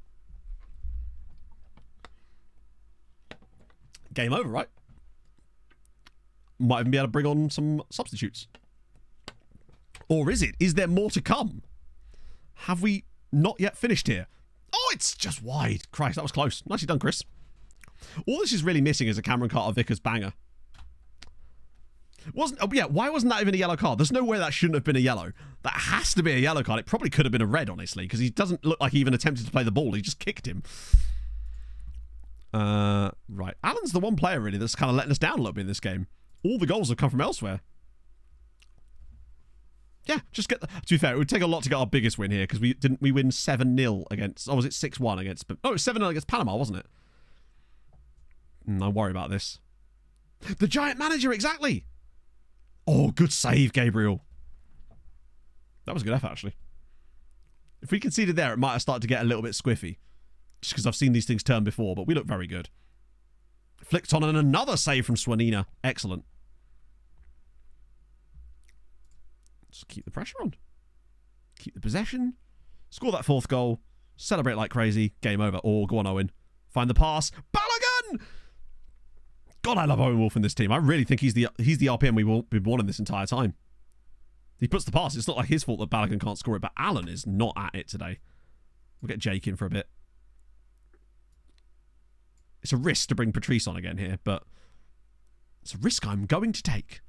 Game over, right? Might even be able to bring on some substitutes. Or is it? Is there more to come? Have we not yet finished here? Oh, it's just wide. Christ, that was close. Nicely done, Chris. All this is really missing is a Cameron Carter-Vickers banger. Why wasn't that even a yellow card? There's no way that shouldn't have been a yellow. That has to be a yellow card. It probably could have been a red, honestly, because he doesn't look like he even attempted to play the ball. He just kicked him. Right. Alan's the one player, really, that's kind of letting us down a little bit in this game. All the goals have come from elsewhere. Yeah, just get... To be fair, it would take a lot to get our biggest win here, because we win 7-0 against... Oh, was it 6-1 against... Oh, it was 7-0 against Panama, wasn't it? I worry about this. The giant manager, exactly! Oh, good save, Gabriel. That was a good effort, actually. If we conceded there, it might have started to get a little bit squiffy. Just because I've seen these things turn before, but we look very good. Flicked on and another save from Swanina. Excellent. Just keep the pressure on. Keep the possession. Score that 4th goal. Celebrate like crazy. Game over. Oh, go on, Owen. Find the pass. Balogun! God, I love Owen Wolf in this team. I really think he's the RPM we've been wanting this entire time. He puts the pass. It's not like his fault that Balogun can't score it, but Alan is not at it today. We'll get Jake in for a bit. It's a risk to bring Patrice on again here, but it's a risk I'm going to take.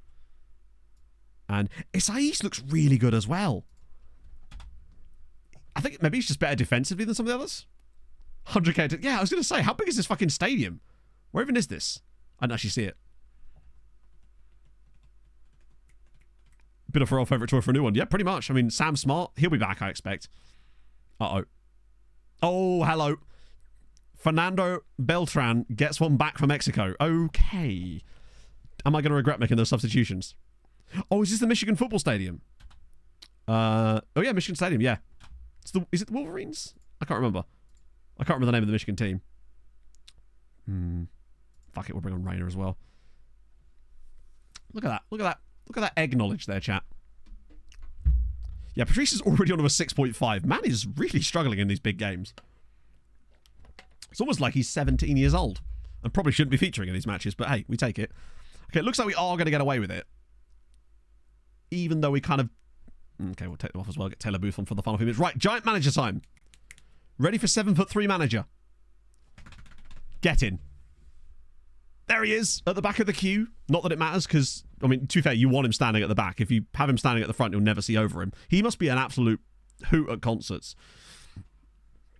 And Isais looks really good as well. I think maybe he's just better defensively than some of the others. 100k. Yeah, I was going to say, how big is this fucking stadium? Where even is this? I didn't actually see it. Bit of a royal favourite choice for a new one. Yeah, pretty much. I mean, Sam Smart, he'll be back, I expect. Uh-oh. Oh, hello. Fernando Beltran gets one back from Mexico. Okay. Am I going to regret making those substitutions? Oh, is this the Michigan football stadium? Oh, yeah, Michigan Stadium, yeah. Is it the Wolverines? I can't remember. I can't remember the name of the Michigan team. Fuck it, we'll bring on Rayner as well. Look at that. Look at that. Look at that egg knowledge there, chat. Yeah, Patrice is already on a 6.5. Man is really struggling in these big games. It's almost like he's 17 years old. And probably shouldn't be featuring in these matches, but hey, we take it. Okay, it looks like we are going to get away with it. Even though we kind of... Okay, we'll take them off as well. Get Taylor Booth on for the final few minutes. Right, giant manager time. Ready for 7'3" manager. Get in. There he is, at the back of the queue. Not that it matters, because, I mean, to be fair, you want him standing at the back. If you have him standing at the front, you'll never see over him. He must be an absolute hoot at concerts.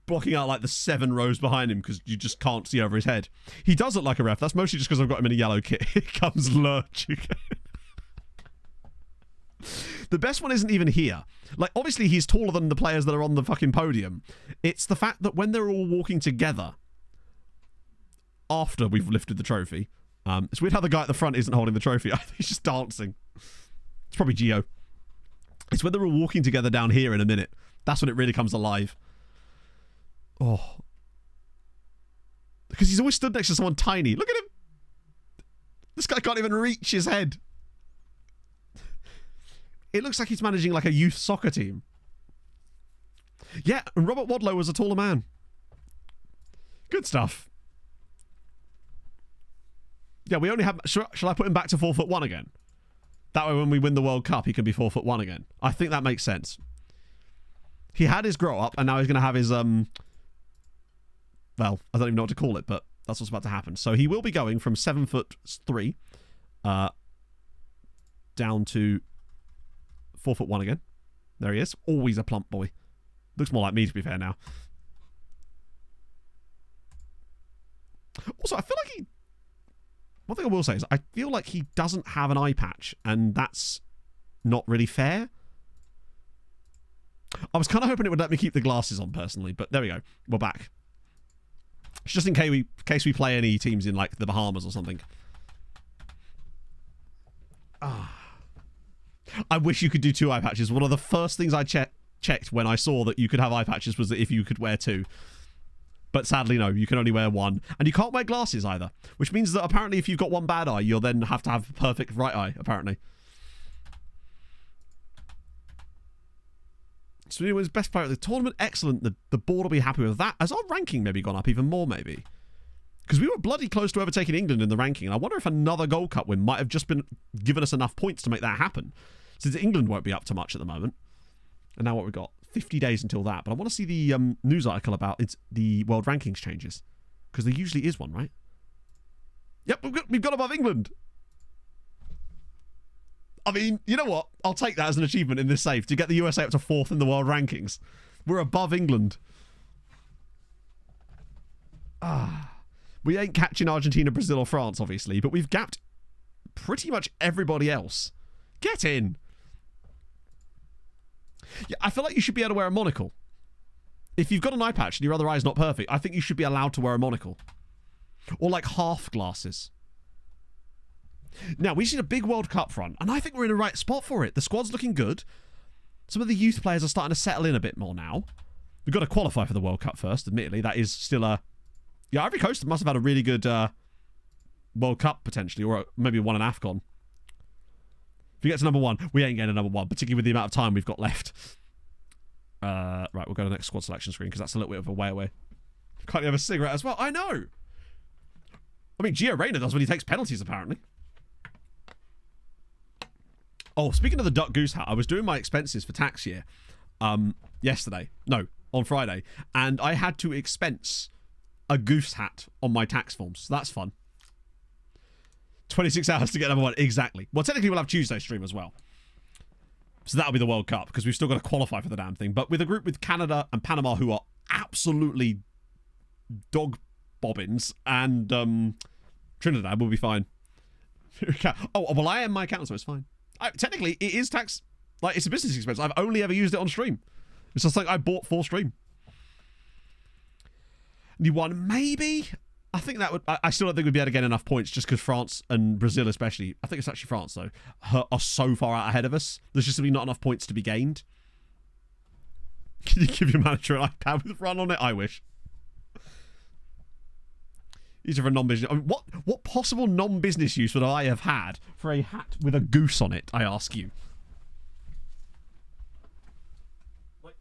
Blocking out, like, the 7 rows behind him, because you just can't see over his head. He does look like a ref. That's mostly just because I've got him in a yellow kit. Here comes Lurch again. The best one isn't even here. Like, obviously, he's taller than the players that are on the fucking podium. It's the fact that when they're all walking together... after we've lifted the trophy. It's weird how the guy at the front isn't holding the trophy. I think he's just dancing. It's probably Gio. It's when they're all walking together down here in a minute. That's when it really comes alive. Oh. Because he's always stood next to someone tiny. Look at him. This guy can't even reach his head. It looks like he's managing like a youth soccer team. Yeah, and Robert Wadlow was a taller man. Good stuff. Yeah, we only have... Shall I put him back to 4'1" again? That way when we win the World Cup, he can be 4'1" again. I think that makes sense. He had his grow up, and now he's going to have his... Well, I don't even know what to call it, but that's what's about to happen. So he will be going from 7'3" down to 4'1" again. There he is. Always a plump boy. Looks more like me, to be fair, now. Also, I feel like he... One thing I will say is I feel like he doesn't have an eye patch, and that's not really fair. I was kind of hoping it would let me keep the glasses on, personally, but there we go. We're back. It's just in case we play any teams in, like, the Bahamas or something. I wish you could do 2 eye patches. One of the first things I checked when I saw that you could have eye patches was that if you could wear 2. But sadly, no, you can only wear 1. And you can't wear glasses either. Which means that apparently if you've got 1 bad eye, you'll then have to have a perfect right eye, apparently. So he was best player at the tournament. Excellent. The board will be happy with that. Has our ranking maybe gone up even more, maybe? Because we were bloody close to overtaking England in the ranking. And I wonder if another Gold Cup win might have just been given us enough points to make that happen. Since England won't be up to much at the moment. And now what we've got? 50 days until that. But I want to see the news article about the world rankings changes. Because there usually is one, right? Yep, we've got above England. I mean, you know what? I'll take that as an achievement in this save to get the USA up to 4th in the world rankings. We're above England. We ain't catching Argentina, Brazil, or France, obviously, but we've gapped pretty much everybody else. Get in. Yeah, I feel like you should be able to wear a monocle. If you've got an eye patch and your other eye's not perfect, I think you should be allowed to wear a monocle. Or like half glasses. Now, we've seen a big World Cup front, and I think we're in the right spot for it. The squad's looking good. Some of the youth players are starting to settle in a bit more now. We've got to qualify for the World Cup first, admittedly. That is still a... Yeah, Ivory Coast must have had a really good World Cup, potentially, or maybe won an AFCON. If we get to number 1, we ain't getting a number 1, particularly with the amount of time we've got left. Right, we'll go to the next squad selection screen, because that's a little bit of a way away. Can't you have a cigarette as well? I know! I mean, Gio Reyna does when he takes penalties, apparently. Oh, speaking of the duck goose hat, I was doing my expenses for tax year yesterday. No, on Friday. And I had to expense a goose hat on my tax forms. So that's fun. 26 hours to get number 1. Exactly. Well, technically we'll have Tuesday stream as well. So that'll be the World Cup, because we've still got to qualify for the damn thing. But with a group with Canada and Panama who are absolutely dog bobbins, and Trinidad will be fine. Oh, well, I am my accountant, so it's fine. Technically, it is tax... Like, it's a business expense. I've only ever used it on stream. It's just like I bought for stream. New one, maybe? I think that would... I still don't think we'd be able to get enough points just because France and Brazil especially... I think it's actually France, though. Are so far out ahead of us. There's just simply not enough points to be gained. Can you give your manager an iPad with Run on it? I wish. These are for non-business... I mean, what possible non-business use would I have had for a hat with a goose on it, I ask you? Like,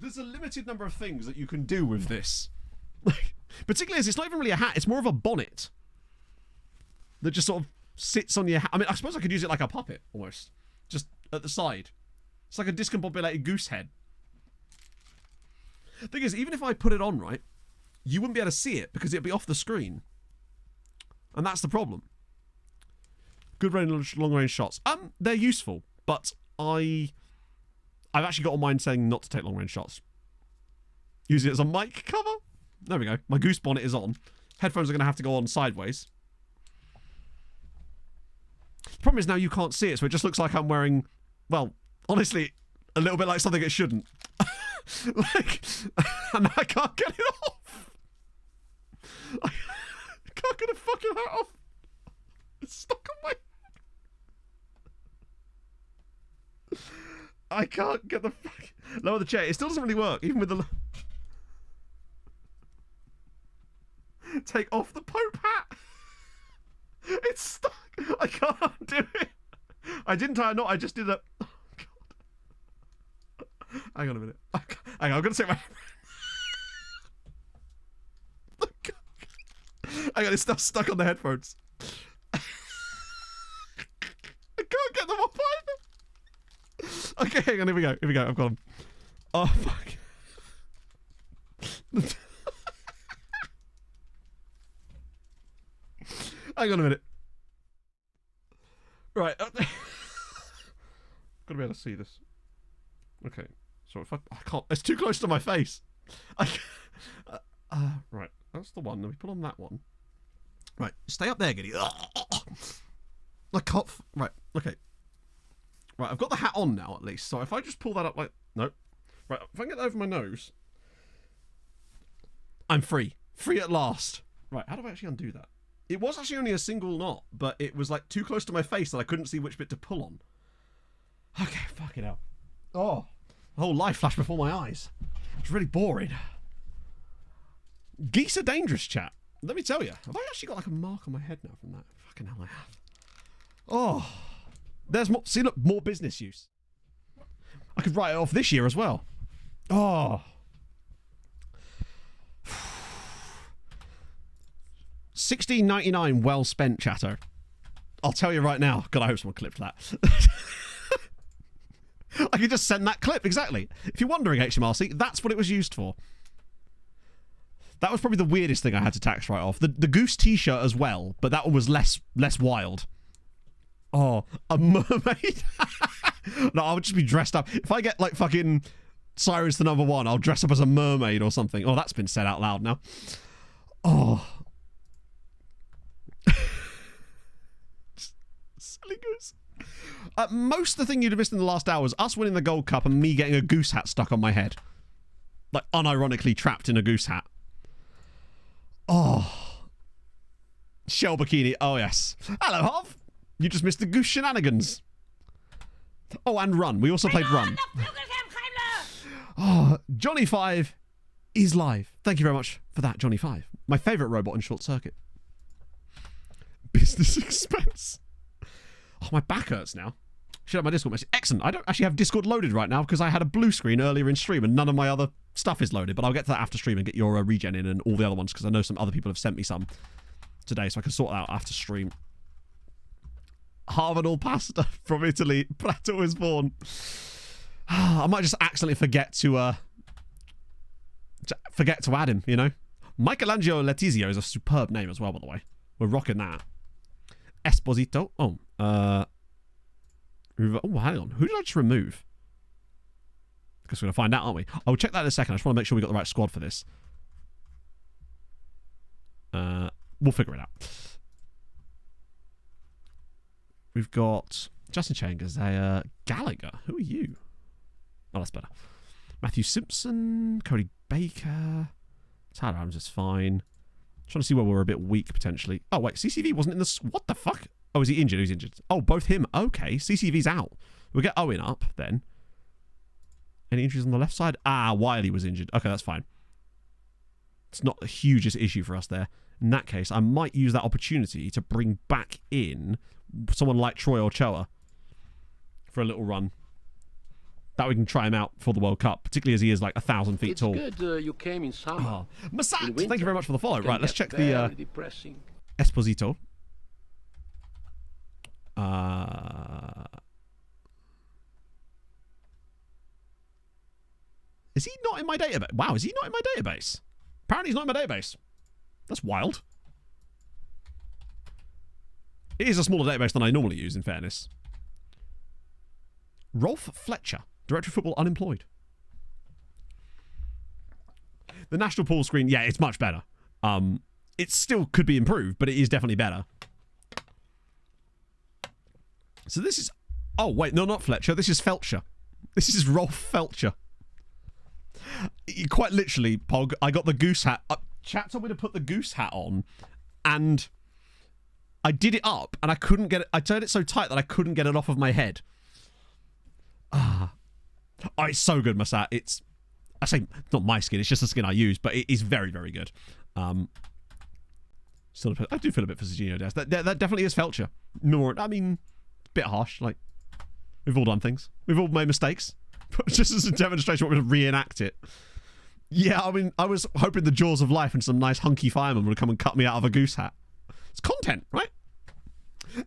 there's a limited number of things that you can do with this. Particularly as it's not even really a hat, it's more of a bonnet. That just sort of sits on your hat. I mean, I suppose I could use it like a puppet, almost. Just at the side. It's like a discombobulated goose head. Thing is, even if I put it on, right, you wouldn't be able to see it because it'd be off the screen. And that's the problem. Good long-range shots. They're useful, but I've actually got on mine saying not to take long-range shots. Use it as a mic cover. There we go. My goose bonnet is on. Headphones are going to have to go on sideways. The problem is now you can't see it, so it just looks like I'm wearing, well, honestly, a little bit like something it shouldn't. Like, and I can't get it off. I can't get a fucking hat off. It's stuck on my... I can't get the fuck... Lower the chair. It still doesn't really work, even with the... Take off the Pope hat. It's stuck. I can't do it. I didn't tie a knot. I just did a... Oh, God. Hang on a minute. Hang on, I'm going to take my... Hang on, it's still stuck on the headphones. I can't get them off either. Okay, hang on, here we go. Here we go, I've got them. Oh, fuck. Hang on a minute. Right. Gotta be able to see this. Okay. So if I can't... It's too close to my face. Right. That's the one. Then we put on that one. Right. Stay up there, Giddy. I can't... Right. Okay. Right. I've got the hat on now, at least. So if I just pull that up like... Nope. Right. If I can get that over my nose... I'm free. Free at last. Right. How do I actually undo that? It was actually only a single knot, but it was like too close to my face that I couldn't see which bit to pull on. Okay. Fucking hell. Oh. The whole life flashed before my eyes. It's really boring. Geese are dangerous, chat. Let me tell you. Have I actually got like a mark on my head now from that? Fucking hell, I have. Oh. There's more. See, look, more business use. I could write it off this year as well. Oh. $16.99 well spent, chatter. I'll tell you right now. God, I hope someone clipped that. I could just send that clip, exactly. If you're wondering, HMRC, that's what it was used for. That was probably the weirdest thing I had to tax write off. The goose t-shirt as well, but that one was less wild. Oh, a mermaid. No, I would just be dressed up. If I get like fucking Cyrus the #1, I'll dress up as a mermaid or something. Oh, that's been said out loud now. Oh. Silly goose. Most of the thing you'd have missed in the last hour was us winning the Gold Cup and me getting a goose hat stuck on my head. Like, unironically trapped in a goose hat. Oh. Shell bikini. Oh, yes. Hello, Hov. You just missed the goose shenanigans. Oh, and Run. We also played Run. Oh, Johnny 5 is live. Thank you very much for that, Johnny 5. My favourite robot in Short Circuit. Business expense. Oh, my back hurts now. Should have my Discord message. Excellent. I don't actually have Discord loaded right now because I had a blue screen earlier in stream and none of my other stuff is loaded. But I'll get to that after stream and get your regen in and all the other ones because I know some other people have sent me some today, so I can sort that out after stream. Harvard pasta from Italy. Prato was born. I might just accidentally forget to add him, you know? Michelangelo Letizio is a superb name as well, by the way. We're rocking that. Esposito. Oh, hang on. Who did I just remove? Because we're going to find out, aren't we? I'll check that in a second. I just want to make sure we got the right squad for this. We'll figure it out. We've got Justin Chambers, Gallagher. Who are you? Oh, that's better. Matthew Simpson, Cody Baker, Tyler Adams is fine. Trying to see where we're a bit weak potentially. Oh wait, CCV wasn't in the. What the fuck? Oh, is he injured? Who's injured? Oh, both him. Okay, CCV's out. We'll get Owen up then. Any injuries on the left side? Ah, Wiley was injured. Okay, that's fine. It's not the hugest issue for us there. In that case, I might use that opportunity to bring back in someone like Troy Ochoa for a little run. That we can try him out for the World Cup, particularly as he is like 1,000 feet tall. It's good you came in summer. Oh. Masat, thank you very much for the follow. Right, let's check the depressing. Esposito. Is he not in my database? Wow, is he not in my database? Apparently he's not in my database. That's wild. It is a smaller database than I normally use, in fairness. Rolf Fletcher, Director of Football, unemployed. The national pool screen, yeah, it's much better. It still could be improved, but it is definitely better. So this is... Oh, wait, no, not Fletcher. This is Felcher. This is Rolf Felcher. Quite literally, Pog, I got the goose hat. Chat told me to put the goose hat on, and I did it up, and I couldn't get it. I turned it so tight that I couldn't get it off of my head. Oh, it's so good, Masat. It's... I say, not my skin, it's just the skin I use, but it is very, very good. Still, I do feel a bit for Serginho Dest. That definitely is Felcher. More, I mean, a bit harsh. Like, we've all done things. We've all made mistakes. But just as a demonstration, we're going to reenact it. Yeah, I mean, I was hoping the jaws of life and some nice hunky fireman would come and cut me out of a goose hat. It's content, right?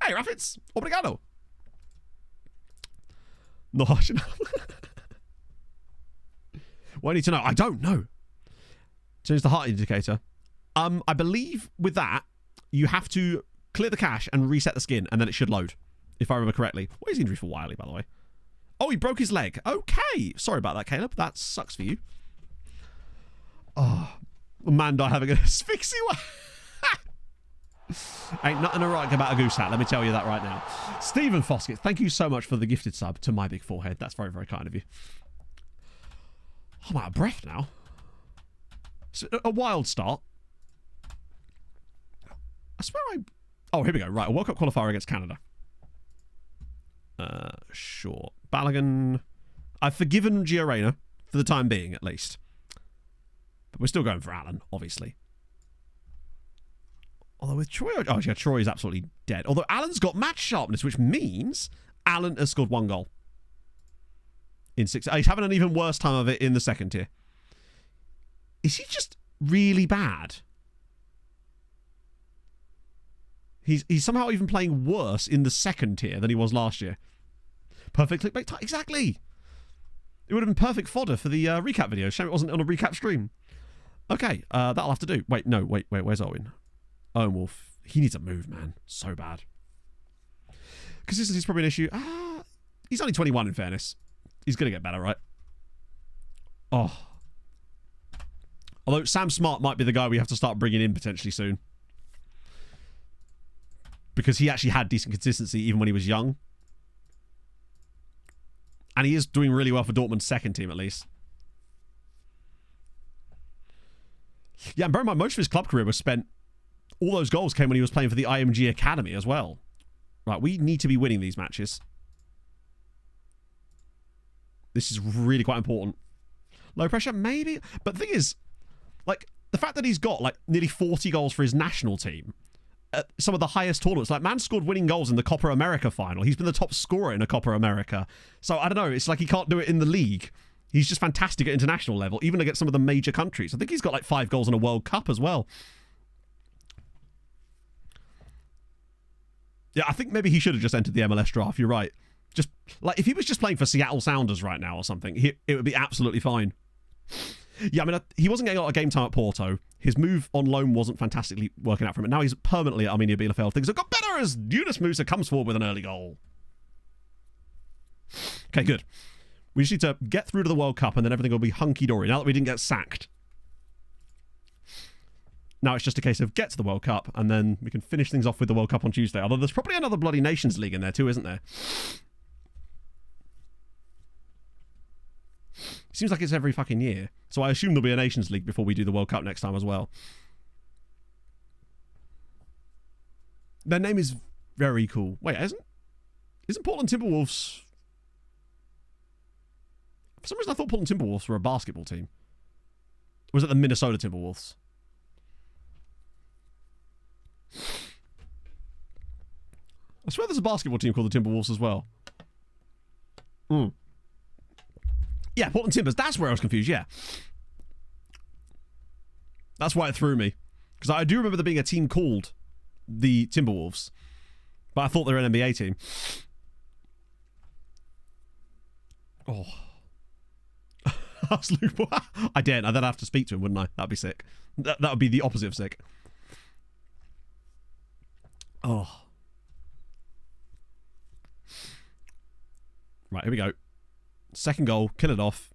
Hey, Raffits, obrigado. No harsh enough. What do I need to know? I don't know. Change the heart indicator. I believe with that, you have to clear the cache and reset the skin, and then it should load, if I remember correctly. What is the injury for Wiley, by the way? Oh, he broke his leg. Okay. Sorry about that, Caleb. That sucks for you. Oh, Amanda having an asphyxia. Ain't nothing erotic about a goose hat, let me tell you that right now. Stephen Foskett, thank you so much for the gifted sub to my big forehead. That's very, very kind of you. I'm out of breath now. It's a wild start. I swear Oh, here we go. Right, a World Cup qualifier against Canada. Sure. Balogun. I've forgiven Gio Reyna for the time being, at least. But we're still going for Allen, obviously. Although with Troy... Oh, yeah, Troy is absolutely dead. Although Allen's got match sharpness, which means Allen has scored 1 goal. In 6... he's having an even worse time of it in the second tier. Is he just really bad? He's somehow even playing worse in the second tier than he was last year. Perfect clickbait time. Exactly. It would have been perfect fodder for the recap video. Shame it wasn't on a recap stream. Okay, that'll have to do. Wait, no, wait, where's Owen? Owen Wolf. He needs a move, man. So bad. Consistency's probably an issue. He's only 21 in fairness. He's going to get better, right? Oh. Although Sam Smart might be the guy we have to start bringing in potentially soon. Because he actually had decent consistency even when he was young. And he is doing really well for Dortmund's second team, at least. Yeah, and bear in mind, most of his club career was spent... All those goals came when he was playing for the IMG Academy as well. Right, we need to be winning these matches. This is really quite important. Low pressure, maybe. But the thing is, like, the fact that he's got, like, nearly 40 goals for his national team at some of the highest tournaments. Like, man scored winning goals in the Copa America final. He's been the top scorer in a Copa America. So, I don't know. It's like he can't do it in the league. He's just fantastic at international level, even against some of the major countries. I think he's got, like, 5 goals in a World Cup as well. Yeah, I think maybe he should have just entered the MLS draft. You're right. Just like if he was just playing for Seattle Sounders right now or something, it would be absolutely fine. Yeah, I mean, he wasn't getting a lot of game time at Porto. His move on loan wasn't fantastically working out for him. And now he's permanently at Arminia Bielefeld. Things have got better as Yunus Musa comes forward with an early goal. Okay, good. We just need to get through to the World Cup and then everything will be hunky-dory. Now that we didn't get sacked. Now it's just a case of get to the World Cup and then we can finish things off with the World Cup on Tuesday. Although there's probably another bloody Nations League in there too, isn't there? Seems like it's every fucking year. So I assume there'll be a Nations League before we do the World Cup next time as well. Their name is very cool. Wait, isn't Portland Timberwolves... For some reason I thought Portland Timberwolves were a basketball team. Or was it the Minnesota Timberwolves? I swear there's a basketball team called the Timberwolves as well. Yeah, Portland Timbers. That's where I was confused, yeah. That's why it threw me. Because I do remember there being a team called the Timberwolves. But I thought they were an NBA team. Oh. I daren't. I'd then have to speak to him, wouldn't I? That'd be sick. That would be the opposite of sick. Oh. Right, here we go. Second goal, kill it off.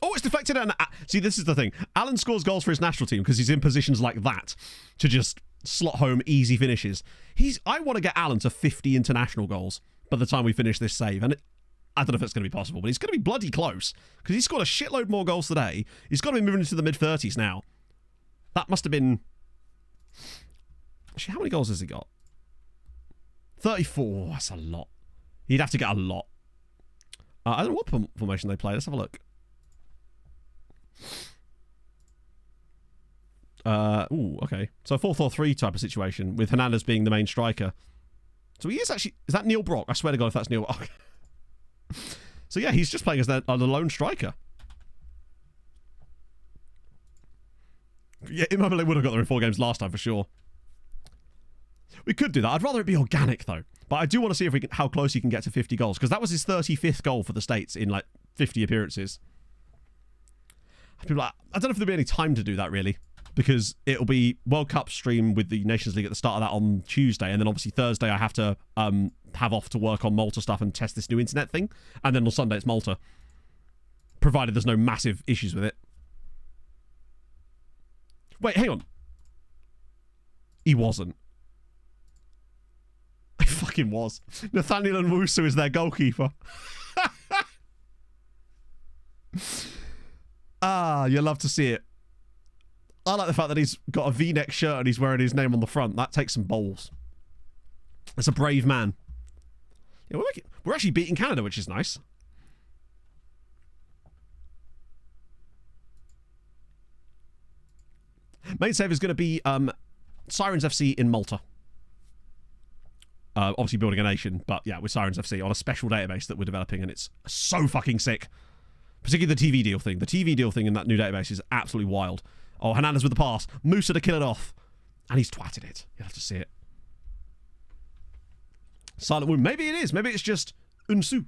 Oh, it's deflected. And see, this is the thing. Alan scores goals for his national team because he's in positions like that to just slot home easy finishes. I want to get Alan to 50 international goals by the time we finish this save. And I don't know if it's going to be possible, but it's going to be bloody close because he scored a shitload more goals today. He's got to be moving into the mid-30s now. That must have been... Actually, how many goals has he got? 34. That's a lot. He'd have to get a lot. I don't know what formation they play. Let's have a look. Ooh, okay. So a 4-4-3 type of situation with Hernandez being the main striker. So he is actually... Is that Neil Brock? I swear to God if that's Neil Brock. So yeah, he's just playing as the lone striker. Yeah, Immobile would have got there in 4 games last time for sure. We could do that. I'd rather it be organic though. But I do want to see if how close he can get to 50 goals. Because that was his 35th goal for the States in like 50 appearances. People are like, I don't know if there'll be any time to do that really. Because it'll be World Cup stream with the Nations League at the start of that on Tuesday. And then obviously Thursday I have to have off to work on Malta stuff and test this new internet thing. And then on Sunday it's Malta. Provided there's no massive issues with it. Wait, hang on. He wasn't. He fucking was. Nathaniel Nwusu is their goalkeeper. You love to see it. I like the fact that he's got a V-neck shirt and he's wearing his name on the front. That takes some balls. That's a brave man. Yeah, we're actually beating Canada, which is nice. Main save is going to be Sirens FC in Malta. Obviously building a nation, but yeah, with Sirens FC on a special database that we're developing, and it's so fucking sick. Particularly the TV deal thing. The TV deal thing in that new database is absolutely wild. Oh, Hernandez with the pass. Musa to kill it off. And he's twatted it. You'll have to see it. Silent wound. Maybe it is. Maybe it's just Unsu.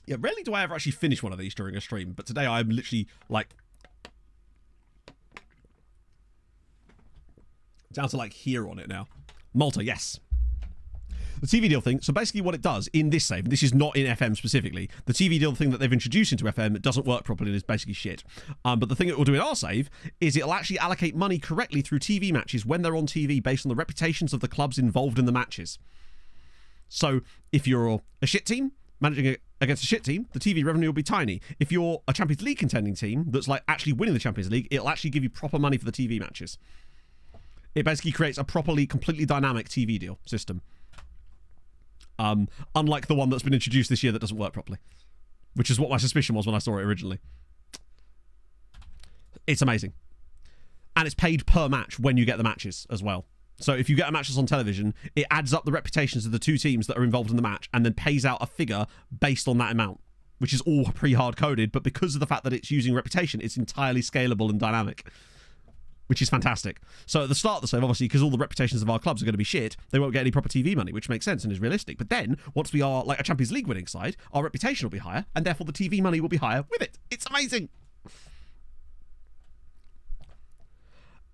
Yeah, rarely do I ever actually finish one of these during a stream, but today I'm literally, like, down to, like, here on it now. Malta, yes. The TV deal thing, so basically what it does in this save, this is not in FM specifically, the TV deal thing that they've introduced into FM doesn't work properly and is basically shit. But the thing it will do in our save is it'll actually allocate money correctly through TV matches when they're on TV based on the reputations of the clubs involved in the matches. So if you're a shit team managing against a shit team, the TV revenue will be tiny. If you're a Champions League contending team that's like actually winning the Champions League, it'll actually give you proper money for the TV matches. It basically creates a properly, completely dynamic TV deal system. Unlike the one that's been introduced this year that doesn't work properly. Which is what my suspicion was when I saw it originally. It's amazing. And it's paid per match when you get the matches as well. So if you get a match that's on television, it adds up the reputations of the two teams that are involved in the match and then pays out a figure based on that amount. Which is all pre-hard coded, but because of the fact that it's using reputation, it's entirely scalable and dynamic. Which is fantastic. So at the start of the save, obviously, because all the reputations of our clubs are going to be shit, they won't get any proper TV money, which makes sense and is realistic. But then, once we are like a Champions League winning side, our reputation will be higher, and therefore the TV money will be higher with it. It's amazing.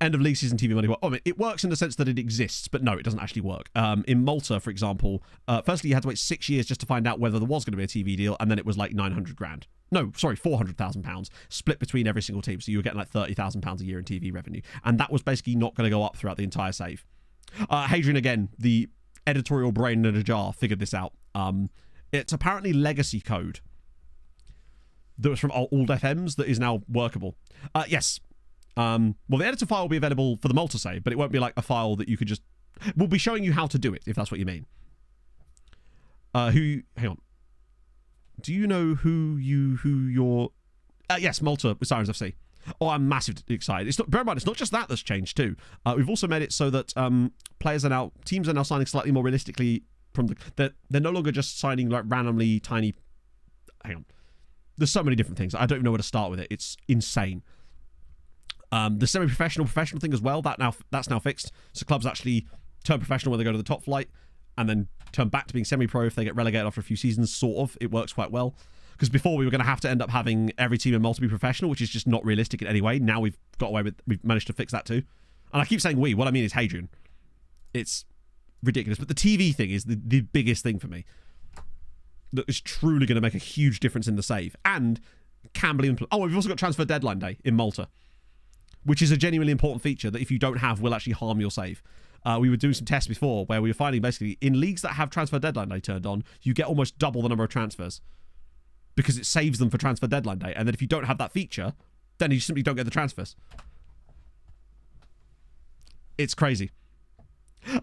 End of league season TV money. Well, I mean, it works in the sense that it exists, but no, it doesn't actually work. In Malta, for example, firstly, you had to wait 6 years just to find out whether there was going to be a TV deal, and then it was like 900 grand. No, sorry, £400,000 split between every single team. So you were getting like £30,000 a year in TV revenue. And that was basically not going to go up throughout the entire save. Hadrian, again, the editorial brain in a jar, figured this out. It's apparently legacy code that was from old FMs that is now workable. Yes. Well, the editor file will be available for the Malta save, but it won't be like a file that you could just... We'll be showing you how to do it, if that's what you mean. Hang on. Do you know who your... yes, Malta with Sirens FC. Oh, I'm massively excited. It's not, bear in mind, it's not just that that's changed too. We've also made it so that teams are now signing slightly more realistically from the... They're no longer just signing like randomly tiny... Hang on. There's so many different things. I don't even know where to start with it. It's insane. The semi-professional, professional thing as well, that's now fixed. So clubs actually turn professional when they go to the top flight and then turn back to being semi-pro if they get relegated after a few seasons, sort of. It works quite well. Because before we were going to have to end up having every team in Malta be professional, which is just not realistic in any way. Now we've managed to fix that too. And I keep saying we, what I mean is Hadrian. It's ridiculous. But the TV thing is the biggest thing for me. That is truly going to make a huge difference in the save. And can believe... Oh, we've also got transfer deadline day in Malta, which is a genuinely important feature that if you don't have will actually harm your save. We were doing some tests before where we were finding basically in leagues that have transfer deadline day turned on, you get almost double the number of transfers because it saves them for transfer deadline day. And then if you don't have that feature, then you simply don't get the transfers. It's crazy.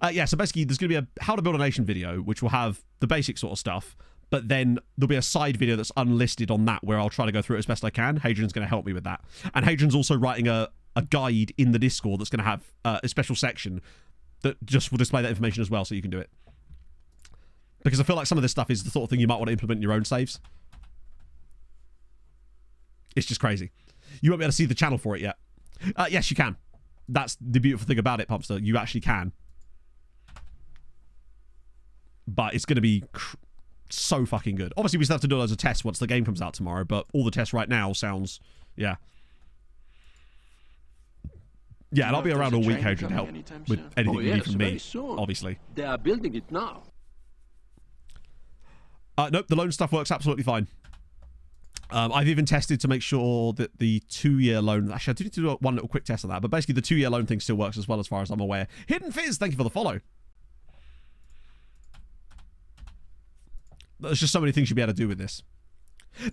Yeah, so basically there's going to be a how to build a nation video, which will have the basic sort of stuff, but then there'll be a side video that's unlisted on that where I'll try to go through it as best I can. Hadrian's going to help me with that. And Hadrian's also writing a guide in the Discord that's going to have a special section that just will display that information as well, so you can do it. Because I feel like some of this stuff is the sort of thing you might want to implement in your own saves. It's just crazy. You won't be able to see the channel for it yet. Yes, you can. That's the beautiful thing about it, Pumpster. You actually can. But it's going to be so fucking good. Obviously, we still have to do loads of tests once the game comes out tomorrow, but all the tests right now sounds... Yeah. Yeah, and I'll be around all week, Hadrian, to help with anything you need from me, obviously. They are building it now. Nope, the loan stuff works absolutely fine. I've even tested to make sure that the 2-year loan... Actually, I do need to do one little quick test on that, but basically the 2-year loan thing still works as well as far as I'm aware. Hidden Fizz, thank you for the follow. There's just so many things you'll be able to do with this.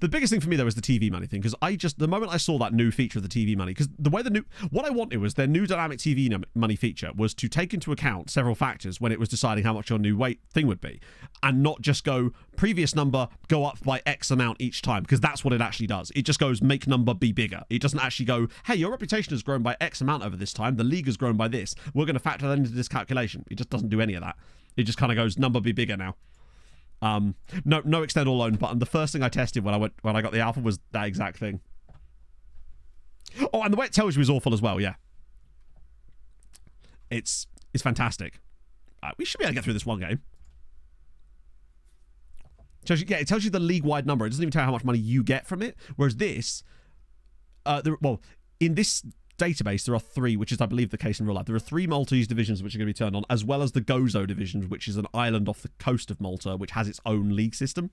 The biggest thing for me, though, is the TV money thing, because the moment I saw that new feature of the TV money, because the way what I wanted was their new dynamic TV money feature was to take into account several factors when it was deciding how much your new thing would be, and not just go, previous number, go up by X amount each time, because that's what it actually does. It just goes, make number be bigger. It doesn't actually go, hey, your reputation has grown by X amount over this time, the league has grown by this, we're going to factor that into this calculation. It just doesn't do any of that. It just kind of goes, number be bigger now. No extend or loan button. The first thing I tested when I got the alpha was that exact thing. Oh, and the way it tells you is awful as well. Yeah, it's fantastic. We should be able to get through this one game. It tells you the league-wide number. It doesn't even tell you how much money you get from it. Whereas this, in this database, there are 3, which is, I believe, the case in real life. There are 3 Maltese divisions which are going to be turned on, as well as the Gozo division, which is an island off the coast of Malta, which has its own league system.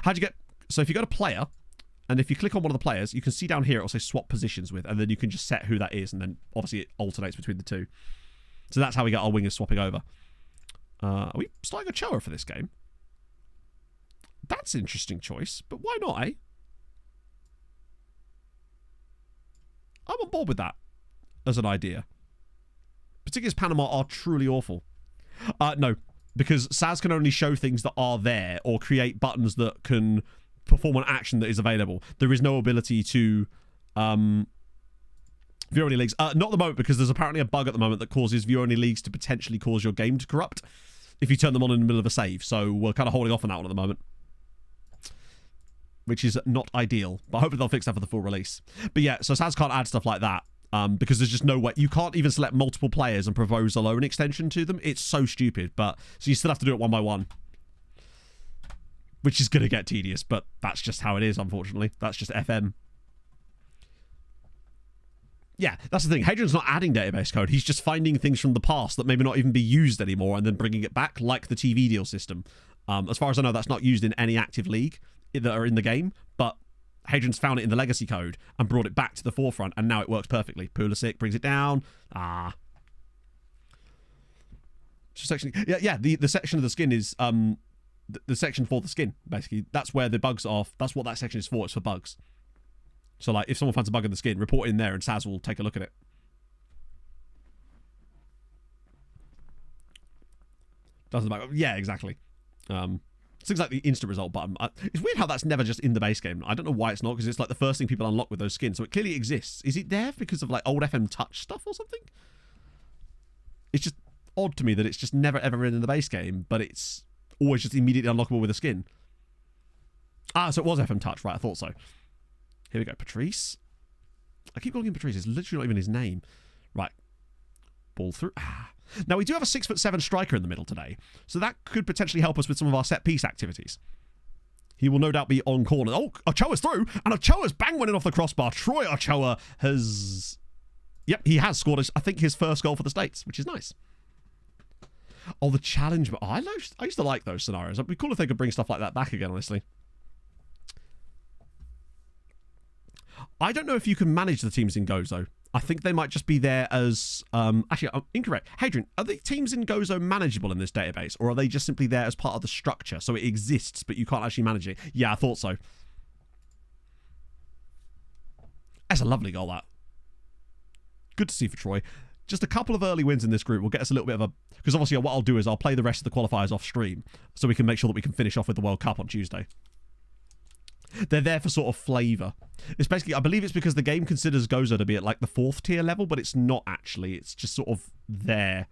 So if you go to player, and if you click on one of the players, you can see down here, it'll say swap positions with, and then you can just set who that is, and then obviously it alternates between the 2. So that's how we get our wingers swapping over. Are we starting Ochoa for this game? That's an interesting choice, but why not, eh? I'm on board with that as an idea. Particularly as Panama are truly awful. No, because SAS can only show things that are there or create buttons that can perform an action that is available. There is no ability to view only leagues. Not at the moment, because there's apparently a bug at the moment that causes view only leagues to potentially cause your game to corrupt if you turn them on in the middle of a save. So we're kind of holding off on that one at the moment, which is not ideal, but hopefully they'll fix that for the full release. But yeah, so SAS can't add stuff like that because there's just no way. You can't even select multiple players and propose a loan extension to them. It's so stupid, but so you still have to do it one by one, which is going to get tedious, but that's just how it is, unfortunately. That's just FM. Yeah, that's the thing. Hadrian's not adding database code. He's just finding things from the past that maybe not even be used anymore and then bringing it back, like the TV deal system. As far as I know, that's not used in any active league that are in the game, but Hadrian's found it in the legacy code and brought it back to the forefront, and now it works perfectly. Pulisic brings it down. Section, the section of the skin is the section for the skin, basically. That's where the bugs are. That's what that section is for. It's for bugs. So, like, if someone finds a bug in the skin, report it in there and Saz will take a look at it. Doesn't matter. Yeah, exactly. Things like the instant result button. It's weird how that's never just in the base game. I don't know why it's not, because it's like the first thing people unlock with those skins. So it clearly exists. Is it there because of like old FM Touch stuff or something? It's just odd to me that it's just never ever in the base game, but it's always just immediately unlockable with a skin. So it was FM Touch, right? I thought so. Here we go, Patrice. I keep calling him Patrice. It's literally not even his name. Right. Ball through. Now, we do have a 6'7" striker in the middle today, so that could potentially help us with some of our set-piece activities. He will no doubt be on corner. Oh, Ochoa's through, and Ochoa's bang went in off the crossbar. Troy Ochoa has... Yep, he has scored, I think, his first goal for the States, which is nice. Oh, the challenge... Oh, I used to like those scenarios. It'd be cool if they could bring stuff like that back again, honestly. I don't know if you can manage the teams in Gozo. I think they might just be there as... actually, I'm incorrect. Hadrian, are the teams in Gozo manageable in this database? Or are they just simply there as part of the structure? So it exists, but you can't actually manage it. Yeah, I thought so. That's a lovely goal, that. Good to see for Troy. Just a couple of early wins in this group will get us a little bit of a... Because obviously what I'll do is I'll play the rest of the qualifiers off stream so we can make sure that we can finish off with the World Cup on Tuesday. They're there for sort of flavour. It's basically, I believe it's because the game considers Gozo to be at like the 4th tier level, but it's not actually. It's just sort of there.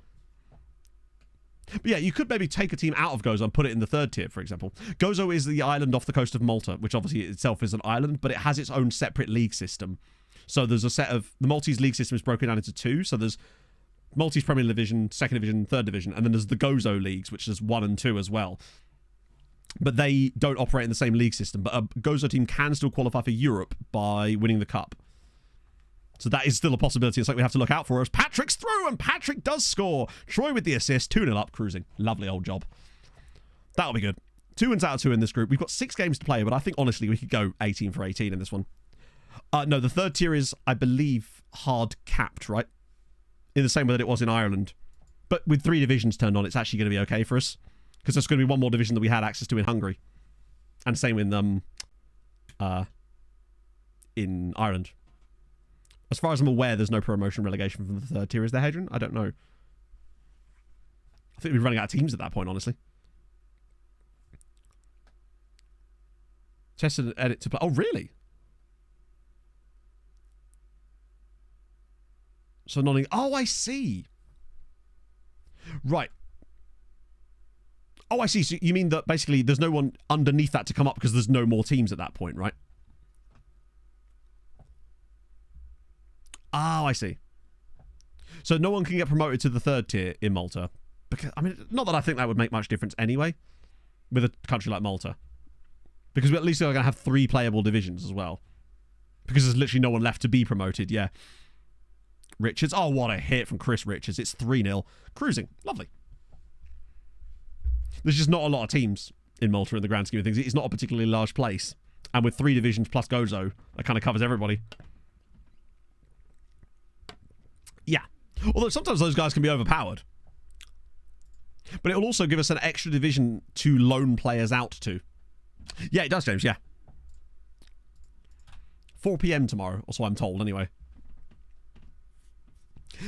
But yeah, you could maybe take a team out of Gozo and put it in the 3rd tier, for example. Gozo is the island off the coast of Malta, which obviously itself is an island, but it has its own separate league system. So there's a set of... The Maltese league system is broken down into 2. So there's Maltese Premier Division, 2nd Division, 3rd Division, and then there's the Gozo leagues, which is 1 and 2 as well. But they don't operate in the same league system. But a Gozo team can still qualify for Europe by winning the cup. So that is still a possibility. It's like we have to look out for us. Patrick's through, and Patrick does score. Troy with the assist. 2-0 up, cruising. Lovely old job. That'll be good. 2 wins out of 2 in this group. We've got 6 games to play, but I think, honestly, we could go 18 for 18 in this one. No, the 3rd tier is, I believe, hard capped, right? In the same way that it was in Ireland. But with 3 divisions turned on, it's actually going to be okay for us. Because there's going to be one more division that we had access to in Hungary. And same in Ireland. As far as I'm aware, there's no promotion relegation from the 3rd tier. Is there, Hadrian? I don't know. I think we'd be running out of teams at that point, honestly. Test and edit to play. Oh, really? So nodding. Oh, I see. Right. Oh, I see. So you mean that basically there's no one underneath that to come up because there's no more teams at that point, right? Oh, I see. So no one can get promoted to the 3rd tier in Malta. Because, I mean, not that I think that would make much difference anyway. with a country like Malta. Because we at least are going to have 3 playable divisions as well. Because there's literally no one left to be promoted, yeah. Richards. Oh, what a hit from Chris Richards. It's 3-0. Cruising. Lovely. There's just not a lot of teams in Malta in the grand scheme of things. It's not a particularly large place. And with 3 divisions plus Gozo, that kind of covers everybody. Yeah. Although sometimes those guys can be overpowered. But it will also give us an extra division to loan players out to. Yeah, it does, James, yeah. 4 p.m. tomorrow, or so I'm told, anyway.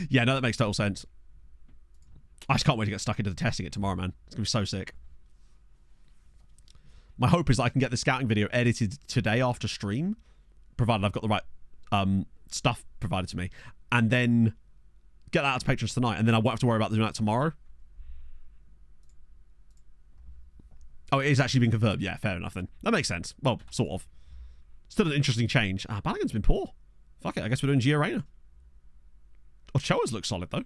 Yeah, no, that makes total sense. I just can't wait to get stuck into the testing it tomorrow, man. It's going to be so sick. My hope is that I can get the scouting video edited today after stream, provided I've got the right stuff provided to me, and then get that out to patrons tonight, and then I won't have to worry about doing that tomorrow. Oh, it is actually been confirmed. Yeah, fair enough then. That makes sense. Well, sort of. Still an interesting change. Balogun's been poor. Fuck it, I guess we're doing G-Arena. Ochoa's looks solid, though.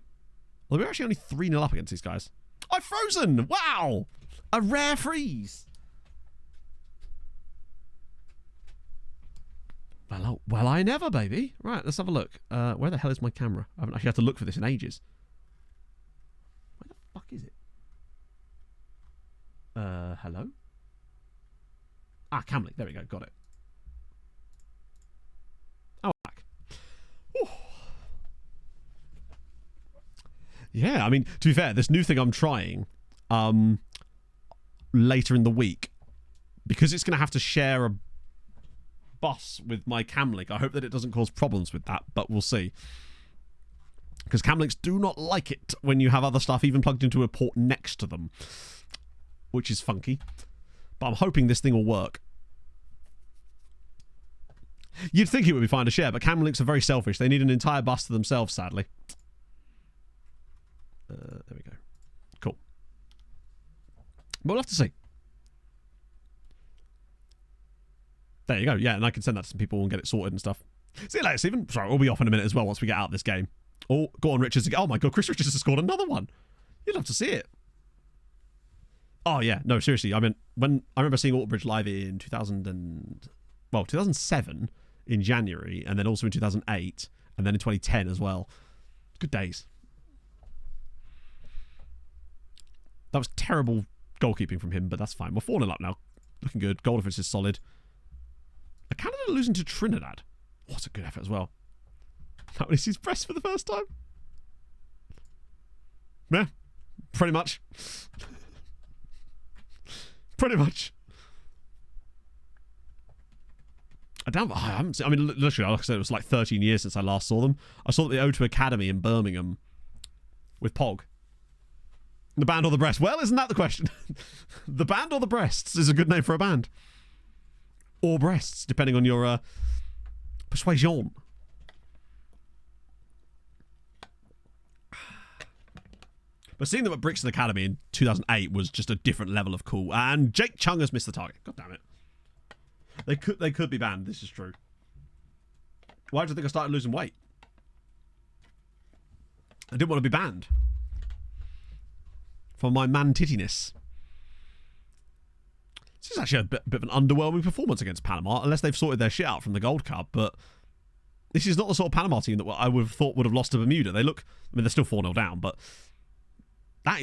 Well, we're actually only 3-0 up against these guys. I've frozen! Wow! A rare freeze! Well, I never, baby. Right, let's have a look. Where the hell is my camera? I haven't actually had to look for this in ages. Where the fuck is it? Hello? Camley. There we go. Got it. Oh, back. Whew. Yeah, I mean, to be fair, this new thing I'm trying later in the week, because it's going to have to share a bus with my Camlink. I hope that it doesn't cause problems with that, but we'll see. Because Camlinks do not like it when you have other stuff even plugged into a port next to them, which is funky. But I'm hoping this thing will work. You'd think it would be fine to share, but Camlinks are very selfish. They need an entire bus to themselves, sadly. There we go. Cool. But we'll have to see. There you go. Yeah, and I can send that to some people and get it sorted and stuff. See you later, Stephen. Sorry, we'll be off in a minute as well once we get out of this game. Oh, go on, Richards. Oh my god, Chris Richards has scored another one. You'd love to see it. Oh yeah, no, seriously. I mean, when I remember seeing Alterbridge live in 2007 in January, and then also in 2008, and then in 2010 as well. Good days. That was terrible goalkeeping from him, but that's fine. We're 4-0 up now. Looking good. Goal difference is solid. Are Canada losing to Trinidad? Oh, that's a good effort as well. That one is his press for the first time. Yeah, pretty much. Pretty much. I haven't seen, I mean, literally, like I said, it was like 13 years since I last saw them. I saw the O2 Academy in Birmingham with Pog. The band or the breasts? Well, isn't that the question? The band or the breasts is a good name for a band. Or breasts, depending on your persuasion. But seeing them at Brixton Academy in 2008 was just a different level of cool. And Jake Chung has missed the target. God damn it. They could be banned. This is true. Why do you think I started losing weight? I didn't want to be banned. For my man-tittiness. This is actually a bit of an underwhelming performance against Panama, unless they've sorted their shit out from the Gold Cup, but this is not the sort of Panama team that I would have thought would have lost to Bermuda. They look, I mean, they're still 4-0 down, but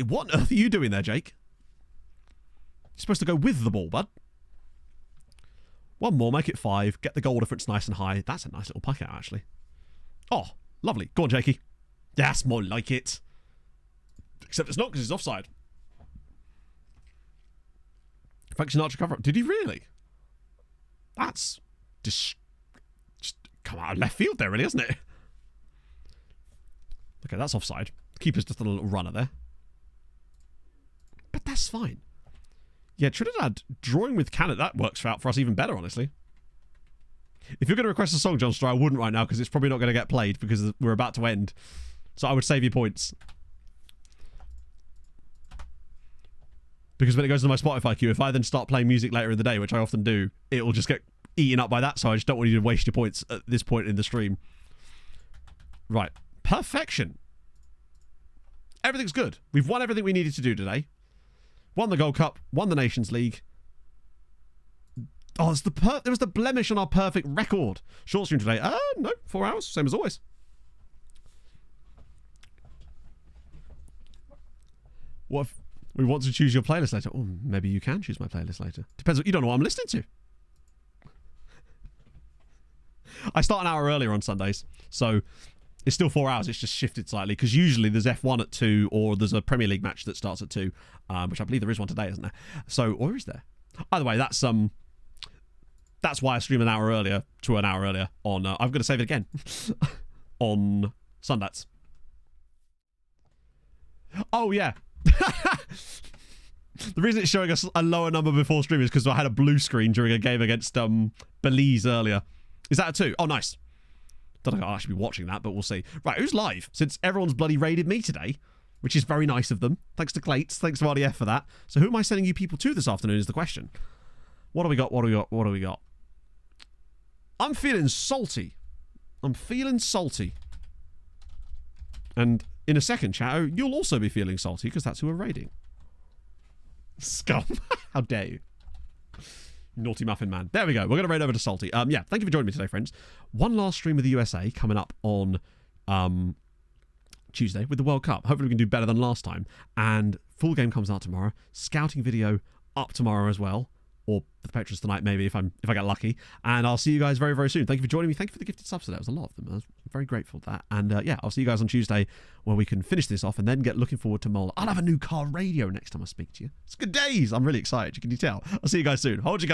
what on earth are you doing there, Jake? You're supposed to go with the ball, bud. One more, make it 5, get the goal difference nice and high. That's a nice little puck out, actually. Oh, lovely. Go on, Jakey. That's more like it. Except it's not because he's offside. Function Archer cover up. Did he really? That's just come out of left field there, really, isn't it? Okay, that's offside. Keeper's just done a little runner there. But that's fine. Yeah, Trinidad drawing with Canada, that works out for us even better, honestly. If you're going to request a song, John Star, I wouldn't right now because it's probably not going to get played because we're about to end. So I would save you points. Because when it goes to my Spotify queue, if I then start playing music later in the day, which I often do, it will just get eaten up by that. So I just don't want you to waste your points at this point in the stream. Right. Perfection. Everything's good. We've won everything we needed to do today. Won the Gold Cup. Won the Nations League. Oh, there was the blemish on our perfect record. Short stream today. No, 4 hours. Same as always. What if we want to choose your playlist later? Oh, maybe you can choose my playlist later. Depends. You don't know what I'm listening to. I start an hour earlier on Sundays, so it's still 4 hours. It's just shifted slightly because usually there's F1 at 2 or there's a Premier League match that starts at 2, which I believe there is one today, isn't there? So, or is there? Either way, that's why I stream an hour earlier to an hour earlier on. I'm going to save it again on Sundats. Oh yeah. The reason it's showing us a lower number before stream is because I had a blue screen during a game against Belize earlier. Is that a 2? Oh, nice. Don't think I'll actually be watching that, but we'll see. Right, who's live? Since everyone's bloody raided me today, which is very nice of them. Thanks to Clates. Thanks to RDF for that. So who am I sending you people to this afternoon is the question. What do we got? What do we got? What do we got? I'm feeling salty. I'm feeling salty. And in a second, chat, you'll also be feeling salty because that's who we're raiding. Scum. How dare you. Naughty Muffin Man. There we go. We're going to raid over to Salty. Yeah, thank you for joining me today, friends. One last stream of the USA coming up on Tuesday with the World Cup. Hopefully we can do better than last time. And full game comes out tomorrow. Scouting video up tomorrow as well. Or the Petrus tonight, maybe, if I get lucky. And I'll see you guys very, very soon. Thank you for joining me. Thank you for the gifted subs today. That was a lot of them. I was very grateful for that. And yeah, I'll see you guys on Tuesday where we can finish this off and then get looking forward to Mola. I'll have a new car radio next time I speak to you. It's good days. I'm really excited. Can you tell? I'll see you guys soon. Hold you guys.